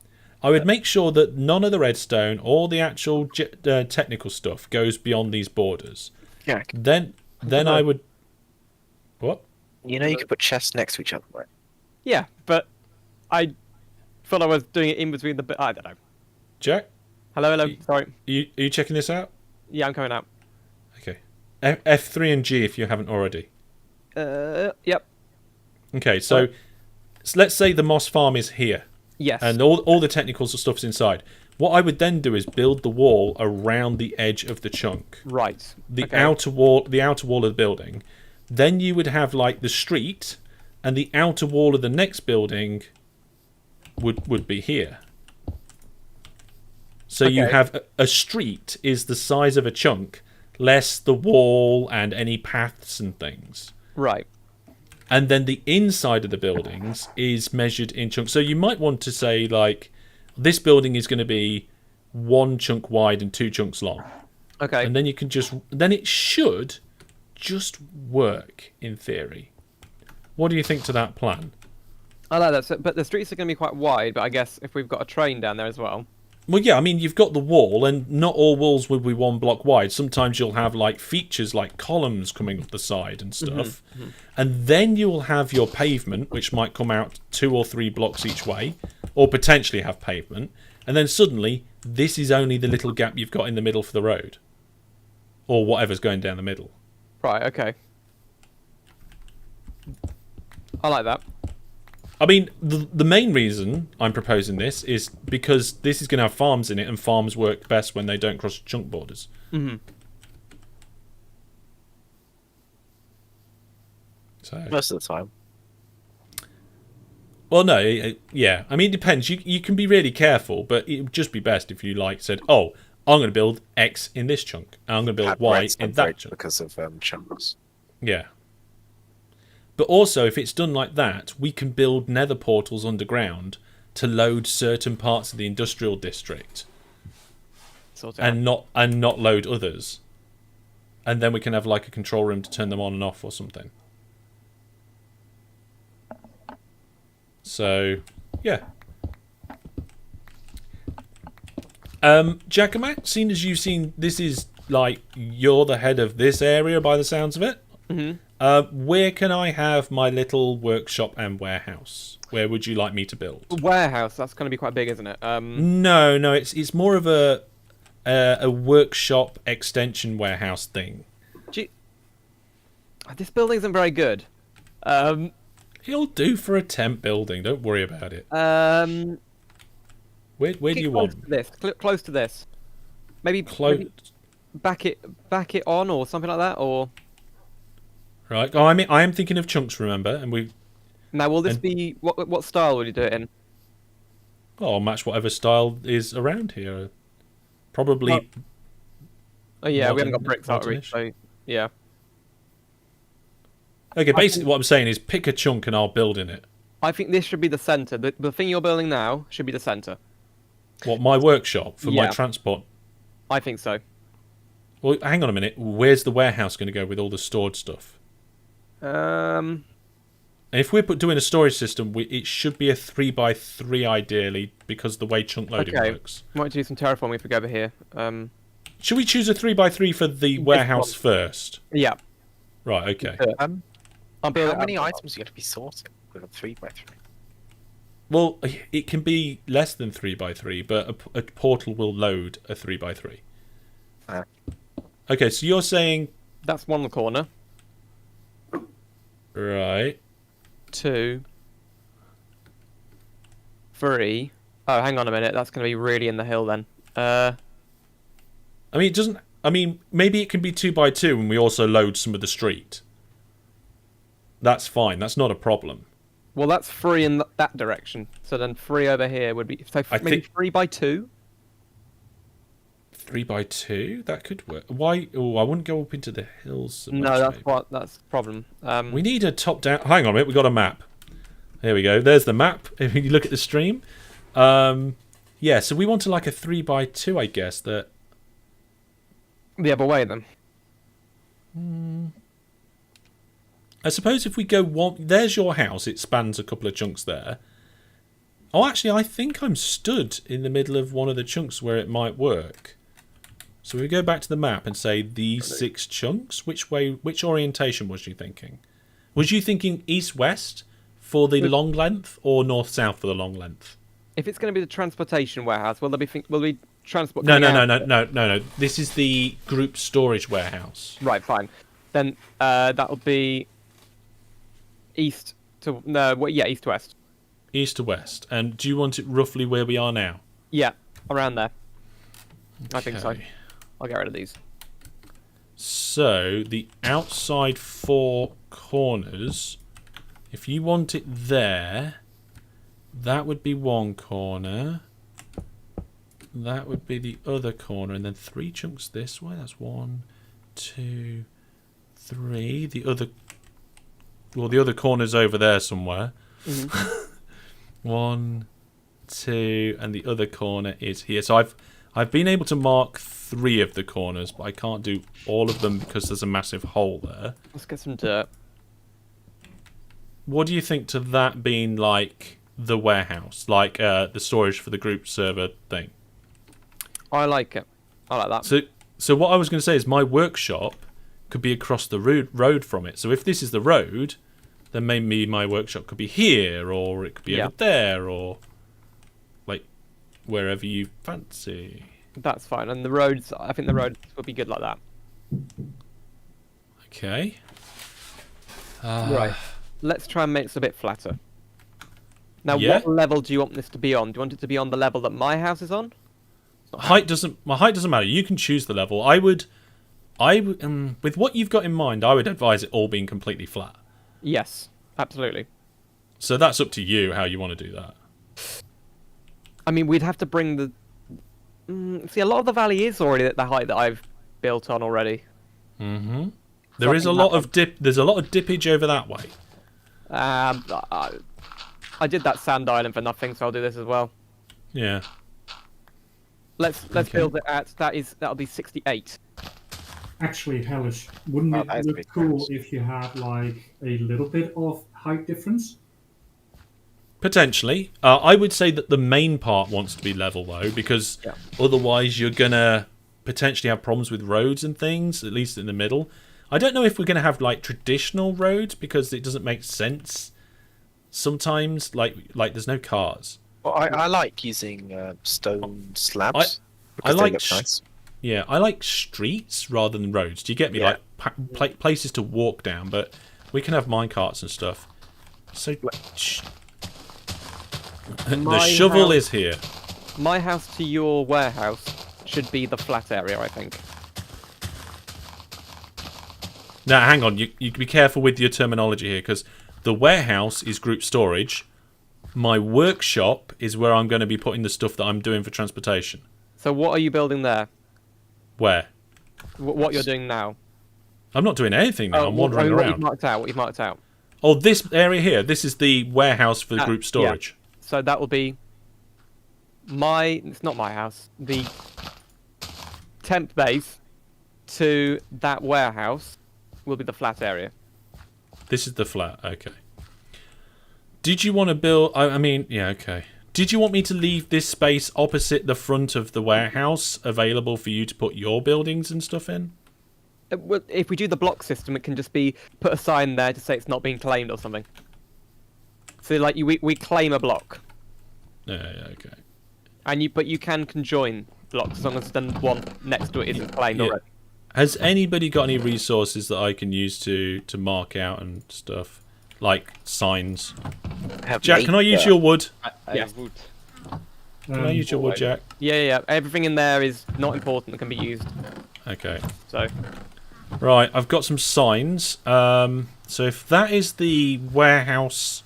I would make sure that none of the redstone or the actual technical stuff goes beyond these borders. Yeah. Then I would... What? You know you could put chests next to each other, right? Yeah, but I thought I was doing it in between the... I don't know. Jack? Hello, sorry. Are you checking this out? Yeah, I'm coming out. Okay. F3 and G if you haven't already. Yep. Okay, so let's say the moss farm is here. Yes. And all the technicals and stuff's inside. What I would then do is build the wall around the edge of the chunk. Right. The Okay. outer wall of the building. Then you would have like the street, and the outer wall of the next building would be here. So you Okay. have a street is the size of a chunk, less the wall and any paths and things. Right. And then the inside of the buildings is measured in chunks. So you might want to say, like, this building is going to be 1 chunk wide and 2 chunks long. Okay. And then you can then it should just work in theory. What do you think to that plan? I like that. So, but the streets are going to be quite wide, but I guess if we've got a train down there as well. Well, yeah, I mean, you've got the wall, and not all walls will be 1 block wide. Sometimes you'll have, like, features like columns coming up the side and stuff. And then you will have your pavement, which might come out 2 or 3 blocks each way, or potentially have pavement. And then suddenly, this is only the little gap you've got in the middle for the road. Or whatever's going down the middle. Right, okay. I like that. I mean, the main reason I'm proposing this is because this is going to have farms in it, and farms work best when they don't cross chunk borders. Mm-hmm. So, Most of the time. well, no, yeah. I mean, it depends. You can be really careful, but it would just be best if you said, "Oh, I'm going to build X in this chunk, and I'm going to build Y in that chunk." Because of chunks. Yeah. But also, if it's done like that, we can build nether portals underground to load certain parts of the industrial district, and not load others. And then we can have like a control room to turn them on and off or something. So, yeah. Giacomo, seeing as you've seen, this is like you're the head of this area by the sounds of it. Mm-hmm. Where can I have my little workshop and warehouse? Where would you like me to build? Warehouse. That's going to be quite big, isn't it? No, it's more of a workshop extension warehouse thing. This building isn't very good. It'll do for a temp building. Don't worry about it. Where do you want? To this, close to this. Maybe back it on or something like that, or. Right. Oh, I am thinking of chunks. Remember, and we. Now, will this be what style will you do it in? Oh, I'll match whatever style is around here. Probably. Oh yeah, we haven't got bricks out, so yeah. Okay, basically what I'm saying is pick a chunk and I'll build in it. I think this should be the centre. The thing you're building now should be the centre. What, my workshop for my transport? I think so. Well, hang on a minute. Where's the warehouse going to go with all the stored stuff? And if we're doing a storage system, it should be a 3x3 ideally, because the way chunk loading works. Might do some terraforming if we go over here. Should we choose a 3x3 for the warehouse first? Yeah. Right, okay. How many items are going to be sorted with a 3x3? Well, it can be less than 3x3, but a portal will load a 3x3. Okay, so you're saying... That's one corner. Right. 2. 3. Oh, hang on a minute. That's going to be really in the hill then. I mean, it doesn't... I mean, maybe it can be 2x2 and we also load some of the street. That's fine. That's not a problem. Well, that's 3 in that direction. So then 3 over here would be... So maybe 3x2? 3x2? That could work. Why? Oh, I wouldn't go up into the hills so much, no, that's maybe. that's the problem. We need a top-down... Hang on a minute. We've got a map. There we go. There's the map. If you look at the stream. Yeah, so we wanted like a 3x2, I guess. That... The other way, then. I suppose if we go one... There's your house. It spans a couple of chunks there. Oh, actually, I think I'm stood in the middle of one of the chunks where it might work. So we go back to the map and say these 6 chunks. Which orientation was you thinking? Was you thinking east-west for the long length or north-south for the long length? If it's going to be the transportation warehouse, will we transport? No. This is the group storage warehouse. Right, fine. Then that'll be east to east to west. East to west. And do you want it roughly where we are now? Yeah, around there. Okay. I think so. I'll get rid of these. So the outside 4 corners, if you want it there, that would be one corner. That would be the other corner, and then 3 chunks this way. That's 1, 2, 3. The other corner's over there somewhere. Mm-hmm. 1, 2, and the other corner is here. So I've been able to mark 3 of the corners, but I can't do all of them because there's a massive hole there. Let's get some dirt. What do you think to that being like the warehouse, like the storage for the group server thing? I like it. I like that. So what I was going to say is my workshop could be across the road from it. So if this is the road, then maybe my workshop could be here, or it could be over there, or like wherever you fancy. That's fine. And the roads, I think the roads would be good like that. Okay. Right. Let's try and make it a bit flatter. Now, Yeah. what level do you want this to be on? Do you want it to be on the level that my house is on? My height doesn't matter. You can choose the level. I would, with what you've got in mind, I would advise it all being completely flat. Yes, absolutely. So that's up to you how you want to do that. I mean, we'd have to bring the. See, a lot of the valley is already at the height that I've built on already. Mm-hmm. So There I is a think lot that of dip. There's a lot of dippage over that way. I did that sand island for nothing, so I'll do this as well. Yeah. Let's Okay. build it at that'll be 68. Actually, Hellish, wouldn't Oh, it that's look big cool difference. if you had like a little bit of height difference? Potentially. I would say that the main part wants to be level though, because Yeah. otherwise you're gonna potentially have problems with roads and things. At least in the middle. I don't know if we're gonna have like traditional roads because it doesn't make sense. Sometimes, like there's no cars. Well, I like using stone slabs I because like they look nice. Yeah, I like streets rather than roads. Do you get me? Yeah. Like places to walk down, but we can have minecarts and stuff. So the My shovel house- is here. My house to your warehouse should be the flat area, I think. Now, hang on. You can be careful with your terminology here, because the warehouse is group storage. My workshop is where I'm going to be putting the stuff that I'm doing for transportation. So what are you building there? Where? What you're doing now? I'm not doing anything now. I'm wandering What you've around. marked out. What you've marked out. Oh, this area here. This is the warehouse for the Ah, group yeah. storage. So that will be my. It's not my house. The temp base to that warehouse will be the flat area. This is the flat. Okay. Did you want to build... I mean, yeah, okay. Did you want me to leave this space opposite the front of the warehouse available for you to put your buildings and stuff in? Well, if we do the block system, it can just be put a sign there to say it's not being claimed or something. So like we claim a block, Yeah, okay. and but you can conjoin blocks as long as the one next to it isn't claimed Yeah. already. Has anybody got any resources that I can use to mark out and stuff? Like signs? I have Jack, can I use eight, your wood? I Yes. have wood. Can I use your wood, Jack? Yeah. Everything in there is not important that can be used. Okay. So Right, I've got some signs. So if that is the warehouse,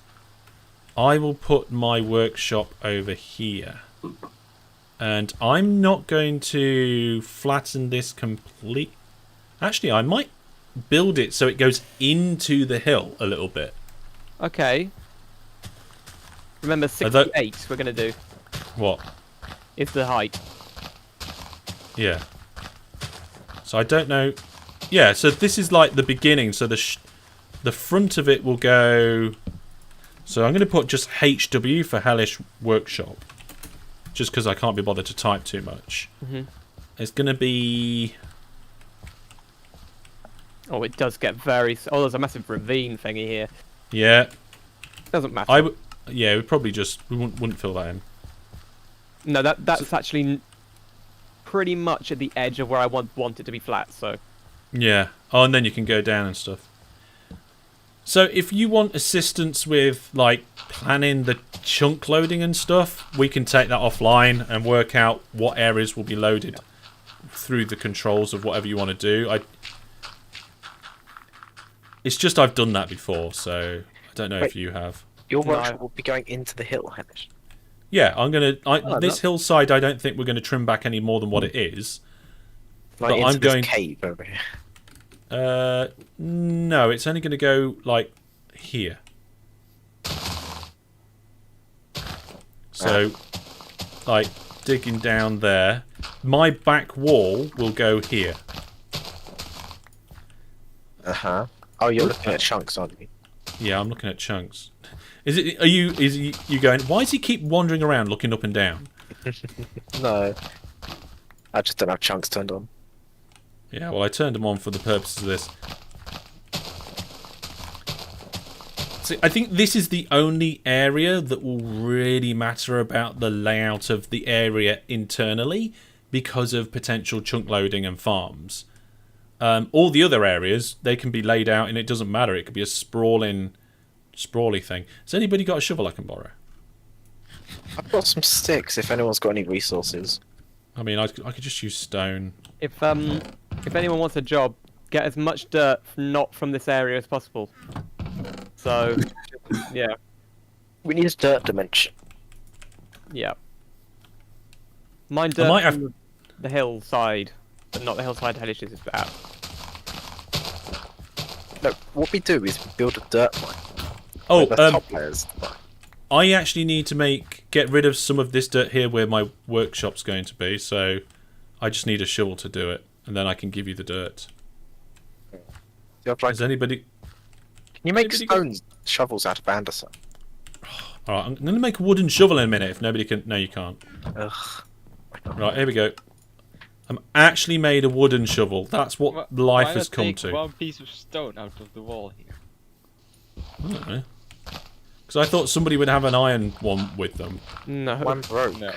I will put my workshop over here. And I'm not going to flatten this complete... Actually, I might build it so it goes into the hill a little bit. okay. Remember, Although- 68 we're gonna do What? is the height. Yeah. So I don't know... Yeah, so this is like the beginning. So the front of it will go... So I'm going to put just HW for Hellish Workshop. Just because I can't be bothered to type too much. Mhm. It's going to be... Oh, it does get very. Oh, there's a massive ravine thingy here. Yeah. Doesn't matter. Yeah, we probably just... We wouldn't fill that in. No, that's actually pretty much at the edge of where I want it to be flat. So Yeah. Oh, and then you can go down and stuff. So if you want assistance with, like, planning the chunk loading and stuff, we can take that offline and work out what areas will be loaded through the controls of whatever you want to do. It's just I've done that before, so I don't know if Wait. you have. Your No. workshop will be going into the hill, Hamish. Yeah, I'm gonna. This no. hillside, I don't think we're going to trim back any more than what it is. Like But into I'm this going- cave over here. No, it's only going to go like here. So, like digging down there. My back wall will go here. Uh-huh. Oh, you're looking at chunks, aren't you? Yeah, I'm looking at chunks. Is it? Are you? Is you going? Why does he keep wandering around, looking up and down? No. I just don't have chunks turned on. Yeah, well, I turned them on for the purposes of this. So I think this is the only area that will really matter about the layout of the area internally because of potential chunk loading and farms. All the other areas, they can be laid out and it doesn't matter. It could be a sprawly thing. Has anybody got a shovel I can borrow? I've got some sticks. If anyone's got any resources. I mean, I could just use stone. If anyone wants a job, get as much dirt not from this area as possible. So, yeah, We need a dirt dimension. yeah. Mine I dirt might have- from the hillside, but not the hillside Hellish is bad. No, what we do is we build a dirt mine. Oh, Where the top layers. I actually need to get rid of some of this dirt here where my workshop's going to be, so I just need a shovel to do it, and then I can give you the dirt. You have, like, Does anybody... can you make anybody stone shovels out of andesite? Alright, I'm going to make a wooden shovel in a minute if nobody can... No, you can't. Ugh. Right, here we go. I'm actually made a wooden shovel. That's what life Why has not come take to. one piece of stone out of the wall here? I don't know. Because I thought somebody would have an iron one with them. No, One broke. No.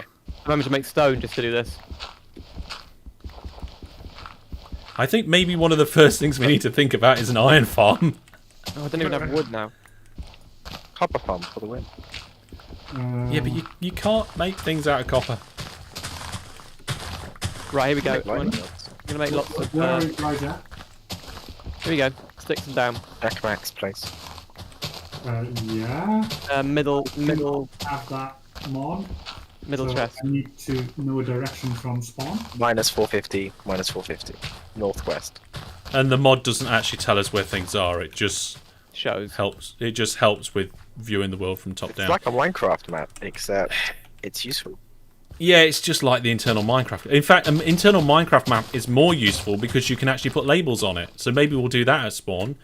remember to make stone just to do this. I think maybe one of the first things we need to think about is an iron farm. Oh, I don't even have wood now. Copper farm for the win. Yeah, but you can't make things out of copper. Right, here we go. Make I'm lightning gonna, rods. gonna make lots of. Where are you guys at? Here we go. Stick them down. Jack Max place. Yeah. Middle Have that mod. middle So chest. I need to know a direction from spawn. Minus 450. Minus 450. Northwest. And the mod doesn't actually tell us where things are. It just Shows. helps. It just helps with viewing the world from top It's down. like a Minecraft map, except it's useful. Yeah, it's just like the internal Minecraft. In fact, an internal Minecraft map is more useful because you can actually put labels on it. So maybe we'll do that at spawn.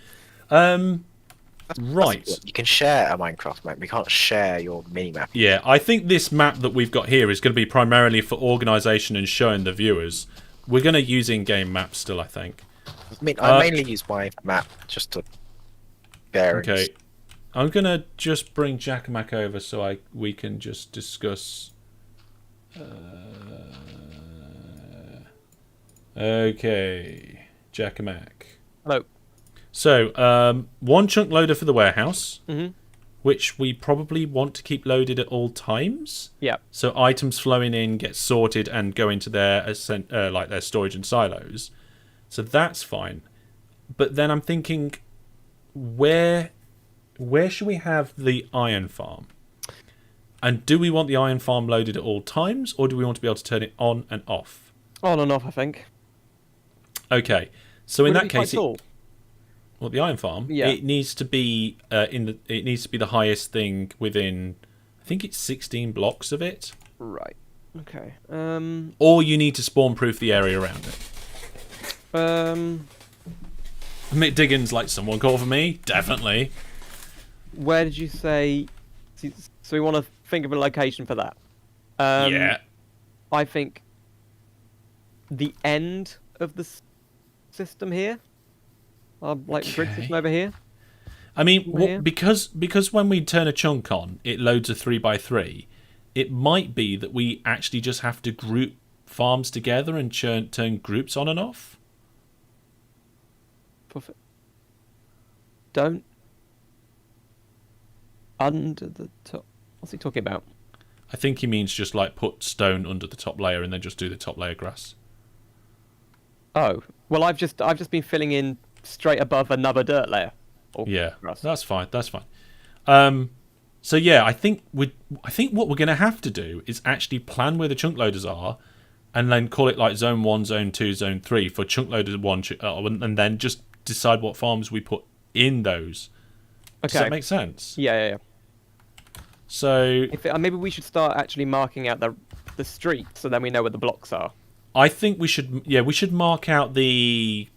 Right. You can share a Minecraft map. You can't share your mini map. Yeah, I think this map that we've got here is going to be primarily for organisation and showing the viewers. We're going to use in-game maps still, I think. I mean, I mainly use my map just to bearings. Okay. I'm going to just bring Jack and Mac over so we can just discuss... Okay. Jack and Mac. Hello. So, one chunk loader for the warehouse, Mhm. which we probably want to keep loaded at all times. Yeah. So items flowing in get sorted and go into their like their storage and silos. So that's fine. But then I'm thinking, where should we have the iron farm? And do we want the iron farm loaded at all times, or do we want to be able to turn it on and off? On and off, I think. Okay. So in Would it that be quite case, tall? well, the iron farm, Yeah. it needs to be it needs to be the highest thing within, I think it's 16 blocks of it. Right. Okay. Or you need to spawn proof the area around it. Mick Diggins, like someone call for me? Definitely. Where did you say? So we want to think of a location for that. Yeah. I think the end of the system here, like the grid system over here. I mean, Yeah. because when we turn a chunk on, it loads a 3x3. It might be that we actually just have to group farms together and turn groups on and off. Don't under the top. What's he talking about? I think he means just like put stone under the top layer and then just do the top layer grass. Oh, well, I've just been filling in straight above another dirt layer. Or Yeah, grass. that's fine. That's fine. So yeah, I think what we're going to have to do is actually plan where the chunk loaders are, and then call it like Zone 1, Zone 2, Zone 3 for chunk loaders 1, and then just decide what farms we put in those. Okay. Does that make sense? Yeah. So Maybe we should start actually marking out the street so then we know where the blocks are. I think we should mark out the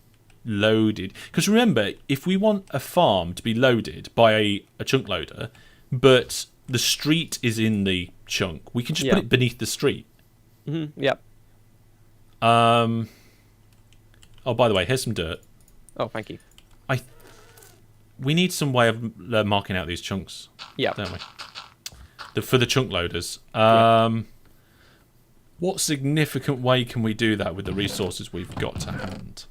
loaded, because remember, if we want a farm to be loaded by a chunk loader, but the street is in the chunk, we can just put it beneath the street. Yep. Oh, by the way, here's some dirt. Oh, thank you. We need some way of marking out these chunks, Yeah. don't we? For the chunk loaders. What significant way can we do that with the resources we've got to hand?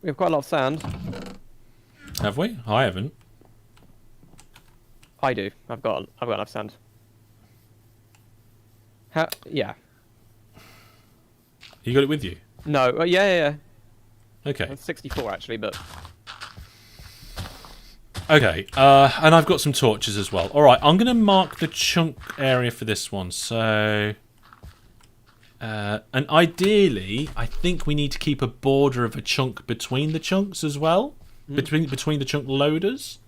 We have quite a lot of sand. Have we? I haven't. I do. I've got enough sand. Yeah. You got it with you? No. Yeah. Okay. That's 64 actually, but Okay, and I've got some torches as well. Alright, I'm going to mark the chunk area for this one. So, and ideally, I think we need to keep a border of a chunk between the chunks as well. Between the chunk loaders.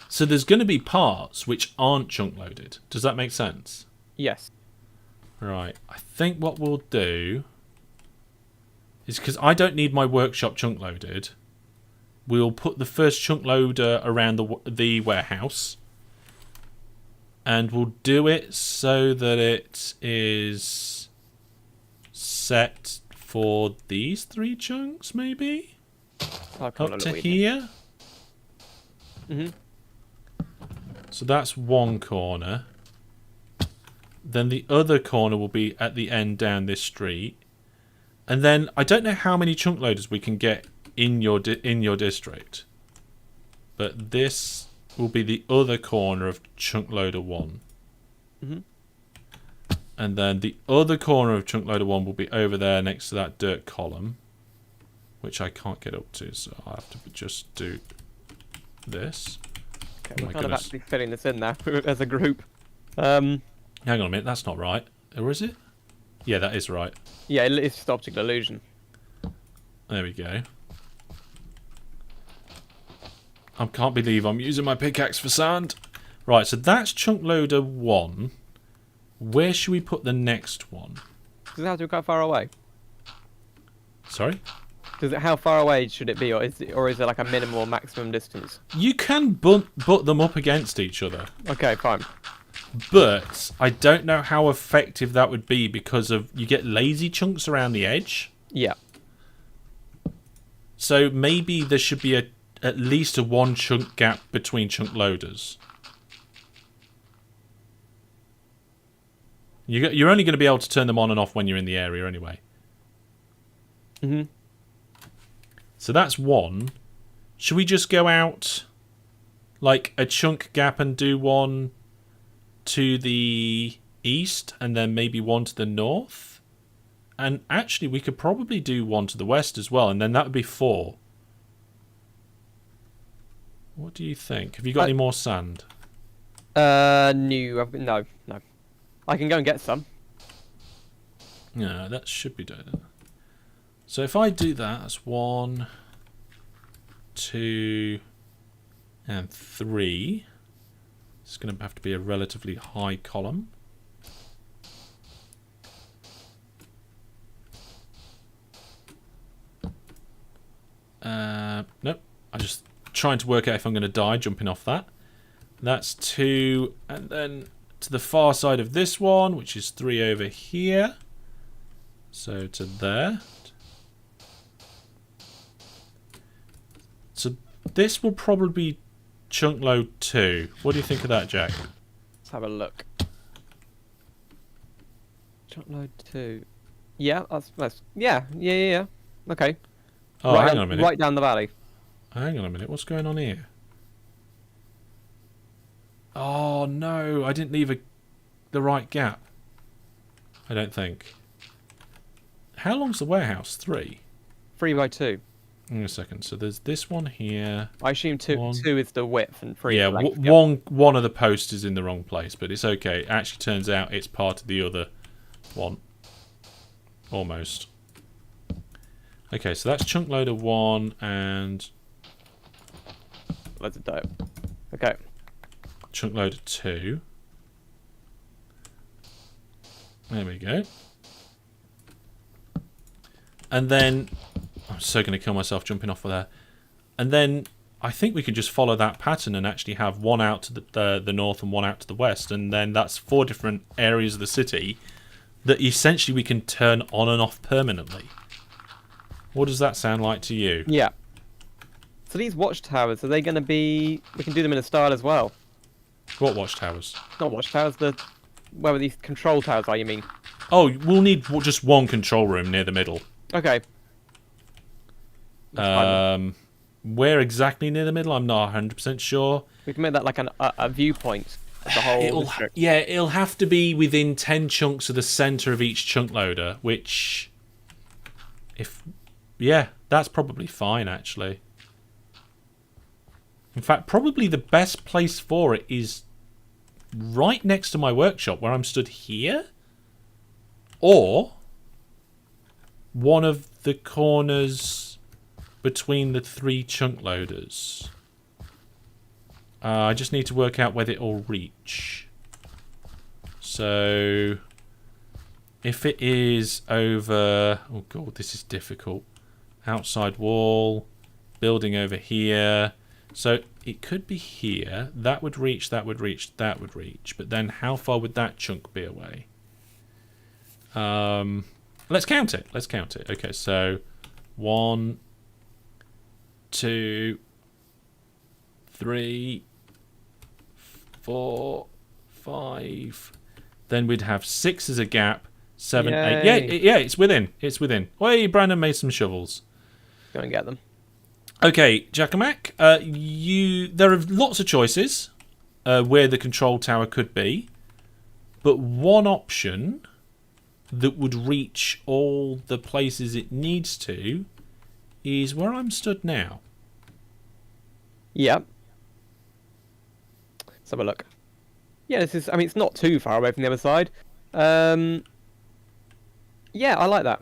So there's going to be parts which aren't chunk loaded. Does that make sense? yes. Right, I think what we'll do is, because I don't need my workshop chunk loaded, we'll put the first chunk loader around the warehouse, and we'll do it so that it is set for these 3 chunks, maybe? I'll call Up it a to weed. here? Mhm. So that's one corner. Then the other corner will be at the end down this street. And then I don't know how many chunk loaders we can get in your district, but this will be the other corner of chunk loader 1. Mhm. And then the other corner of chunk loader 1 will be over there next to that dirt column, which I can't get up to, so I'll have to just do this. Okay, Oh we're my kind of goodness. actually filling this in now as a group. Hang on a minute, that's not right. Or is it? Yeah, that is right. Yeah, it's just optical illusion. There we go. I can't believe I'm using my pickaxe for sand. Right, so that's chunk loader 1. Where should we put the next one? Does it have to be quite far away? Sorry? How far away should it be, or is it like a minimum or maximum distance? You can butt them up against each other, Okay, fine. but I don't know how effective that would be because of you get lazy chunks around the edge. Yeah. So maybe there should be at least a 1 chunk gap between chunk loaders. You're only going to be able to turn them on and off when you're in the area anyway. Mhm. So that's 1. Should we just go out like a chunk gap and do 1 to the east and then maybe 1 to the north? And actually we could probably do 1 to the west as well, and then that would be 4. What do you think? Have you got any more sand? No. I can go and get some. Yeah, that should be done. So if I do that, that's 1, 2, and 3. It's going to have to be a relatively high column. Nope. I'm just trying to work out if I'm going to die jumping off that. That's 2, and then to the far side of this one, which is 3 over here. So to there. So this will probably be chunk load 2. What do you think of that, Jack? Let's have a look. Chunk load 2. Yeah, that's yeah. Okay. Oh, right hang on a minute. Right down the valley. Hang on a minute. What's going on here? Oh, no. I didn't leave the right gap. I don't think. How long's the warehouse? 3? 3 by 2. Hang on a second. So there's this one here. I assume 2 1. is the width and 3 Yeah, is the length. one of the posts is in the wrong place, but it's okay. It actually turns out it's part of the other one. Almost. Okay, so that's chunk loader 1 and Loads of dope. Okay. chunk loader 2. There we go. And then I'm so going to kill myself jumping off of there. And then I think we could just follow that pattern and actually have 1 out to the north and 1 out to the west, and then that's 4 different areas of the city that essentially we can turn on and off permanently. What does that sound like to you? Yeah. So these watchtowers, are they going to be... We can do them in a style as well. What watchtowers? Not watchtowers, where these control towers are, you mean? Oh, we'll need just 1 control room near the middle. Okay. That's fine. Where exactly near the middle, I'm not 100% sure. We can make that like a viewpoint of the whole district. Yeah, it'll have to be within 10 chunks of the center of each chunk loader, which, that's probably fine actually. In fact, probably the best place for it is right next to my workshop where I'm stood here, or one of the corners between the 3 chunk loaders. I just need to work out whether it'll reach. So if it is over, oh god, this is difficult. Outside wall, building over here. So it could be here. That would reach, that would reach, that would reach. But then how far would that chunk be away? Let's count it. Let's count it. Okay, so 1, 2, 3, 4, 5. Then we'd have 6 as a gap. 7, 8. Yeah, it's within. It's within. Hey, Brandon made some shovels. Go and get them. Okay, Jackamak, there are lots of choices where the control tower could be, but one option that would reach all the places it needs to is where I'm stood now. Yep. Let's have a look. Yeah, this is. I mean, it's not too far away from the other side. Yeah, I like that.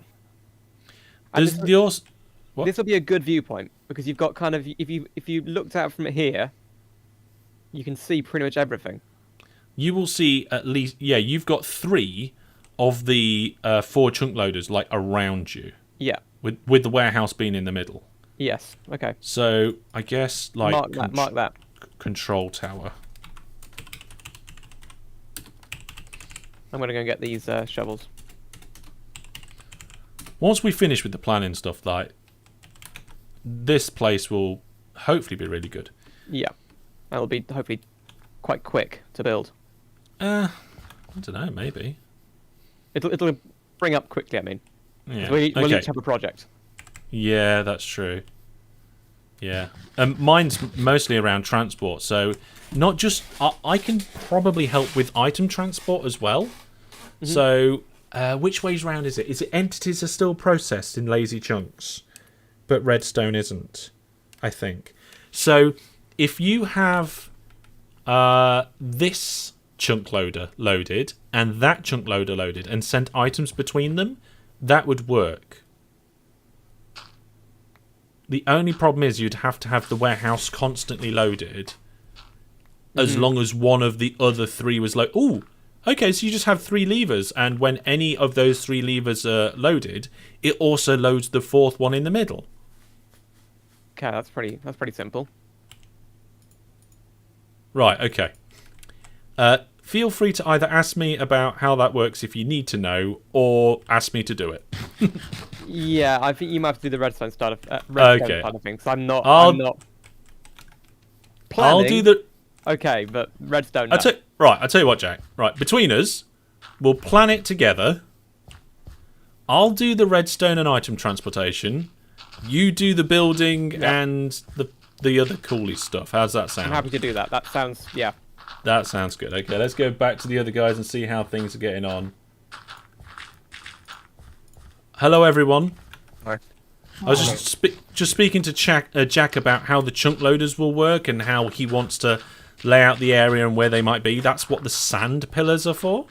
This will be a good viewpoint because you've got kind of if you looked out from here, you can see pretty much everything. You will see at least, you've got 3 of the 4 chunk loaders like around you. Yeah. With the warehouse being in the middle. Yes. Okay. So I guess like mark that. Control tower. I'm gonna go and get these shovels. Once we finish with the planning stuff, like this place will hopefully be really good. Yeah, that'll be hopefully quite quick to build. I don't know, maybe. It'll bring up quickly. I mean, yeah. We'll each have a project. Yeah, that's true. Yeah, mine's mostly around transport, so not just I can probably help with item transport as well. Mm-hmm. So which ways round is it? Is it entities are still processed in lazy chunks, but redstone isn't? I think. So if you have this chunk loader loaded and that chunk loader loaded and sent items between them, that would work. The only problem is you'd have to have the warehouse constantly loaded as long as one of the other 3 was loaded. Ooh, okay, so you just have 3 levers, and when any of those 3 levers are loaded, it also loads the 4th one in the middle. Okay, that's pretty simple. Right, okay. Feel free to either ask me about how that works if you need to know, or ask me to do it. Yeah, I think you might have to do the redstone side of things. I'm not planning. I'll do the. Okay, but redstone. No. I'll tell you what, Jack. Right, between us, we'll plan it together. I'll do the redstone and item transportation. You do the building and the other coolie stuff. How's that sound? I'm happy to do that. That sounds That sounds good. Okay, let's go back to the other guys and see how things are getting on. Hello, everyone. Hi. I was just speaking to Jack about how the chunk loaders will work and how he wants to lay out the area and where they might be. That's what the sand pillars are for.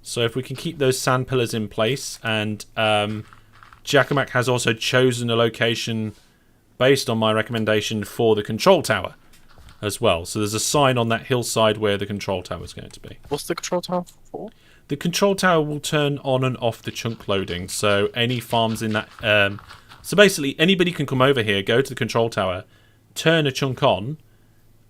So if we can keep those sand pillars in place, and Jackamak has also chosen a location based on my recommendation for the control tower as well. So there's a sign on that hillside where the control tower is going to be. What's the control tower for? The control tower will turn on and off the chunk loading. So any farms in that... so basically, anybody can come over here, go to the control tower, turn a chunk on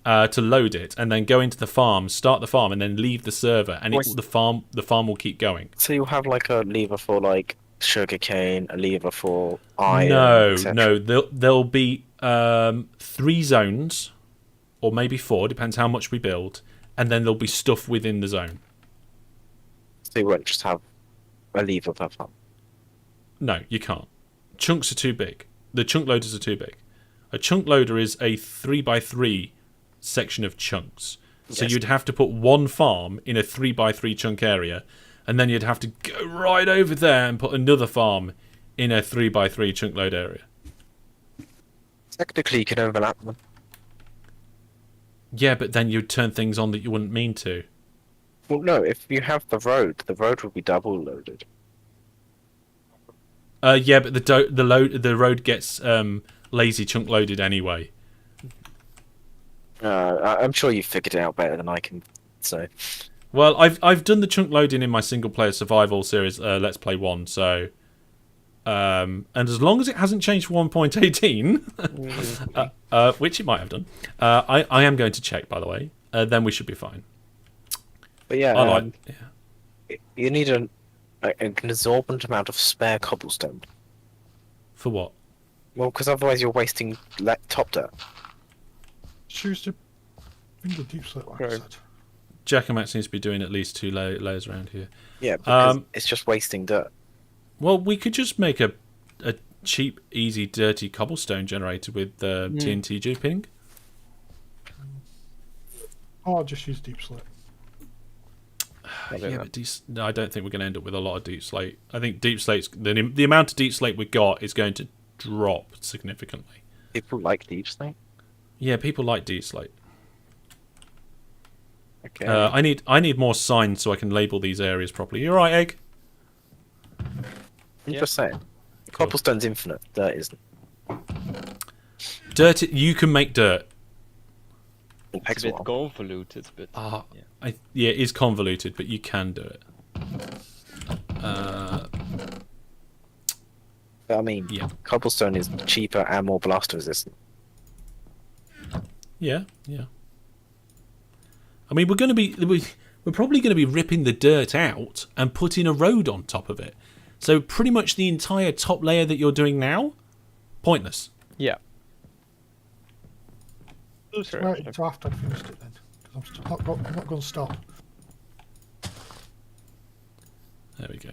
to load it, and then go into the farm, start the farm, and then leave the server, and the farm will keep going. So you'll have like a lever for like sugarcane, a lever for iron. No. There'll be 3 zones, or maybe 4, depends how much we build, and then there'll be stuff within the zone. So you won't just have a lever per farm. No, you can't. Chunks are too big. The chunk loaders are too big. A chunk loader is a 3x3 section of chunks. So Yes. you'd have to put one farm in a 3x3 chunk area, and then you'd have to go right over there and put another farm in a 3x3 chunk load area. Technically, you can overlap them. Yeah, but then you'd turn things on that you wouldn't mean to. Well, no, if you have the road will be double loaded. Yeah, but the road gets lazy chunk loaded anyway. I'm sure you figured it out better than I can. So, Well, I've done the chunk loading in my single player survival series, Let's Play 1, so and as long as it hasn't changed for 1.18, which it might have done, I am going to check, by the way. Then we should be fine. but yeah, Yeah. you need an exorbitant amount of spare cobblestone. For what? Well, because otherwise you're wasting top dirt. Choose to bring the deep slate, like I Right. said. Giacomat seems to be doing at least 2 layers around here. Yeah, because Um, it's just wasting dirt. Well, we could just make a cheap, easy, dirty cobblestone generator with TNT duping. Or just use deep slate. Yeah, but no, I don't think we're going to end up with a lot of deep slate. I think deep slate's the amount of deep slate we got is going to drop significantly. People like deep slate. Yeah, people like deep slate. Okay. I need more signs so I can label these areas properly. You're right, Egg. I'm just saying. Cobblestone's infinite. Dirt isn't. Dirt. You can make dirt. It It's takes a a bit while. convoluted, but yeah. Yeah, it is convoluted, but you can do it. But I mean, Yeah. cobblestone is cheaper and more blast resistant. Yeah. I mean, we're probably going to be ripping the dirt out and putting a road on top of it. So pretty much the entire top layer that you're doing now, pointless. Yeah. Right, until after I've finished it then. Because I'm not going to stop. There we go.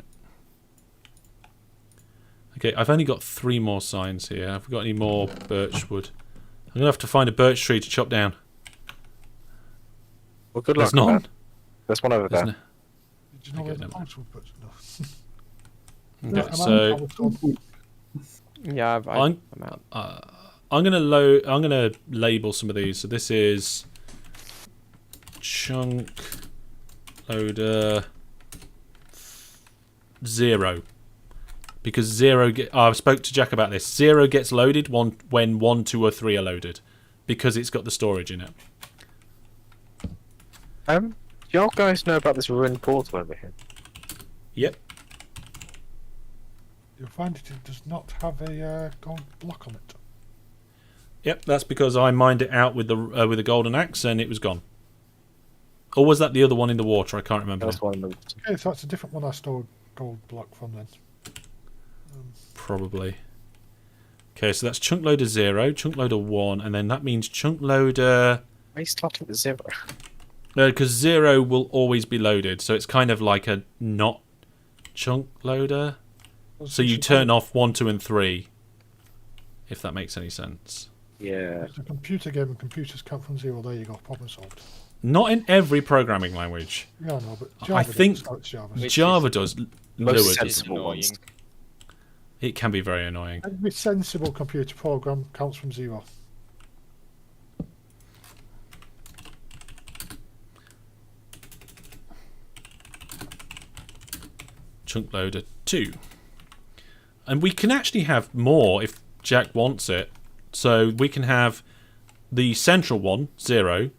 Okay, I've only got 3 more signs here. Have we got any more birch wood? I'm going to have to find a birch tree to chop down. Well, good luck. There's none. with that. There's one over There's there. no- Did you know Okay, where the never mind. house would put? No. Okay, I'm so on Yeah, I'm I'm out. I'm gonna label some of these. So this is chunk loader 0 because 0 I spoke to Jack about this. 0 gets loaded when 1, 2, or 3 are loaded because it's got the storage in it. Do y'all guys know about this ruined portal over here? Yep. You'll find it does not have a gold block on it. Yep, that's because I mined it out with the golden axe and it was gone. Or was that the other one in the water? I can't remember. That's one of them. Okay, so that's a different one I stole gold block from then. Probably. Okay, so that's chunk loader 0, chunk loader 1, and then that means chunk loader. Why are you starting with 0? Because 0 will always be loaded, so it's kind of like a not chunk loader. So you turn off 1, 2, and 3, if that makes any sense. Yeah. It's a computer game and computers count from 0. There you go, problem solved. Not in every programming language. Yeah, I know, but I Java think- doesn't, so it's Java. Which Java is- does. Most Lewis. It's sensible annoying. ones. It can be very annoying. Every sensible computer program counts from 0. Chunk loader 2. And we can actually have more if Jack wants it. So we can have the central one, 0.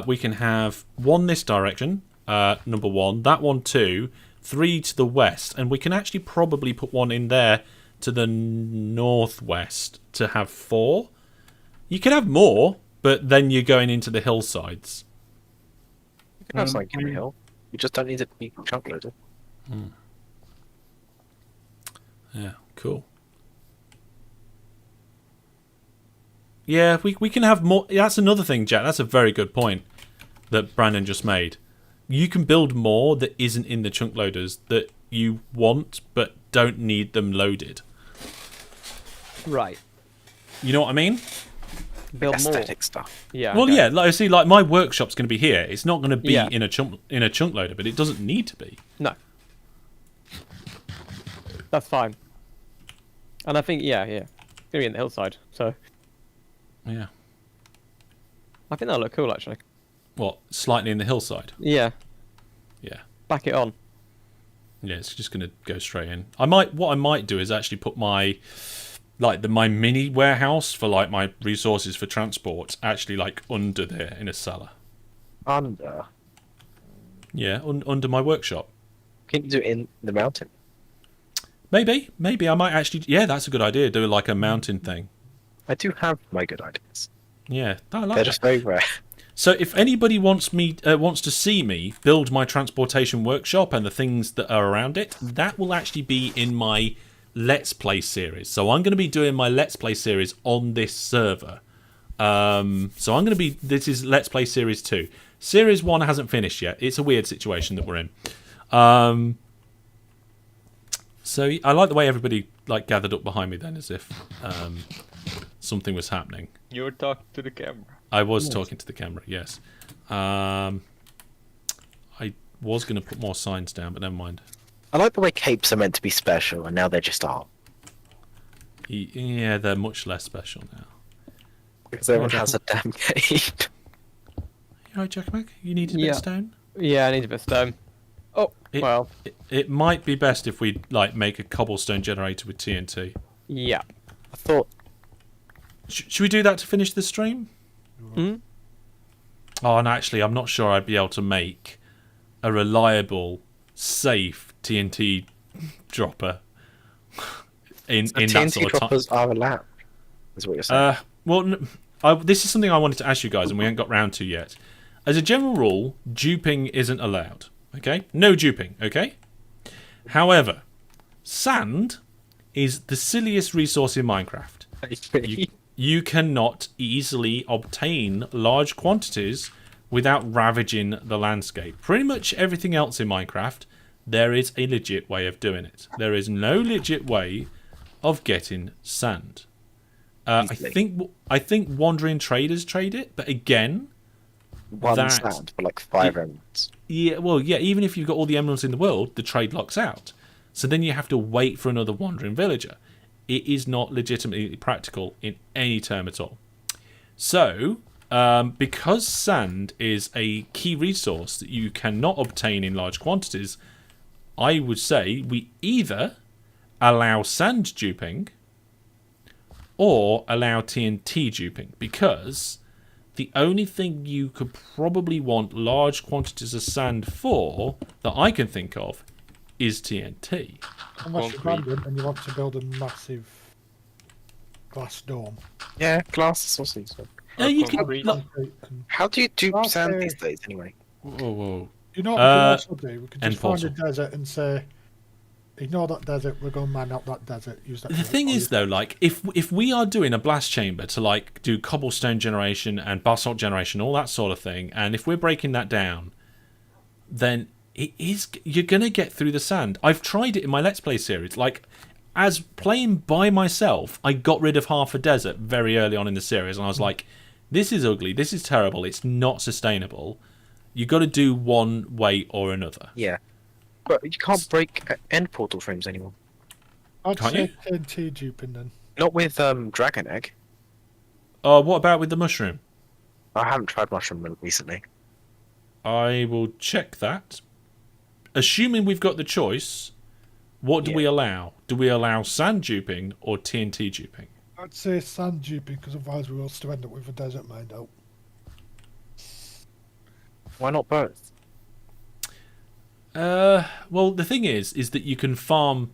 We can have 1 this direction, number 1. That one 2. 3 to the west. And we can actually probably put 1 in there to the northwest to have 4. You can have more, but then you're going into the hillsides. You can have something in the hill. You just don't need it to be chunk loaded. Yeah, cool. Yeah, we can have more. That's another thing, Jack. That's a very good point that Brandon just made. You can build more that isn't in the chunk loaders that you want but don't need them loaded. Right. You know what I mean? build more. Aesthetic stuff. Yeah. Well, okay. yeah, like I see, like my workshop's going to be here. It's not going to be Yeah. in a chunk loader, but it doesn't need to be. No. That's fine. And I think yeah, it's gonna be in the hillside. So Yeah. I think that'll look cool actually. What? Slightly in the hillside. Yeah. Yeah. Back it on. Yeah, it's just going to go straight in. What I might do is actually put my mini warehouse for like my resources for transport actually like under there in a cellar. Under. Yeah, under my workshop. Can you do it in the mountain? Maybe I might actually. Yeah, that's a good idea. Do like a mountain thing. I do have my good ideas. Yeah, I like They're that. just very rare. So if anybody wants to see me build my transportation workshop and the things that are around it, that will actually be in my Let's Play series. So I'm going to be doing my Let's Play series on this server. This is Let's Play Series 2. Series 1 hasn't finished yet. It's a weird situation that we're in. So I like the way everybody like gathered up behind me then, as if something was happening. You were talking to the camera. I was talking to the camera, yes. I was going to put more signs down, but never mind. I like the way capes are meant to be special, and now they just are. Yeah, they're much less special now. Because everyone has a damn cape. You alright, Jack Mac? You need a bit Yeah. of stone? Yeah, I need a bit of stone. Oh, well. It might be best if we like make a cobblestone generator with TNT. Yeah. I thought Should we do that to finish the stream? Hmm? Oh, and actually, I'm not sure I'd be able to make a reliable, safe TNT dropper in that TNT sort of time. droppers are allowed, is what you're saying. This is something I wanted to ask you guys, and we haven't got round to yet. As a general rule, duping isn't allowed. Okay, no duping. Okay. However, sand is the silliest resource in Minecraft. You cannot easily obtain large quantities without ravaging the landscape. Pretty much everything else in Minecraft, there is a legit way of doing it. There is no legit way of getting sand. I think wandering traders trade it, but again, One sand for like 5 emeralds. yeah, well, yeah, even if you've got all the emeralds in the world, the trade locks out. So then you have to wait for another wandering villager. It is not legitimately practical in any term at all. So, because sand is a key resource that you cannot obtain in large quantities, I would say we either allow sand duping or allow TNT duping, because the only thing you could probably want large quantities of sand for that I can think of is TNT. Unless you're Concrete. random and you want to build a massive glass dome. Yeah, glass is also useful. You can, concrete. look, Concrete and- How do you dupe Glass, sand uh, these days anyway? whoa. You know what we can also do? We can end just find a portal. desert and say, ignore that desert, we're going to mine out that desert, use that The desert thing for is, you. though, like if we are doing a blast chamber to like do cobblestone generation and basalt generation, all that sort of thing, and if we're breaking that down, then you're gonna get through the sand. I've tried it in my Let's Play series. Like, as playing by myself, I got rid of half a desert very early on in the series, and I was like, this is ugly, this is terrible, it's not sustainable. You got to do one way or another. Yeah. But you can't break end portal frames anymore. I'd Can't say TNT duping then. Not with dragon egg. What about with the mushroom? I haven't tried mushroom recently. I will check that. Assuming we've got the choice, what do we allow? Do we allow sand duping or TNT duping? I'd say sand duping, because otherwise we will still end up with a desert mined out. Why not both? Well, the thing is that you can farm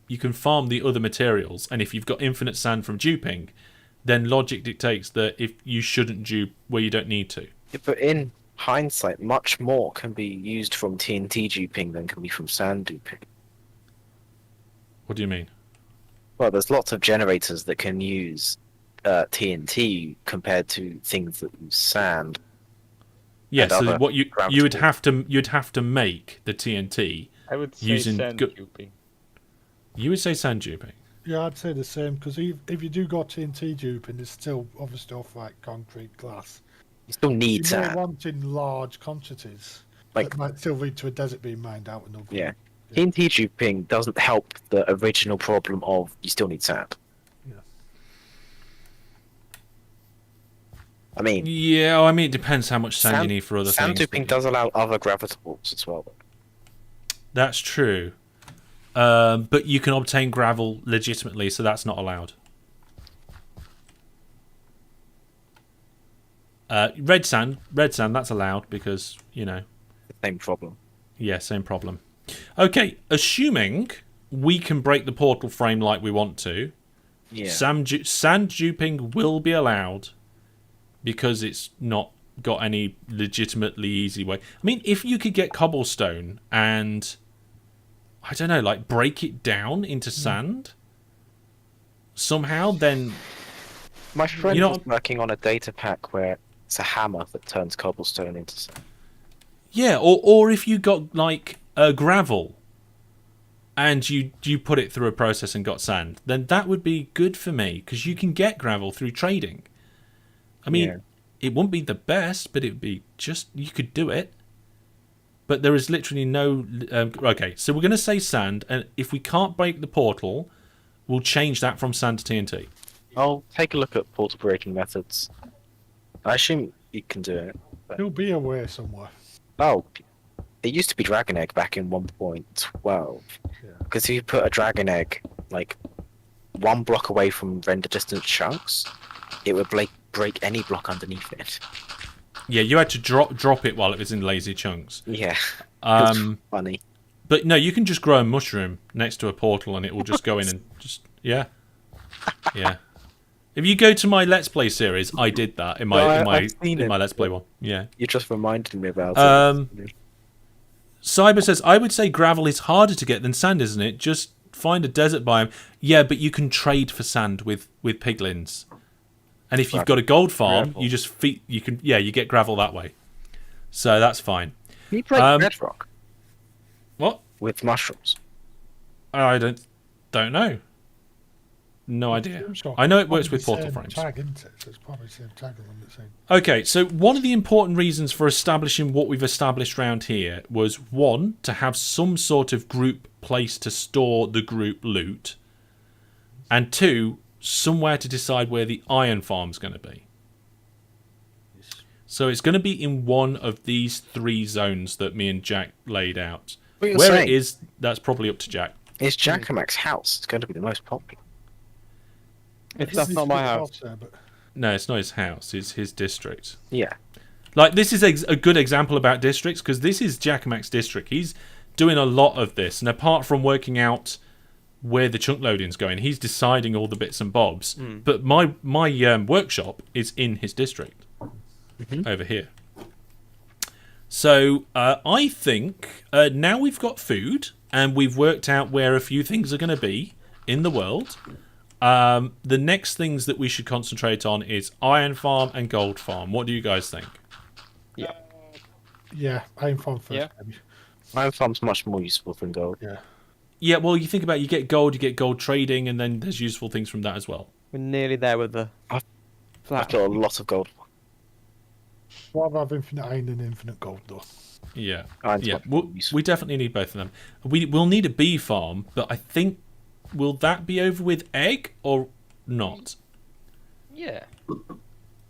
the other materials, and if you've got infinite sand from duping, then logic dictates that if you shouldn't dupe where you don't need to. Yeah, but in hindsight, much more can be used from TNT duping than can be from sand duping. What do you mean? Well, there's lots of generators that can use TNT compared to things that use sand. Yeah, And so other what you'd ground have to make the TNT. I would say Using sand good- duping. You would say sand duping. Yeah, I'd say the same, because if you do go TNT duping, there's still other stuff like concrete, glass. You still need You're more sand. wanting large quantities Like, that might still lead to a desert being mined out and yeah. TNT duping doesn't help the original problem of you still need sand. Yeah. I mean, Yeah, I mean, it depends how much sand you need for other sand things. duping does allow other gravitables as well. That's true. But you can obtain gravel legitimately, so that's not allowed. Red sand, that's allowed because, you know. Same problem. Yeah, same problem. Okay, assuming we can break the portal frame like we want to, Yeah. sand duping will be allowed because it's not got any legitimately easy way. I mean, if you could get cobblestone and, I don't know, like break it down into sand somehow, then... My friend You know- was working on a data pack where it's a hammer that turns cobblestone into sand. Yeah, or if you got like a gravel and you put it through a process and got sand, then that would be good for me because you can get gravel through trading. I mean, Yeah. it wouldn't be the best, but it would be just, you could do it. But there is literally no... okay, so we're going to say sand, and if we can't break the portal, we'll change that from sand to TNT. I'll take a look at portal breaking methods. I assume you can do it. There'll be a way somewhere. Oh, it used to be dragon egg back in 1.12. Yeah. Because if you put a dragon egg like 1 block away from render distance chunks, it would break any block underneath it. Yeah, you had to drop it while it was in lazy chunks. Yeah, Um, it's funny. but no, you can just grow a mushroom next to a portal and it will just go in and just... Yeah. Yeah. If you go to my Let's Play series, I did that in my I've seen in it. my Let's Play one. Yeah. You just reminded me about it. Cyber says, I would say gravel is harder to get than sand, isn't it? Just find a desert biome. Yeah, but you can trade for sand with piglins. And if you've got a gold farm, Gravel. you just you get gravel that way. So that's fine. Can you break bedrock What? with mushrooms? I don't know. No idea. Seems like I know it works probably with portal same frames. Tag, isn't it? So it's probably the same tag along the same. Okay, so one of the important reasons for establishing what we've established around here was, one, to have some sort of group place to store the group loot, and two, somewhere to decide where the iron farm's going to be. So it's going to be in one of these 3 zones that me and Jack laid out. What you're Where saying it is, that's probably up to Jack. is Jackamak's house. It's going to be the most popular. That's not my house. There, but No, it's not his house, it's his district. Yeah. Like, this is a good example about districts, because this is Jackamak's district. He's doing a lot of this, and apart from working out where the chunk loading's going, he's deciding all the bits and bobs. But my workshop is in his district, over here. So I think now we've got food, and we've worked out where a few things are going to be in the world. The next things that we should concentrate on is iron farm and gold farm. What do you guys think? yeah, aim farm first. Yeah. Maybe. Iron farm's much more useful than gold. Yeah. Yeah, well, you think about it, you get gold trading, and then there's useful things from that as well. We're nearly there with the I've flat. got a lot of gold. Rather have infinite iron than infinite gold, though. Yeah, Iron's yeah. much more useful. We definitely need both of them. We'll need a bee farm, but I think will that be over with egg or not? Yeah.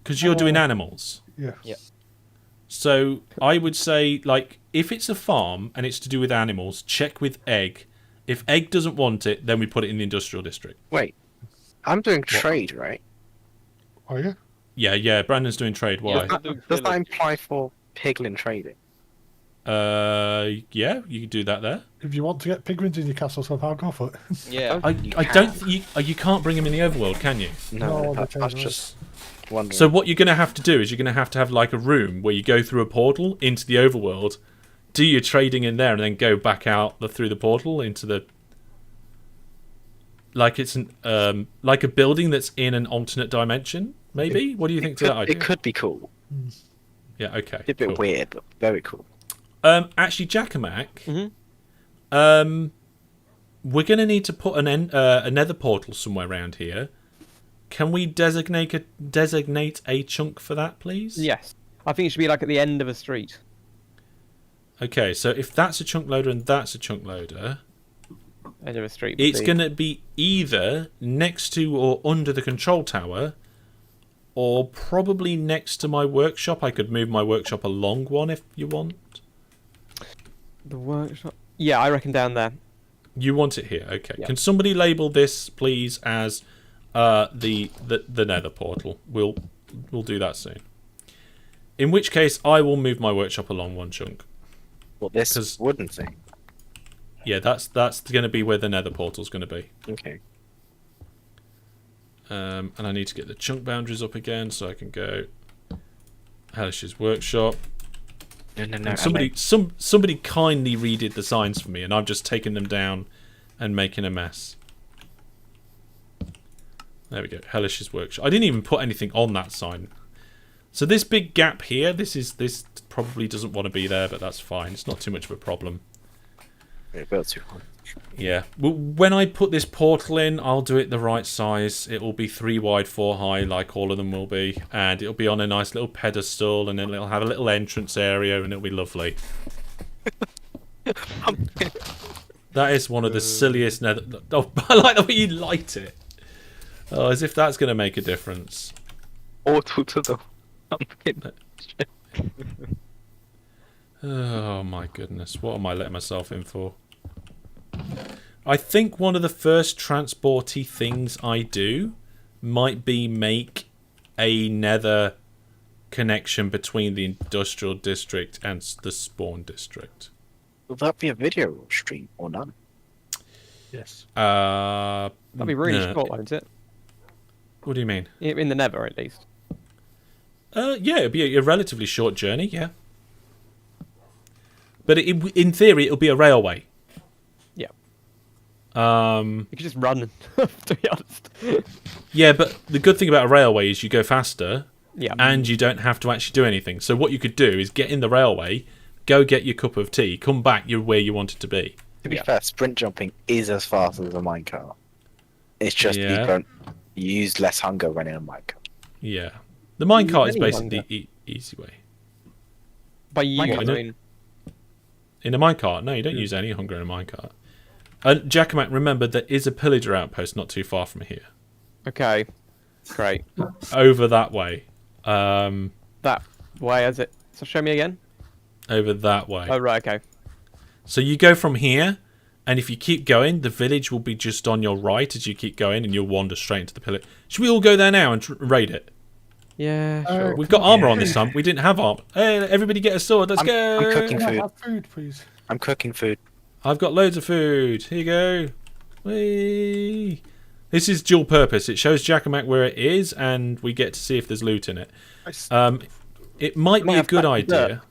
Because you're doing animals. Yeah. Yeah. So I would say, like, if it's a farm and it's to do with animals, check with egg. If egg doesn't want it, then we put it in the industrial district. Wait, I'm doing trade, right? Oh, yeah? Yeah. Brandon's doing trade. Why? Yeah. doing Does that village. imply for piglin trading? Yeah, you can do that there. If you want to get piglins in your castle somehow, go for it. Yeah. I don't. You can't bring them in the overworld, can you? No, No, I was they just wondering. So what you're going to have to do is you're going to have like a room where you go through a portal into the overworld, do your trading in there, and then go back out through the portal into the... Like it's like a building that's in an alternate dimension, maybe? What do you think to that idea? It could be cool. Yeah, okay. A bit cool. weird, but very cool. Actually, Jackamak, we're going to need to put a nether portal somewhere around here. Can we designate a chunk for that, please? Yes. I think it should be like at the end of a street. Okay, so if that's a chunk loader and that's a chunk loader, End of a street. it's going to be either next to or under the control tower, or probably next to my workshop. I could move my workshop along one if you want. The workshop. Yeah, I reckon down there. You want it here, okay. Yeah. Can somebody label this, please, as the nether portal? We'll do that soon. In which case, I will move my workshop along one chunk. Well, this wooden thing. Yeah, that's going to be where the nether portal's going to be. Okay. And I need to get the chunk boundaries up again so I can go Hellish's workshop. No. And somebody kindly redid the signs for me, and I've just taken them down and making a mess. There we go. Hellish's workshop. I didn't even put anything on that sign. So this big gap here, this probably doesn't want to be there, but that's fine. It's not too much of a problem. Yeah, built too high. Yeah. Well, when I put this portal in, I'll do it the right size. It will be 3 wide, 4 high, like all of them will be. And it'll be on a nice little pedestal, and then it'll have a little entrance area, and it'll be lovely. That is one of the silliest nether... Oh, I like the way you light it. Oh, as if that's going to make a difference. Portal to the pumpkin. Oh, my goodness. What am I letting myself in for? I think one of the first transporty things I do might be make a nether connection between the industrial district and the spawn district. Will that be a video stream or none? Yes. That'd be really no. short, won't it? What do you mean? In the Nether, at least. Yeah, it'd be a relatively short journey, yeah. But in theory, it'll be a railway. Yeah. Um, You could just run, to be honest. yeah, but the good thing about a railway is you go faster, Yeah. and you don't have to actually do anything. So what you could do is get in the railway, go get your cup of tea, come back, you're where you wanted to be. To be fair, sprint jumping is as fast as a minecart. It's just you use less hunger running a minecart. Yeah. The minecart is Any basically longer. the easy way. By you, Minecart, I no. mean. In a minecart? No, you don't use any hunger in a minecart. And Jackamat, remember, there is a pillager outpost not too far from here. Okay. Great. Over that way. That way, is it? So show me again. Over that way. Oh, right, okay. So you go from here, and if you keep going, the village will be just on your right as you keep going, and you'll wander straight into the pillar. Should we all go there now and raid it? Yeah, sure. We've got armor on this time. We didn't have armor. Hey, everybody get a sword. Let's go. I'm cooking Can I food. have food, please? I'm cooking food. I've got loads of food. Here you go. Whee! This is dual purpose. It shows Jackamat where it is, and we get to see if there's loot in it. It might be a good idea.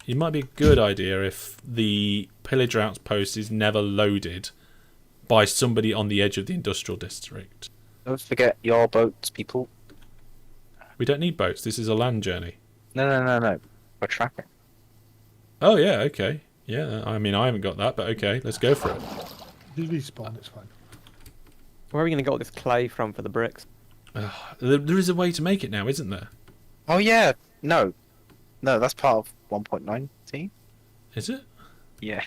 It might be a good idea if the pillager outpost is never loaded by somebody on the edge of the industrial district. Don't forget your boats, people. We don't need boats. This is a land journey. No. For tracking. Oh, yeah, okay. Yeah, I mean, I haven't got that, but okay, let's go for it. You respawn, it's fine. Where are we going to get all this clay from for the bricks? There is a way to make it now, isn't there? Oh yeah, no, that's part of 1.19. Is it? Yeah.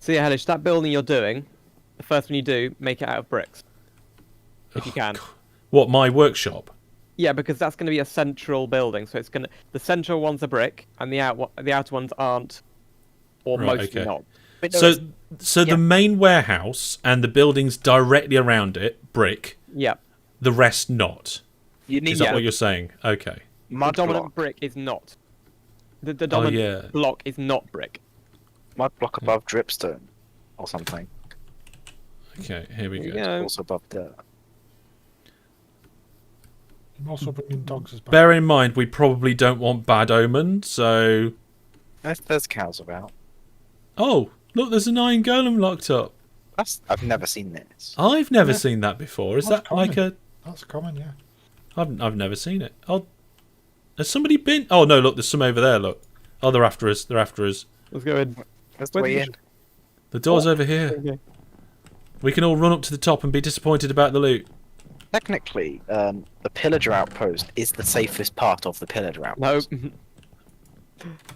So yeah, Hellish, that building you're doing, the first one you do, make it out of bricks. If you can. What, my workshop? Yeah, because that's going to be a central building, so it's going to... The central ones are brick, and the outer ones aren't. Or Right, mostly okay. not. But no, So the main warehouse and the buildings directly around it, brick, Yeah. the rest not. you need Is that what you're saying? Okay. The mud dominant block. brick is not. The dominant yeah. block is not brick. Mud block above dripstone, or something. Okay, here we There go. you go. Also above dirt. I'm also bringing dogs as back. Bear in mind, we probably don't want bad omen, so... There's cows about. Oh, look, there's an iron golem locked up. I've never seen this. I've never Yeah. seen that before. Is That's that like a... That's common, yeah. I've never seen it. Oh, has somebody been... Oh, no, look, there's some over there, look. Oh, they're after us. They're after us. Let's go in. That's the Where way did in. The door's over here. Okay. We can all run up to the top and be disappointed about the loot. Technically, the pillager outpost is the safest part of the pillager outpost. No.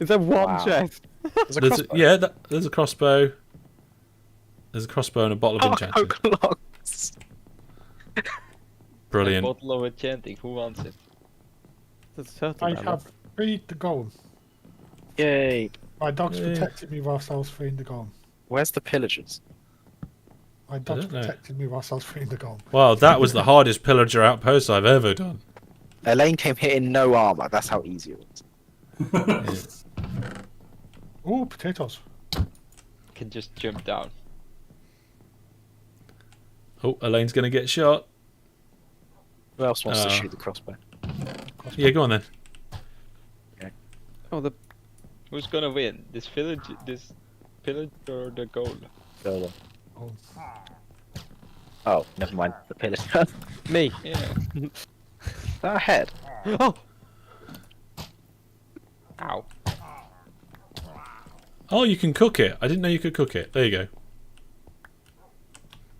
Is there one Wow. chest? There's a crossbow. There's a crossbow. There's a crossbow and a bottle of enchanting. Oak logs. A Brilliant. bottle of enchanting. Who wants it? There's a turtle I down have freed the golem. Yay. My dogs Yeah. protected me whilst I was freeing the golem. Where's the pillagers? My dogs don't know. protected me whilst I was freeing the golem. Well, that was the hardest pillager outpost I've ever done. Elaine came here in no armor. That's how easy it was. Ooh, potatoes. Can just jump down. Oh, Elaine's going to get shot. Who else wants to Oh. shoot the crossbow? Yeah, go on then. Oh, the Who's gonna win? This village, this pillage, or the gold? Go Oh. on. Oh, never mind. The pillager. me. Yeah. That ahead. Oh, Ow. Oh, you can cook it. I didn't know you could cook it. There you go.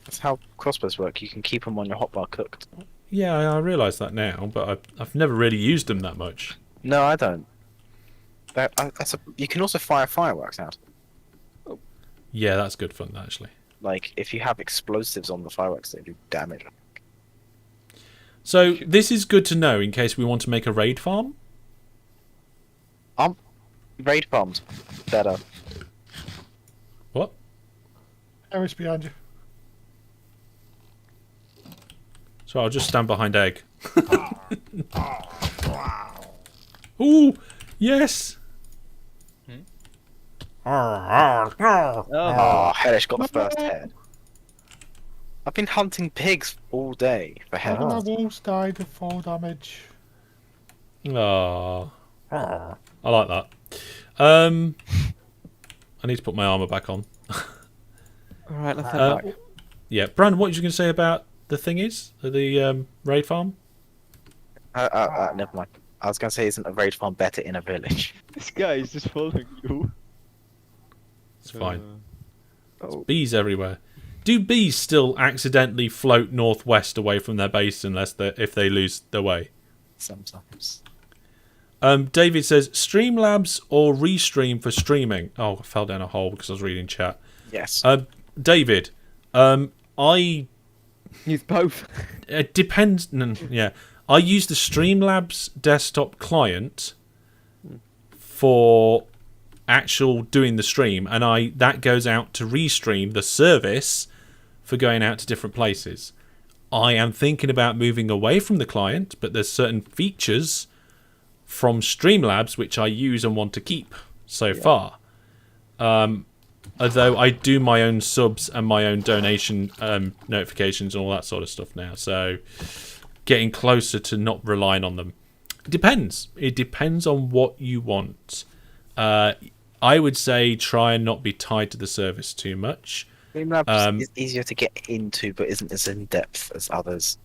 That's how crossbows work. You can keep them on your hotbar cooked. Yeah, I realise that now, but I've never really used them that much. No, I don't. You can also fire fireworks out. Yeah, that's good fun, actually. Like, if you have explosives on the fireworks, they do damage. So, this is good to know in case we want to make a raid farm. Raid bombs. Better. What? Harris behind you. So I'll just stand behind Egg. Ooh, yes! Oh, Hellish got the first head. I've been hunting pigs all day for One of my heads. wolves died of fall damage. Aww. I like that. I need to put my armour back on. alright, let's head Uh, back. Yeah, Brandon, what was you going to say about the thingies? The raid farm? Never mind. I was going to say, isn't a raid farm better in a village? This guy is just following you. It's fine. Oh, Bees everywhere. Do bees still accidentally float northwest away from their base if they lose their way? Sometimes. David says, Streamlabs or Restream for streaming? Oh, I fell down a hole because I was reading chat. Yes. David, I... use both. It depends... Yeah. I use the Streamlabs desktop client for actual doing the stream, and that goes out to Restream, the service, for going out to different places. I am thinking about moving away from the client, but there's certain features from Streamlabs which I use and want to keep so far. Although I do my own subs and my own donation notifications and all that sort of stuff now, so getting closer to not relying on them. It depends. It depends on what you want. I would say try and not be tied to the service too much. Streamlabs is easier to get into, but isn't as in depth as others.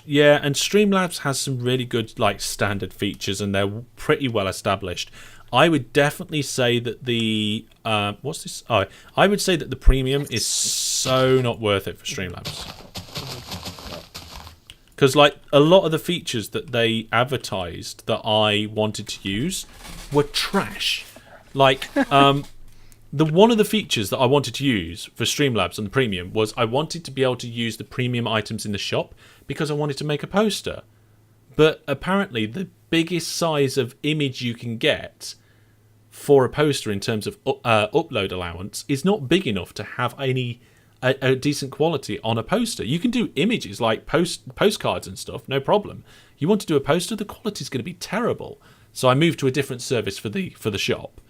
Yeah, and Streamlabs has some really good standard features, and they're pretty well established. I would definitely say that the what's this? Oh, I would say that the premium is so not worth it for Streamlabs, because a lot of the features that they advertised that I wanted to use were trash. One of the features that I wanted to use for Streamlabs on the premium was I wanted to be able to use the premium items in the shop because I wanted to make a poster. But apparently the biggest size of image you can get for a poster in terms of upload allowance is not big enough to have a decent quality on a poster. You can do images like postcards and stuff, no problem. You want to do a poster, the quality is going to be terrible. So I moved to a different service for the shop.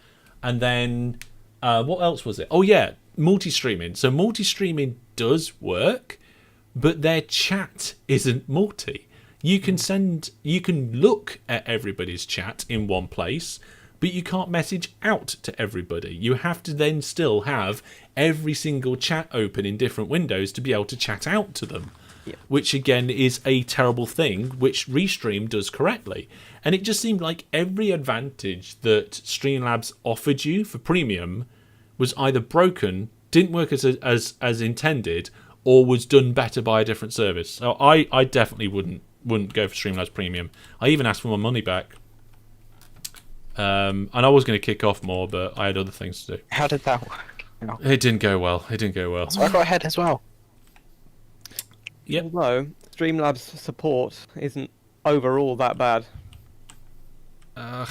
And then what else was it? Oh yeah, multi-streaming. So multi-streaming does work, but their chat isn't multi. You can look at everybody's chat in one place, but you can't message out to everybody. You have to then still have every single chat open in different windows to be able to chat out to them. Yeah. Which again is a terrible thing, which Restream does correctly. And it just seemed like every advantage that Streamlabs offered you for premium was either broken, didn't work as intended, or was done better by a different service. So I definitely wouldn't go for Streamlabs Premium. I even asked for my money back. And I was going to kick off more, but I had other things to do. How did that work? No. It didn't go well. So I got ahead as well. Yep. Although Streamlabs support isn't overall that bad. I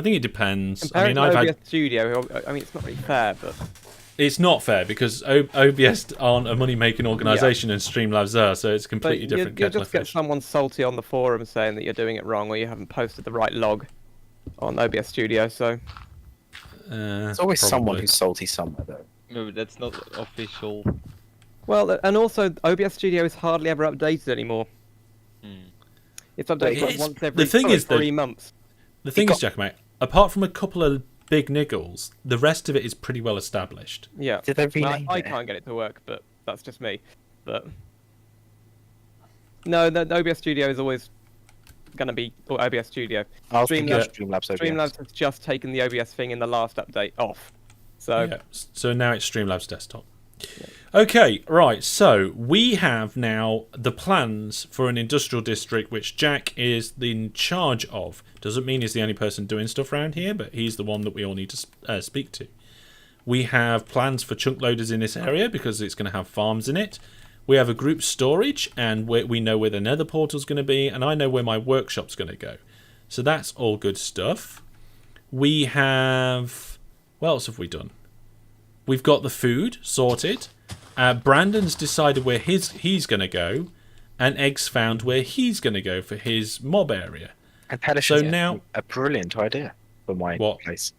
think it depends. Compared to I've OBS had. Studio, I mean, it's not really fair, but It's not fair because OBS aren't a money-making organisation and Streamlabs are, so it's a completely different you'll kettle of just get fish. someone salty on the forum saying that you're doing it wrong or you haven't posted the right log on OBS Studio. So There's always someone who's salty somewhere, though. No, but that's not official. well, and also OBS Studio is hardly ever updated anymore. It's updated like once every the thing is that- 3 months. The thing is, Jackamate, apart from a couple of big niggles, the rest of it is pretty well established. Yeah. Did they Well, rename I it? can't get it to work, but that's just me. But no, the OBS Studio is always going to be OBS Studio. I was thinking of Streamlabs- Streamlabs OBS. Streamlabs has just taken the OBS thing in the last update off. So Yeah. So now it's Streamlabs Desktop. Okay, right. So we have now the plans for an industrial district, which Jack is in charge of. Doesn't mean he's the only person doing stuff around here, but he's the one that we all need to speak to. We have plans for chunk loaders in this area because it's going to have farms in it. We have a group storage, and we know where the Nether Portal's going to be, and I know where my workshop's going to go. So that's all good stuff. We have... What else have we done? We've got the food sorted. Brandon's decided where he's going to go, and Egg's found where he's going to go for his mob area. And Hellish So has now- a brilliant idea for my What? place.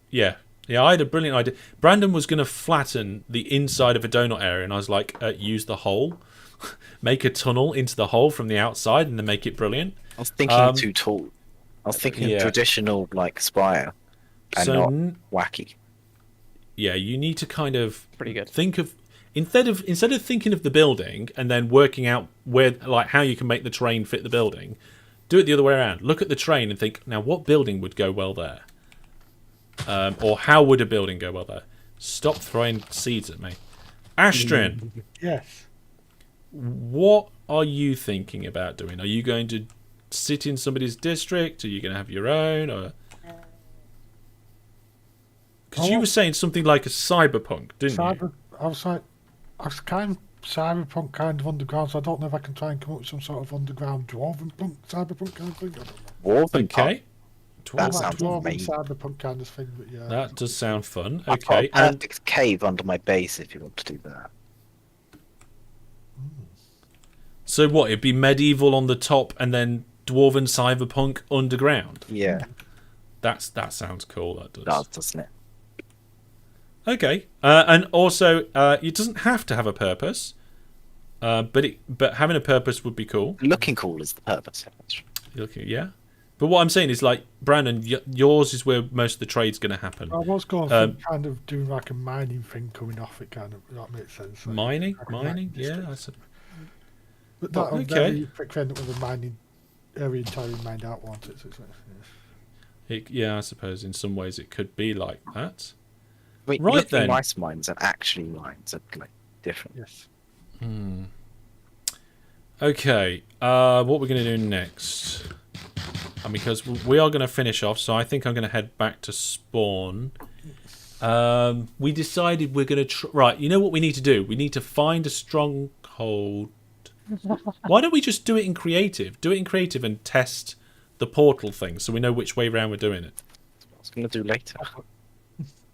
Yeah, I had a brilliant idea. Brandon was going to flatten the inside of a donut area, and I was like, use the hole. Make a tunnel into the hole from the outside, and then make it brilliant. I was thinking too tall. I was thinking yeah. of traditional, like, spire, and So not wacky. Yeah, you need to kind of pretty good. think of instead of thinking of the building and then working out where, like, how you can make the terrain fit the building. Do it the other way around. Look at the terrain and think, now what building would go well there, or how would a building go well there? Stop throwing seeds at me, Astrid. Yes. What are you thinking about doing? Are you going to sit in somebody's district? Are you going to have your own? Or because you were saying something like a cyberpunk, didn't you? I was kind of cyberpunk kind of underground, so I don't know if I can try and come up with some sort of underground dwarven punk cyberpunk kind of thing. I don't know. Dwarven Okay. That Dwarven. sounds Dwarven amazing. cyberpunk kind of thing, but yeah. That does sound fun. I've got Okay. a perfect cave under my base if you want to do that. So what? It'd be medieval on the top and then dwarven cyberpunk underground. Yeah, That sounds cool. That does. doesn't it? Okay. And also, it doesn't have to have a purpose, but having a purpose would be cool. Looking cool is the purpose. Yeah. But what I'm saying is, like, Brandon, yours is where most of the trade's going to happen. I was going for kind of doing like a mining thing coming off it, kind of. That makes sense. Like, Mining? like a Mining? district. Yeah. But that would Okay. very quick end up with a mining area entirely mined out, won't it? So it's Yeah, I suppose in some ways it could be like that. I mean, Right looking then. rice mines and actually mines are like different. yes. Okay, what we're going to do next? And because we are going to finish off, so I think I'm going to head back to spawn. We decided we're going to... Right, you know what we need to do? We need to find a stronghold. Why don't we just do it in creative? Do it in creative and test the portal thing so we know which way round we're doing it. I was going to do later.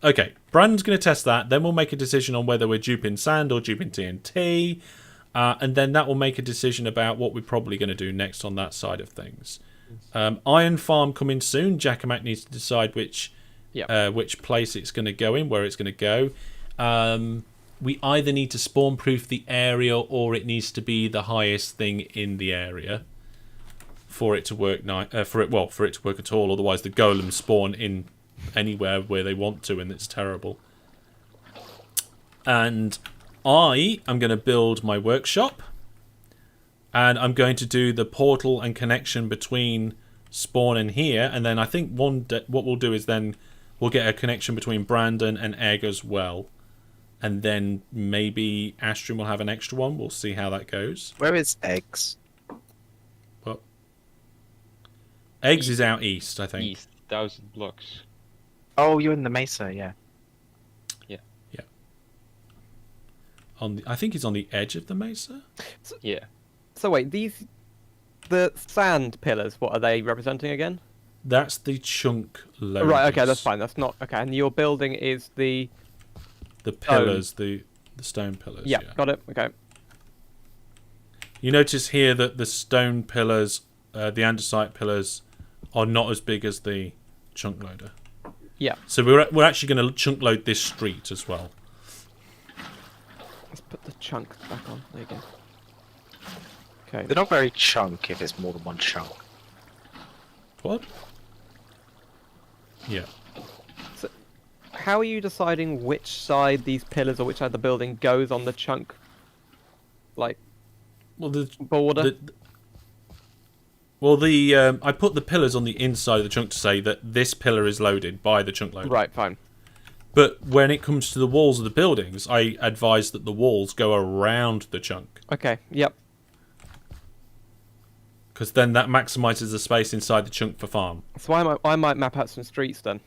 Okay, Brandon's going to test that. Then we'll make a decision on whether we're duping sand or duping TNT. And then that will make a decision about what we're probably going to do next on that side of things. Iron Farm coming soon. Jackamat needs to decide which place it's going to go in, where it's going to go. We either need to spawn proof the area or it needs to be the highest thing in the area for it to work. For it to work at all. Otherwise, the golems spawn in anywhere where they want to, and it's terrible. And I am going to build my workshop, and I'm going to do the portal and connection between spawn and here, and then I think what we'll do is then we'll get a connection between Brandon and Egg as well. and then maybe Astrum will have an extra one. We'll see how that goes. Where is eggs? Well, eggs is out east, I think. East, 1,000 blocks. Oh, you're in the mesa, yeah. I think it's on the edge of the mesa. Yeah. So wait, the sand pillars, what are they representing again? That's the chunk loaders. Right, okay, that's fine. That's not okay. And your building is the pillars, the stone pillars. yeah, got it. Okay. You notice here that the stone pillars, the andesite pillars, are not as big as the chunk loader. Yeah. So we're actually going to chunk load this street as well. Let's put the chunk back on. There you go. Okay. They're not very chunk if it's more than one chunk. What? Yeah. So, how are you deciding which side these pillars or which side the building goes on the chunk, like, Well, the border? I put the pillars on the inside of the chunk to say that this pillar is loaded by the chunk loader. Right, fine. But when it comes to the walls of the buildings, I advise that the walls go around the chunk. Okay, yep. Because then that maximises the space inside the chunk for farm. So I might map out some streets then.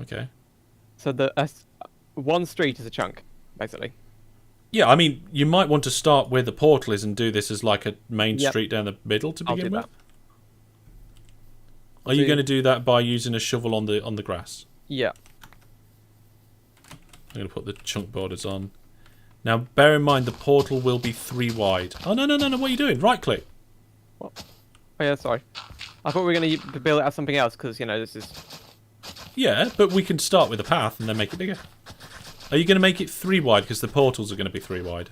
Okay. So the one street is a chunk, basically. Yeah, I mean, you might want to start where the portal is and do this as like a main Yep. street down the middle to I'll begin do with. that. Are you going to do that by using a shovel on the grass? Yeah. I'm going to put the chunk borders on. Now, bear in mind the portal will be 3 wide. Oh, no, what are you doing? Right click. What? Oh yeah, sorry. I thought we were going to build it as something else because, you know, this is... Yeah, but we can start with a path and then make it bigger. Are you going to make it 3 wide because the portals are going to be 3 wide?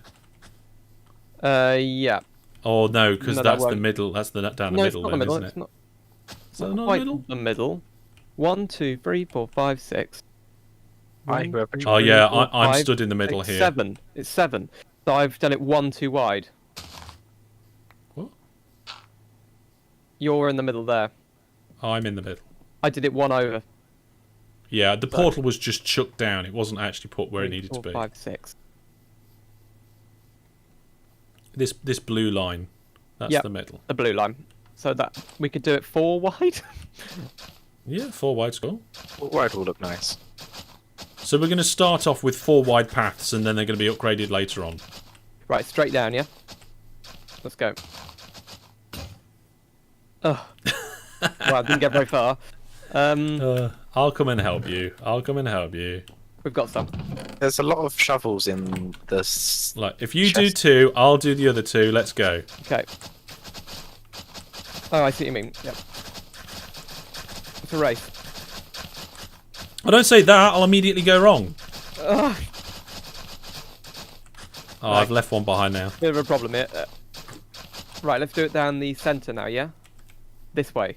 Yeah. Oh, no, because No, that that's the won't. middle. That's the down the No, middle it's not then, the middle. isn't It's it? not, Is that not quite the middle? the middle. 1, 2, 3, 4, 5, 6. Hi, whoever. Oh, yeah, four, I'm five, stood in the middle six, here. 7. It's 7. So I've done it 1 too wide. What? You're in the middle there. I'm in the middle. I did it 1 over. Yeah, the So- portal was just chucked down. It wasn't actually put where it 3, needed 4, to be. 5, 6. This blue line, that's Yep. the middle. The blue line. So that we could do it 4 wide. Yeah, 4 wide skull. Wide will look nice. So we're going to start off with 4 wide paths, and then they're going to be upgraded later on. Right, straight down, yeah? Let's go. Ugh. Well, I didn't get very far. I'll come and help you. We've got some. There's a lot of shovels in this. Like, if you do Chest. 2, I'll do the other 2. Let's go. Okay. Oh, I see what you mean. Yep. It's a race. I don't say that. I'll immediately go wrong. Ugh, Oh, I've left one behind now. bit of a problem here. Right, let's do it down the centre now, yeah? This way.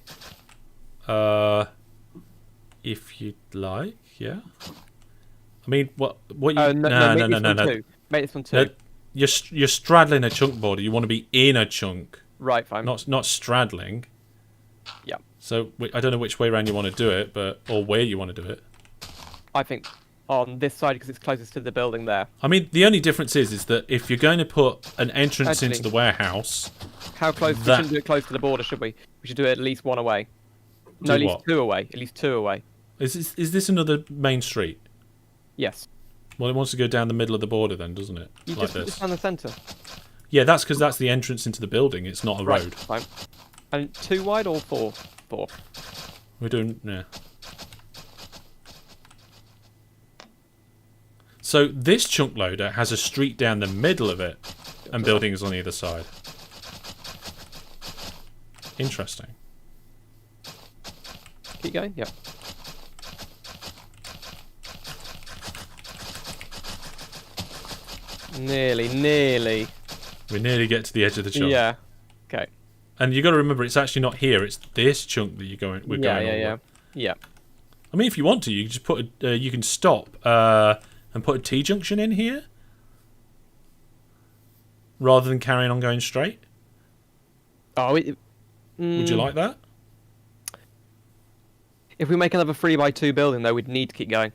If you'd like, yeah. I mean, what you? Oh, no, no. Make this one 2. You're straddling a chunk border. You want to be in a chunk, Right, fine. not straddling. Yeah. So I don't know which way around you want to do it, or where you want to do it. I think on this side because it's closest to the building there. I mean, the only difference is that if you're going to put an entrance into Actually- the warehouse, How close? We That- shouldn't do it close to the border, should we? We should do it at least 1 away. No, at Do least what? 2 away. At least 2 away. is this another main street? Yes. Well, it wants to go down the middle of the border then, doesn't it? You Like just this. down the centre. Yeah, that's because that's the entrance into the building. It's not a Right, road. fine. And 2 wide or 4? 4. We're doing, yeah. So this chunk loader has a street down the middle of it and buildings on either side. Interesting. Keep going. Yep. Nearly. We nearly get to the edge of the chunk. Yeah. Okay. And you got to remember, it's actually not here. It's this chunk that we're going over. Yeah. I mean, if you want to, you can just put you can stop and put a T junction in here, rather than carrying on going straight. Oh, Would you like that? If we make another 3x2 building, though, we'd need to keep going.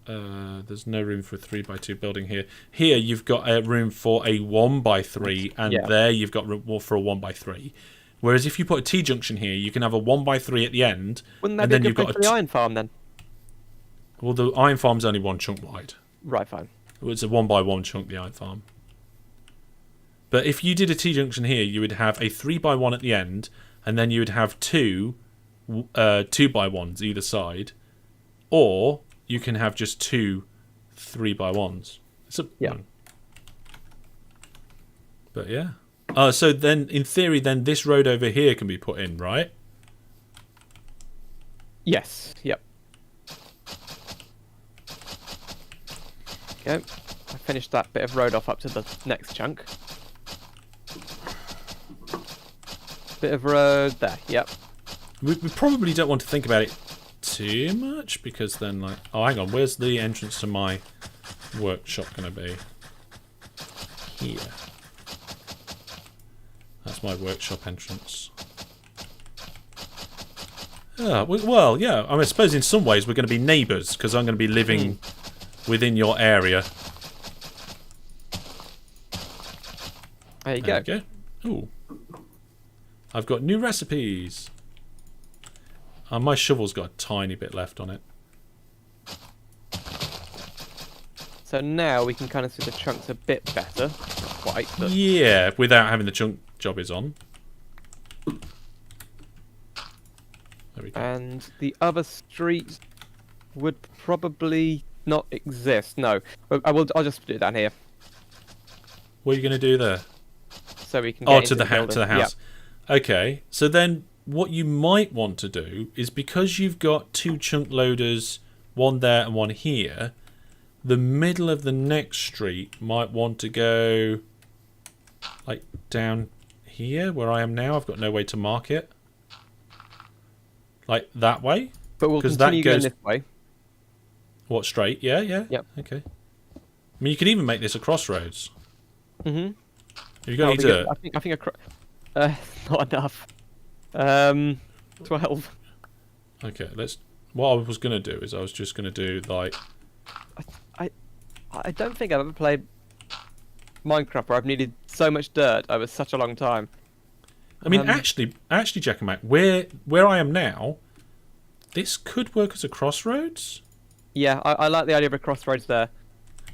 There's no room for a 3x2 building here. Here you've got a room for a 1x3, and there you've got room for a 1x3. Whereas if you put a T-junction here, you can have a 1x3 at the end. Wouldn't that and be then a good you've thing got for the iron farm then? Well, the iron farm's only 1 chunk wide. Right, fine. It's a 1x1 chunk, the iron farm. But if you did a T-junction here, you would have a 3x1 at the end, and then you would have 2 2x1s either side, or you can have just 2 3x1s. But yeah. So then, in theory, then this road over here can be put in, right? Yes. Yep. Okay. I finished that bit of road off up to the next chunk. Bit of road there. Yep. We probably don't want to think about it too much, because then, like, oh, hang on, where's the entrance to my workshop going to be? Here. That's my workshop entrance. Well, yeah, I suppose in some ways we're going to be neighbours, because I'm going to be living within your area. There you go. Ooh. I've got new recipes. My shovel's got a tiny bit left on it. So now we can kind of see the chunks a bit better. Not quite, but... Yeah, without having the chunk jobbies on. There we go. And the other streets would probably not exist. No, I'll just do it down here. What are you going to do there? So we can get to the house. Yep. Okay, so then what you might want to do is, because you've got 2 chunk loaders, one there and one here, the middle of the next street might want to go like down here where I am now. I've got no way to mark it. Like that way. But we'll continue going this way. What, straight? Yeah. Yep. Okay. I mean, you could even make this a crossroads. Mm-hmm. Have you got any dirt? I think not enough. 12. Okay, what I was going to do is I was just going to do like... I don't think I've ever played Minecraft where I've needed so much dirt over such a long time. I mean, actually, Jack and Mac, where I am now, this could work as a crossroads. Yeah, I like the idea of a crossroads there.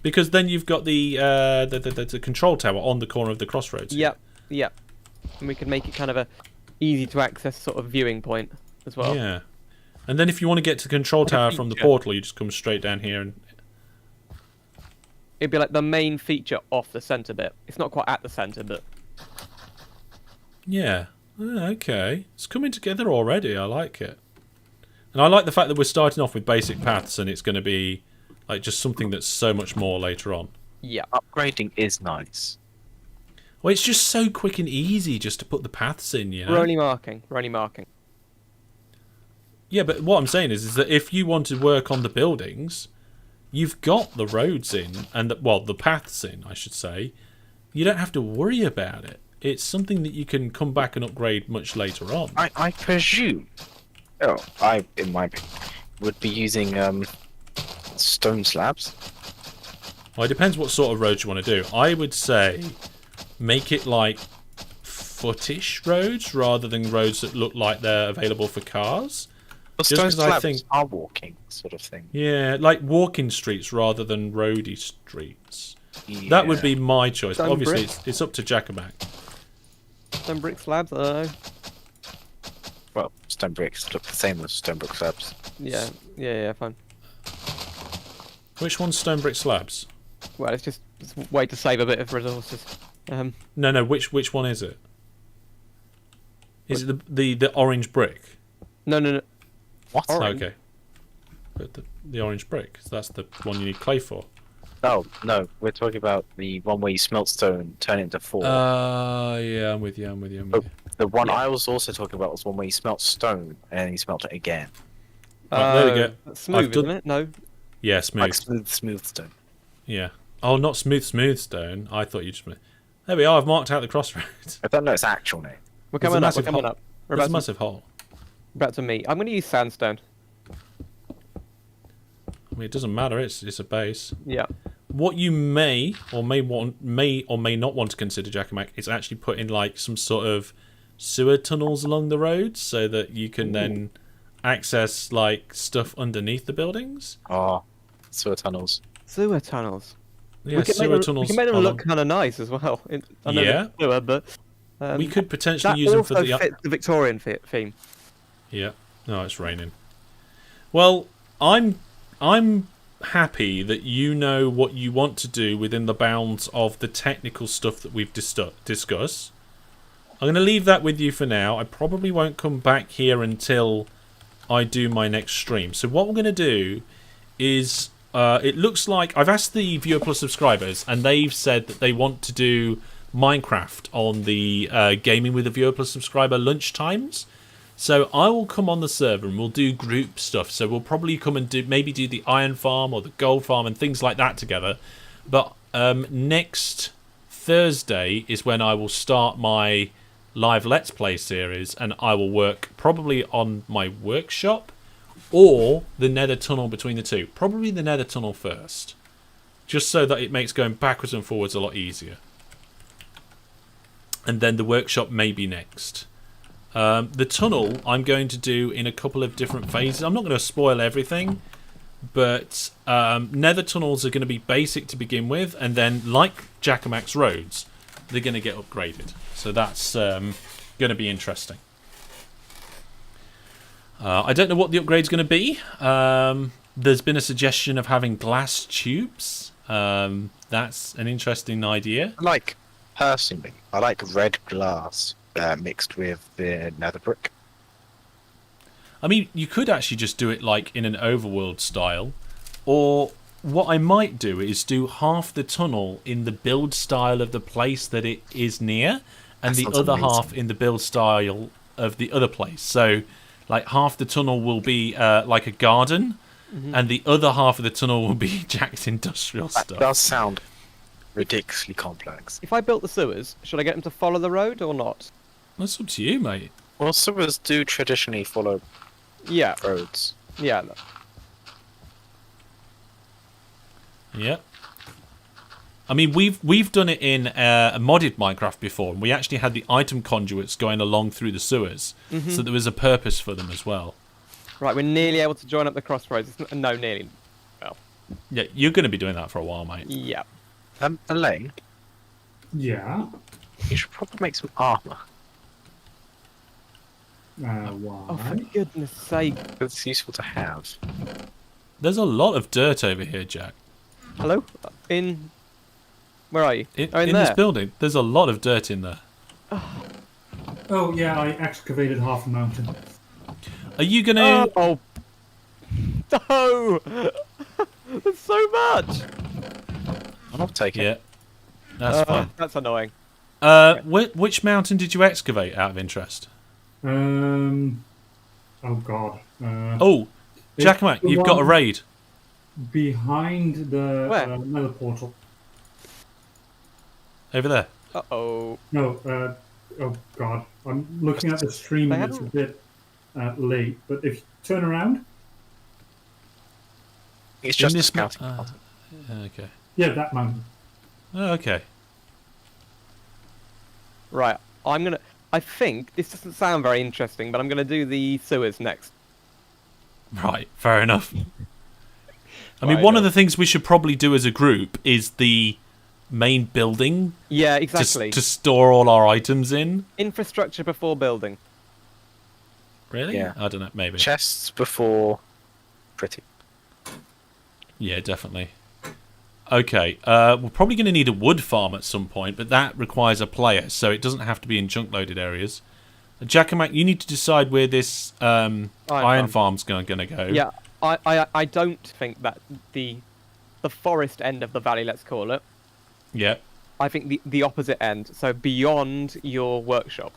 Because then you've got the control tower on the corner of the crossroads. Yep. And we can make it kind of a easy to access sort of viewing point as well. Yeah. And then if you want to get to the control tower from the portal, you just come straight down here and... It'd be like the main feature off the centre bit. It's not quite at the centre, but... Yeah. Okay. It's coming together already. I like it. And I like the fact that we're starting off with basic paths, and it's going to be like just something that's so much more later on. Yeah. Upgrading is nice. Well, it's just so quick and easy just to put the paths in, you know? We're only marking. Yeah, but what I'm saying is that if you want to work on the buildings, you've got the roads in, and the paths in, I should say. You don't have to worry about it. It's something that you can come back and upgrade much later on. I presume... in my opinion, would be using stone slabs. Well, it depends what sort of roads you want to do. I would say make it like footish roads rather than roads that look like they're available for cars. Well, stone slabs are walking sort of thing. Yeah, like walking streets rather than roady streets. Yeah. That would be my choice. But Stone obviously, brick? it's up to Jackaback. Some brick slabs, I don't know. Well, stone bricks look the same as stone brick slabs. Yeah, fine. Which one's stone brick slabs? Well, it's just a way to save a bit of resources. No. Which one is it? Is it the orange brick? No. What? Orange? Okay. But the orange brick. So that's the one you need clay for. Oh, no. We're talking about the one where you smelt stone, turn it into 4. Yeah, I'm with you. The one I was also talking about was one where you smelt stone and then you smelt it again. Right, there we go. That's smooth, isn't it? No. Yeah, smooth. Like smooth stone. Yeah. Oh, not smooth stone. I thought you just... There we are. I've marked out the crossroads. I don't know its actual name. We're There's a coming up. massive We're coming hole. up. We're There's a about massive hole. to meet. I'm going to use sandstone. I mean, it doesn't matter. It's a base. Yeah. What you may or may not want to consider, Jackamak, is actually putting like some sort of sewer tunnels along the roads so that you can then access like stuff underneath the buildings. Oh, sewer tunnels. Sewer tunnels. Yeah, we can sewer tunnels. We can make them look kind of nice as well. I know Yeah. they're sewer, but We could potentially that use them for also the. fits the Victorian theme. Yeah. No, it's raining. Well, I'm happy that you know what you want to do within the bounds of the technical stuff that we've discussed. I'm going to leave that with you for now. I probably won't come back here until I do my next stream. So what we're going to do is, it looks like I've asked the Viewer Plus subscribers, and they've said that they want to do Minecraft on the Gaming with a Viewer Plus subscriber lunch times. So I will come on the server and we'll do group stuff. So we'll probably come and do the iron farm or the gold farm and things like that together. But next Thursday is when I will start my live Let's Play series, and I will work probably on my workshop or the Nether tunnel between the two. Probably the Nether tunnel first, just so that it makes going backwards and forwards a lot easier. And then the workshop may be next. The tunnel I'm going to do in a couple of different phases. I'm not going to spoil everything, but Nether tunnels are going to be basic to begin with, and then, like Jackamak's roads, they're going to get upgraded. So that's going to be interesting. I don't know what the upgrade's going to be. There's been a suggestion of having glass tubes. That's an interesting idea. Personally, I like red glass mixed with the nether brick. I mean, you could actually just do it like in an overworld style, or what I might do is do half the tunnel in the build style of the place that it is near, and the other half in the build style of the other place. So, like, half the tunnel will be like a garden, and the other half of the tunnel will be Jack's industrial stuff. That does sound ridiculously complex. If I built the sewers, should I get them to follow the road or not? That's up to you, mate. Well, sewers do traditionally follow roads. Yeah. Yeah. I mean, we've done it in a modded Minecraft before, and we actually had the item conduits going along through the sewers, so there was a purpose for them as well. Right, we're nearly able to join up the crossroads. No, nearly. Well. Yeah, you're going to be doing that for a while, mate. Yeah. Elaine, Yeah. you should probably make some armor. Why? Oh, for goodness sake. It's useful to have. There's a lot of dirt over here, Jack. Hello? Where are you? In there. this building, there's a lot of dirt in there. Oh, yeah, I excavated half a mountain. Are you going to... Oh! No! There's so much! I'll take it. Yeah, that's fine. That's annoying. Which mountain did you excavate, out of interest? Oh, God. Jackamak, you've got a raid. Behind the Where? Nether Portal. Over there. Uh-oh. No, oh, God. I'm looking at the stream and it's a bit late, but if you turn around... It's just In a this scouting. Okay. Yeah, that mountain. Oh, okay. Right, I think, this doesn't sound very interesting, but I'm gonna do the sewers next. Right, fair enough. I mean, one of the things we should probably do as a group is the main building. Yeah, exactly. To store all our items in. Infrastructure before building. Really? Yeah. I don't know, maybe. Chests before pretty. Yeah, definitely. Okay, we're probably going to need a wood farm at some point, but that requires a player, so it doesn't have to be in junk-loaded areas. Jackamak, you need to decide where this iron farm's going to go. Yeah, I don't think that the forest end of the valley, let's call it. Yeah. I think the opposite end, so beyond your workshop.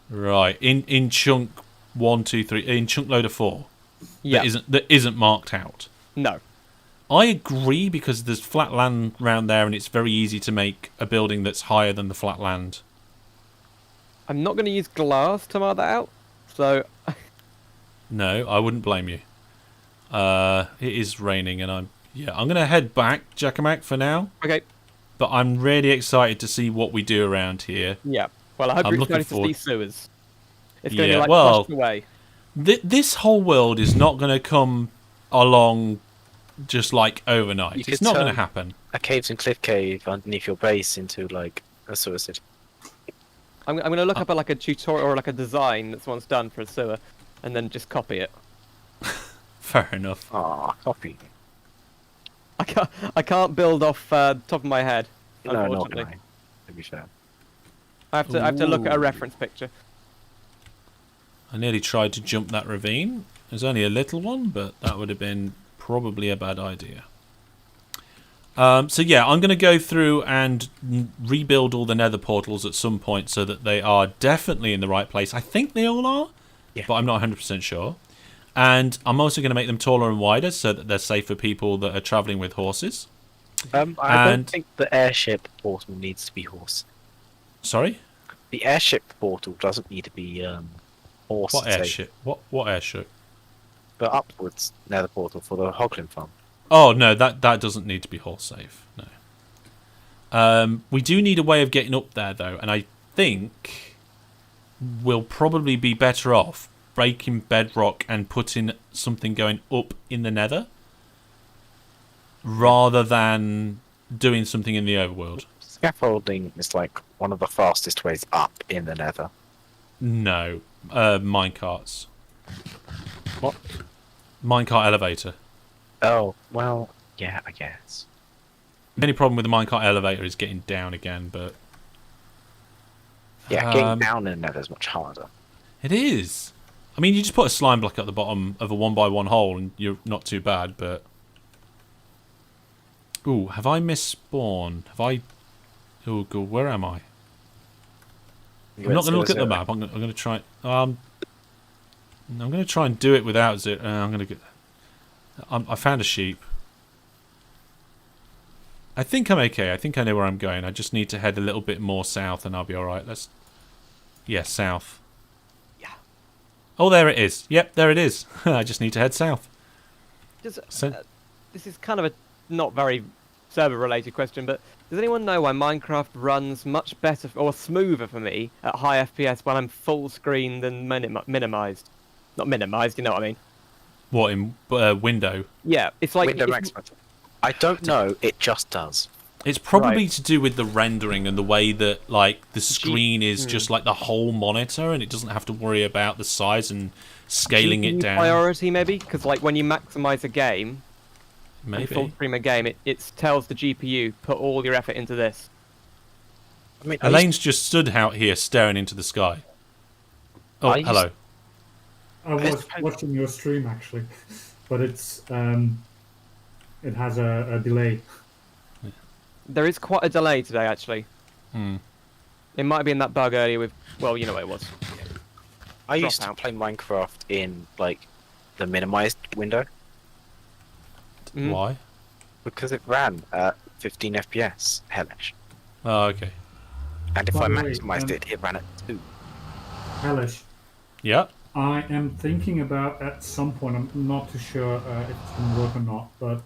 Right, in chunk 1, 2, 3, in chunk loader 4. Yeah. That isn't marked out. No. I agree, because there's flat land around there, and it's very easy to make a building that's higher than the flat land. I'm not going to use glass to mark that out, so... No, I wouldn't blame you. It is raining, and I'm gonna head back, Jackamak, for now. Okay. But I'm really excited to see what we do around here. Yeah. Well, I hope I'm you're looking excited to see forward- sewers. It's going to Yeah, be like well- flushed away. This whole world is not going to come along just like overnight. You It's could not going to turn- happen. A caves and cliff cave underneath your base into like a sewer city. I'm going to look up like a tutorial or like a design that someone's done for a sewer, and then just copy it. Fair enough. Ah, copy. I can't build off top of my head. No, not Unfortunately, mine. To be fair. I have to look at a Ooh. reference picture. I nearly tried to jump that ravine. There's only a little one, but that would have been probably a bad idea. So yeah, I'm going to go through and rebuild all the nether portals at some point so that they are definitely in the right place. I think they all are, but I'm not 100% sure. And I'm also going to make them taller and wider so that they're safe for people that are travelling with horses. I And- don't think the airship portal needs to be horse. Sorry? The airship portal doesn't need to be horse. What safe. airship? What airship? The upwards nether portal for the Hogland farm. Oh, no, that doesn't need to be horse safe. No. We do need a way of getting up there, though, and I think we'll probably be better off breaking bedrock and putting something going up in the nether rather than doing something in the overworld. Scaffolding is like one of the fastest ways up in the nether. No. Minecarts. What? Minecart elevator. Oh, well, yeah, I guess. The only problem with the minecart elevator is getting down again, but... Yeah, getting down in the nether is much harder. It is. I mean, you just put a slime block at the bottom of a 1x1 hole and you're not too bad, but... Ooh, have I misspawned? Have I... Oh, God, where am I? I'm not going to look at the map. I'm going to try... I'm going to try and do it without it. I'm going to get... I found a sheep. I think I'm okay. I think I know where I'm going. I just need to head a little bit more south and I'll be alright. Let's... Yeah, south. Oh, there it is. Yep, there it is. I just need to head south. Just, So- this is kind of a not very server-related question, but does anyone know why Minecraft runs much better or smoother for me at high FPS when I'm full screen than minimized? Not minimized, you know what I mean? What, in window? Yeah, it's like Window it's- maximum. I don't know, it just does. It's probably Right. to do with the rendering and the way that, like, the screen is Hmm. just like the whole monitor and it doesn't have to worry about the size and scaling it GPU down. priority maybe, because like when you maximize a game and full Maybe. screen a game, it tells the GPU put all your effort into this. I mean, Elaine's just stood out here staring into the sky. Oh, I used- hello. I was watching your stream actually, but it's it has a delay. There is quite a delay today, actually. Hmm. It might have been that bug earlier with, well, you know what it was. I used to Dropout. play Minecraft in like the minimized window Mhm. Why? because it ran at 15 FPS, hellish. Oh, okay. And if By I the way, maximized it ran at 2. Hellish. Yeah. I am thinking about at some point. I'm not too sure if it's going to work or not, but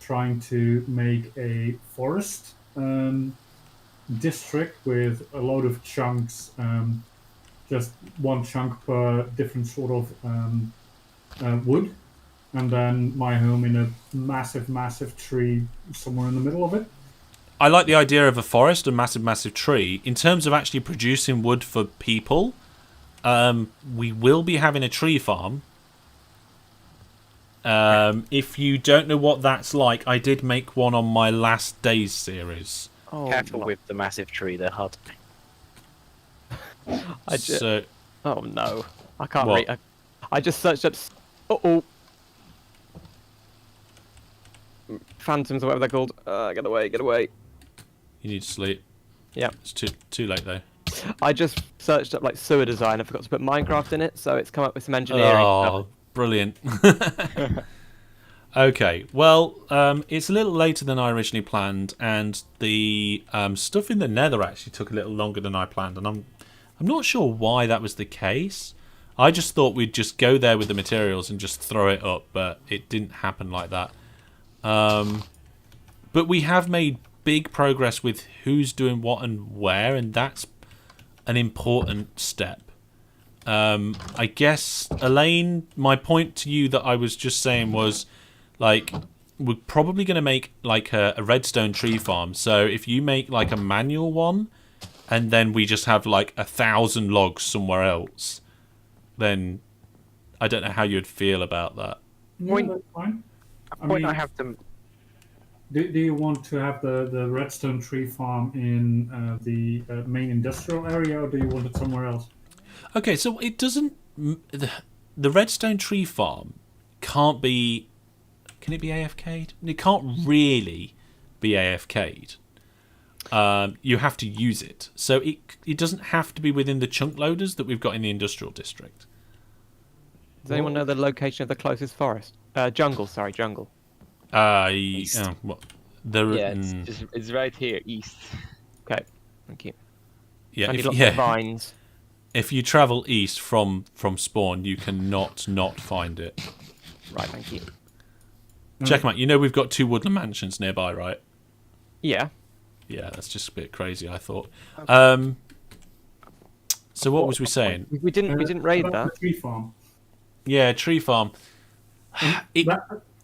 trying to make a forest district with a load of chunks, just one chunk per different sort of wood, and then my home in a massive, massive tree somewhere in the middle of it. I like the idea of a forest, a massive, massive tree. In terms of actually producing wood for people, we will be having a tree farm. If you don't know what that's like, I did make one on my last days series. Oh, Careful no. with the massive tree, they're hard to make. So, Oh no, I can't What? read. I just searched up. Oh, phantoms or whatever they're called. Get away, get away. you need to sleep. Yeah. It's too late though. I just searched up like sewer design. I forgot to put Minecraft in it, so it's come up with some engineering Oh, brilliant. Okay, well, it's a little later than I originally planned, and the stuff in the nether actually took a little longer than I planned, and I'm not sure why that was the case. I just thought we'd just go there with the materials and just throw it up, but it didn't happen like that. But we have made big progress with who's doing what and where, and that's an important step. I guess, Elaine, my point to you that I was just saying was, like, we're probably going to make, like, a redstone tree farm. So if you make, like, a manual one, and then we just have, like, 1,000 logs somewhere else, then I don't know how you'd feel about that. Yeah, that's fine. I have them. Do you want to have the redstone tree farm in the main industrial area, or do you want it somewhere else? Okay, so it doesn't... The redstone tree farm can't be... Can it be AFK'd? It can't really be AFK'd. You have to use it. So it doesn't have to be within the chunk loaders that we've got in the industrial district. Does anyone know the location of the closest forest? Jungle, sorry, jungle. What? It's right here, east. Okay, thank you. Yeah, Lots of vines. If you travel east from spawn, you cannot not find it. Right, thank you. Check them out. You know we've got 2 woodland mansions nearby, right? Yeah. Yeah, that's just a bit crazy, I thought. So what was we saying? We didn't raid about that. The tree farm. Yeah, tree farm.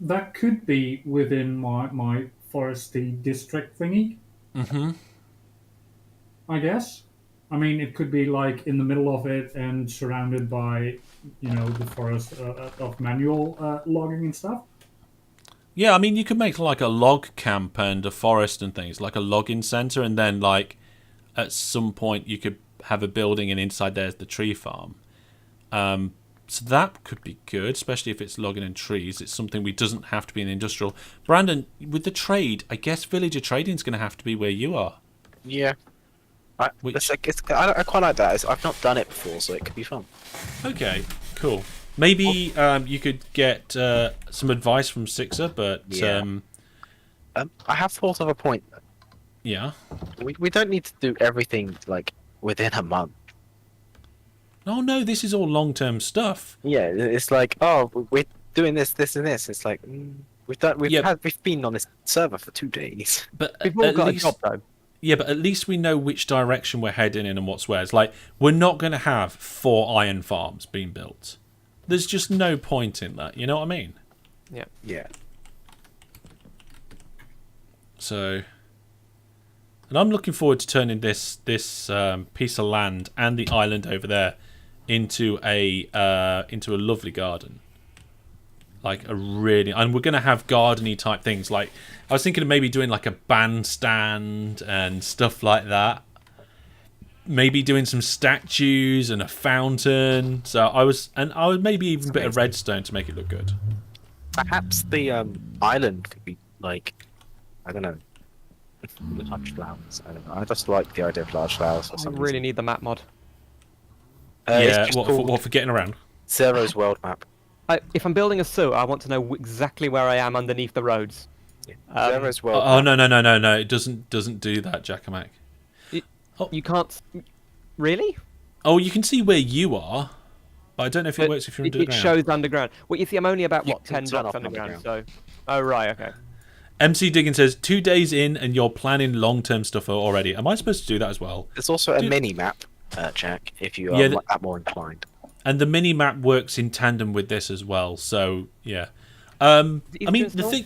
That could be within my foresty district thingy. Mm-hmm. I guess. I mean, it could be like in the middle of it and surrounded by, the forest of manual logging and stuff. Yeah, I mean, you could make like a log camp and a forest and things, like a logging center, and then like at some point you could have a building and inside there's the tree farm. So that could be good, especially if it's logging and trees. It's something we doesn't have to be an industrial. Brandon, with the trade, I guess villager trading is going to have to be where you are. Yeah. I quite like that. I've not done it before, so it could be fun. Okay, cool. Maybe you could get some advice from Sixer, but Yeah. I have thought of a point. yeah. We don't need to do everything like within a month. Oh no, this is all long-term stuff. Yeah, it's like, oh, we're doing this, this, and this. It's like we've been on this server for 2 days. But We've all at got least, a job though. yeah, but at least we know which direction we're heading in and what's where. It's like we're not going to have 4 iron farms being built. There's just no point in that. You know what I mean? Yeah. Yeah. So, and I'm looking forward to turning this piece of land and the island over there into a lovely garden. Like and we're going to have gardeny type things. Like I was thinking of maybe doing like a bandstand and stuff like that. Maybe doing some statues and a fountain. So I was maybe even a bit of redstone to make it look good. Perhaps the island could be like, I don't know, large flowers. I don't know. I just like the idea of large flowers for I some really need the map mod. Yeah, it's just what for getting around? Zero's world map. If I'm building a sewer, I want to know exactly where I am underneath the roads. Yeah. Zero's world Oh map. no! It doesn't do that, Jackamak. You can't... Really? Oh, you can see where you are, but I don't know if it works if you're It underground. shows underground. Well, you see, I'm only about, You what, can 10 turn blocks off underground, so... Oh, right, okay. MC Diggin says 2 days in and you're planning long-term stuff already. Am I supposed to do that as well? There's also a mini map, Jack, if you are that more inclined. And the mini map works in tandem with this as well. So yeah. I mean the thing.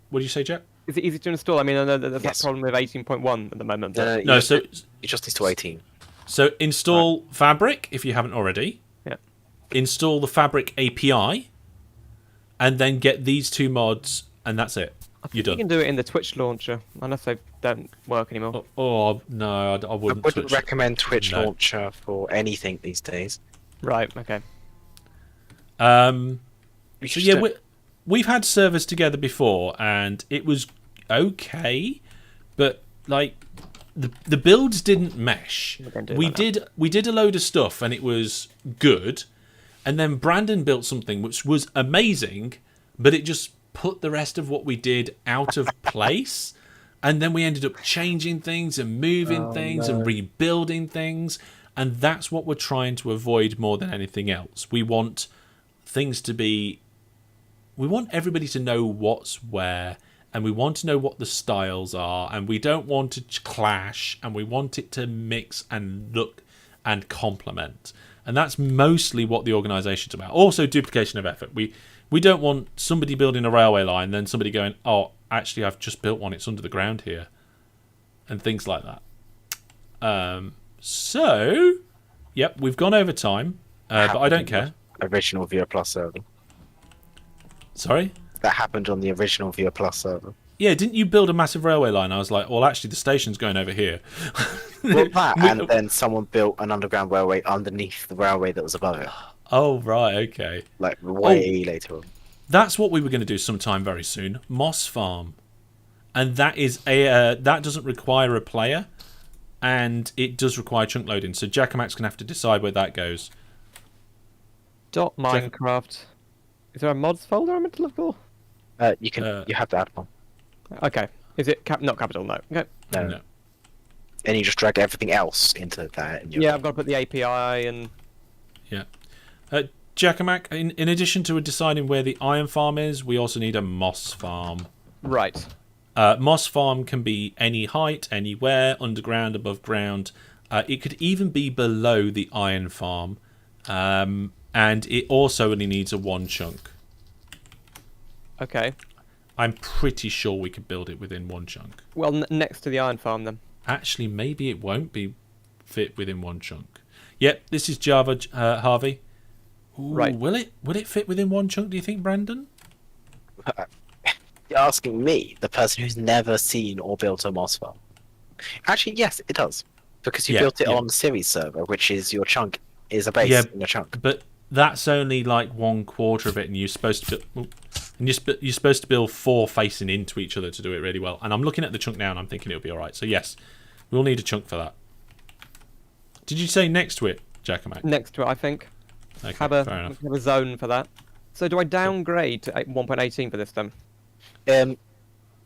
What do you say, Jack? Is it easy to install? I mean, I know that there's Yes. that problem with 18.1 at the moment. But... No, so you just need to 18. So install Fabric if you haven't already. Yeah. Install the Fabric API, and then get these 2 mods, and that's it. You're You done. can do it in the Twitch launcher, unless they don't work anymore. Oh no, I I wouldn't. wouldn't recommend Twitch No. launcher for anything these days. Right, okay. You So should yeah, do- we've had servers together before, and it was okay, but like the builds didn't mesh. don't do We that did a load of stuff, and it was good, and then Brandon built something which was amazing, but it just put the rest of what we did out of place, and then we ended up changing things and moving things and rebuilding things. And that's what we're trying to avoid more than anything else. We want things to be... We want everybody to know what's where, and we want to know what the styles are, and we don't want to clash, and we want it to mix and look and complement. And that's mostly what the organisation's about. Also, duplication of effort. We don't want somebody building a railway line, then somebody going, oh, actually, I've just built one. It's under the ground here. And things like that. So, yep, we've gone over time, but I don't care. Original Viewer Plus server. Sorry? That happened on the original Viewer Plus server. Yeah, didn't you build a massive railway line? I was like, well, actually, the station's going over here. Well, that, and then someone built an underground railway underneath the railway that was above it. Oh, right, okay. Like, way later on. That's what we were going to do sometime very soon. Moss Farm. And that is that doesn't require a player, and it does require chunk loading. So Jack and Max can have to decide where that goes. .minecraft. Is there a mods folder I'm meant to look for? You have to add one. Okay. Is it not capital? No. Okay. No. And you just drag everything else into that. And Yeah, I've got to put the API and... Yeah. Jack and Mac, in addition to deciding where the iron farm is, we also need a moss farm. Right. Moss farm can be any height, anywhere, underground, above ground. It could even be below the iron farm. And it also only needs a 1 chunk. Okay. I'm pretty sure we could build it within 1 chunk. Well, next to the iron farm then. Actually, maybe it won't be fit within 1 chunk. Yep, this is Java, Harvey. Ooh, right. Will it fit within 1 chunk, do you think, Brandon? You're asking me, the person who's never seen or built a moss farm. Actually, yes, it does. Because you built it on series server, which is your chunk is a base in your chunk. But that's only like 1/4 of it, and you're supposed to you're supposed to build 4 facing into each other to do it really well. And I'm looking at the chunk now, and I'm thinking it'll be all right. So yes, we'll need a chunk for that. Did you say next to it, Giacomo? Next to it, I think. Okay, have a zone for that. So do I downgrade to 1.18 for this then?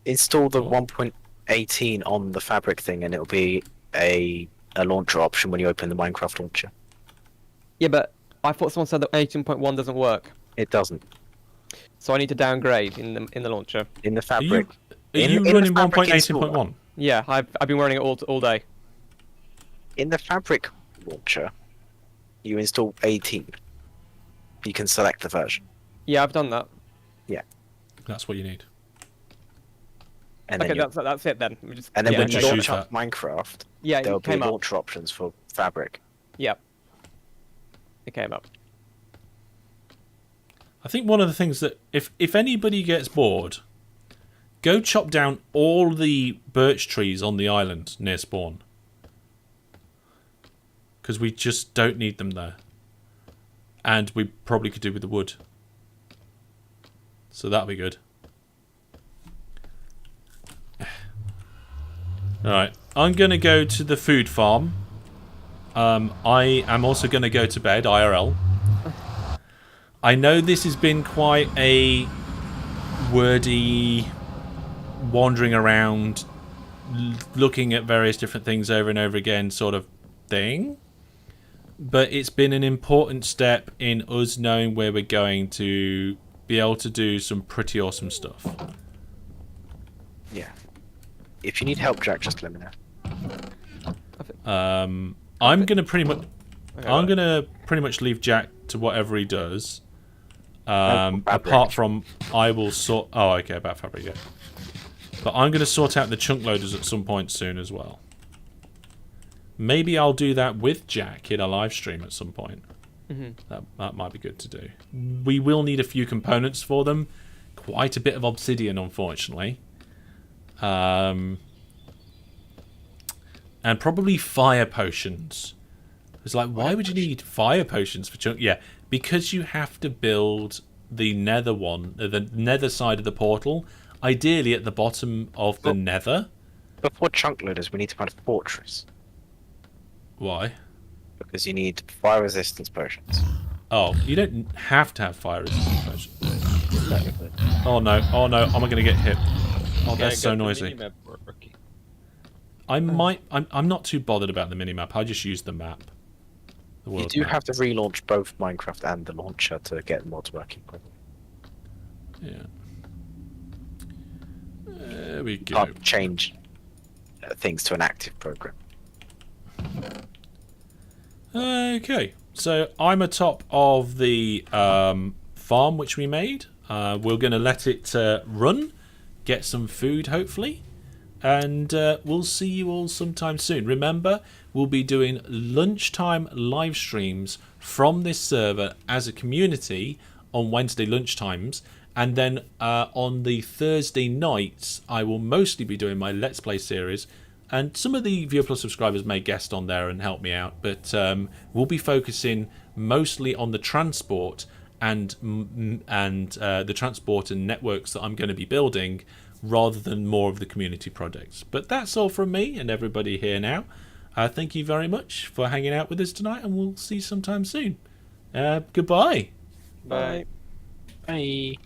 Install the 1.18 on the fabric thing, and it'll be a launcher option when you open the Minecraft launcher. Yeah, but I thought someone said that 18.1 doesn't work. It doesn't. So I need to downgrade in the launcher. In the fabric. Are you running 1.18.1? Yeah, I've been running it all day. In the fabric launcher, you install 18. You can select the version. Yeah, I've done that. Yeah. That's what you need. And okay, then that's it then. And then when you just launch use up Minecraft, yeah, there'll be up. launcher options for fabric. Yep. It came up. I think one of the things that if anybody gets bored, go chop down all the birch trees on the island near spawn. Because we just don't need them there. And we probably could do with the wood. So that'll be good. Alright, I'm going to go to the food farm. I am also going to go to bed, IRL. I know this has been quite a wordy, wandering around, looking at various different things over and over again sort of thing. But it's been an important step in us knowing where we're going to be able to do some pretty awesome stuff. Yeah. If you need help, Jack, just let me know. I'm gonna pretty much leave Jack to whatever he does. Apart from I will sort. Oh, okay, about fabric, yeah. But I'm gonna sort out the chunk loaders at some point soon as well. Maybe I'll do that with Jack in a live stream at some point. That might be good to do. We will need a few components for them. Quite a bit of obsidian, unfortunately. And probably fire potions. It's like, why would you need fire potions for chunk? Yeah, because you have to build the nether one, the nether side of the portal, ideally at the bottom of the nether. Before chunk loaders, we need to find a fortress. Why? Because you need fire resistance potions. Oh, you don't have to have fire resistance potions. Oh no, am I going to get hit? Oh, that's so noisy. I'm not too bothered about the minimap. I just use the map. the You world do map. have to relaunch both Minecraft and the launcher to get mods working. Yeah. There we go. Can't change things to an active program. Okay, so I'm atop of the farm which we made. We're going to let it run, get some food hopefully, and we'll see you all sometime soon. Remember, we'll be doing lunchtime live streams from this server as a community on Wednesday lunchtimes, and then on the Thursday nights I will mostly be doing my Let's Play series, and some of the Viewer Plus subscribers may guest on there and help me out, but we'll be focusing mostly on the transport and the transport and networks that I'm going to be building, rather than more of the community projects. But that's all from me and everybody here now. Thank you very much for hanging out with us tonight, and we'll see you sometime soon. Goodbye. Bye. Bye.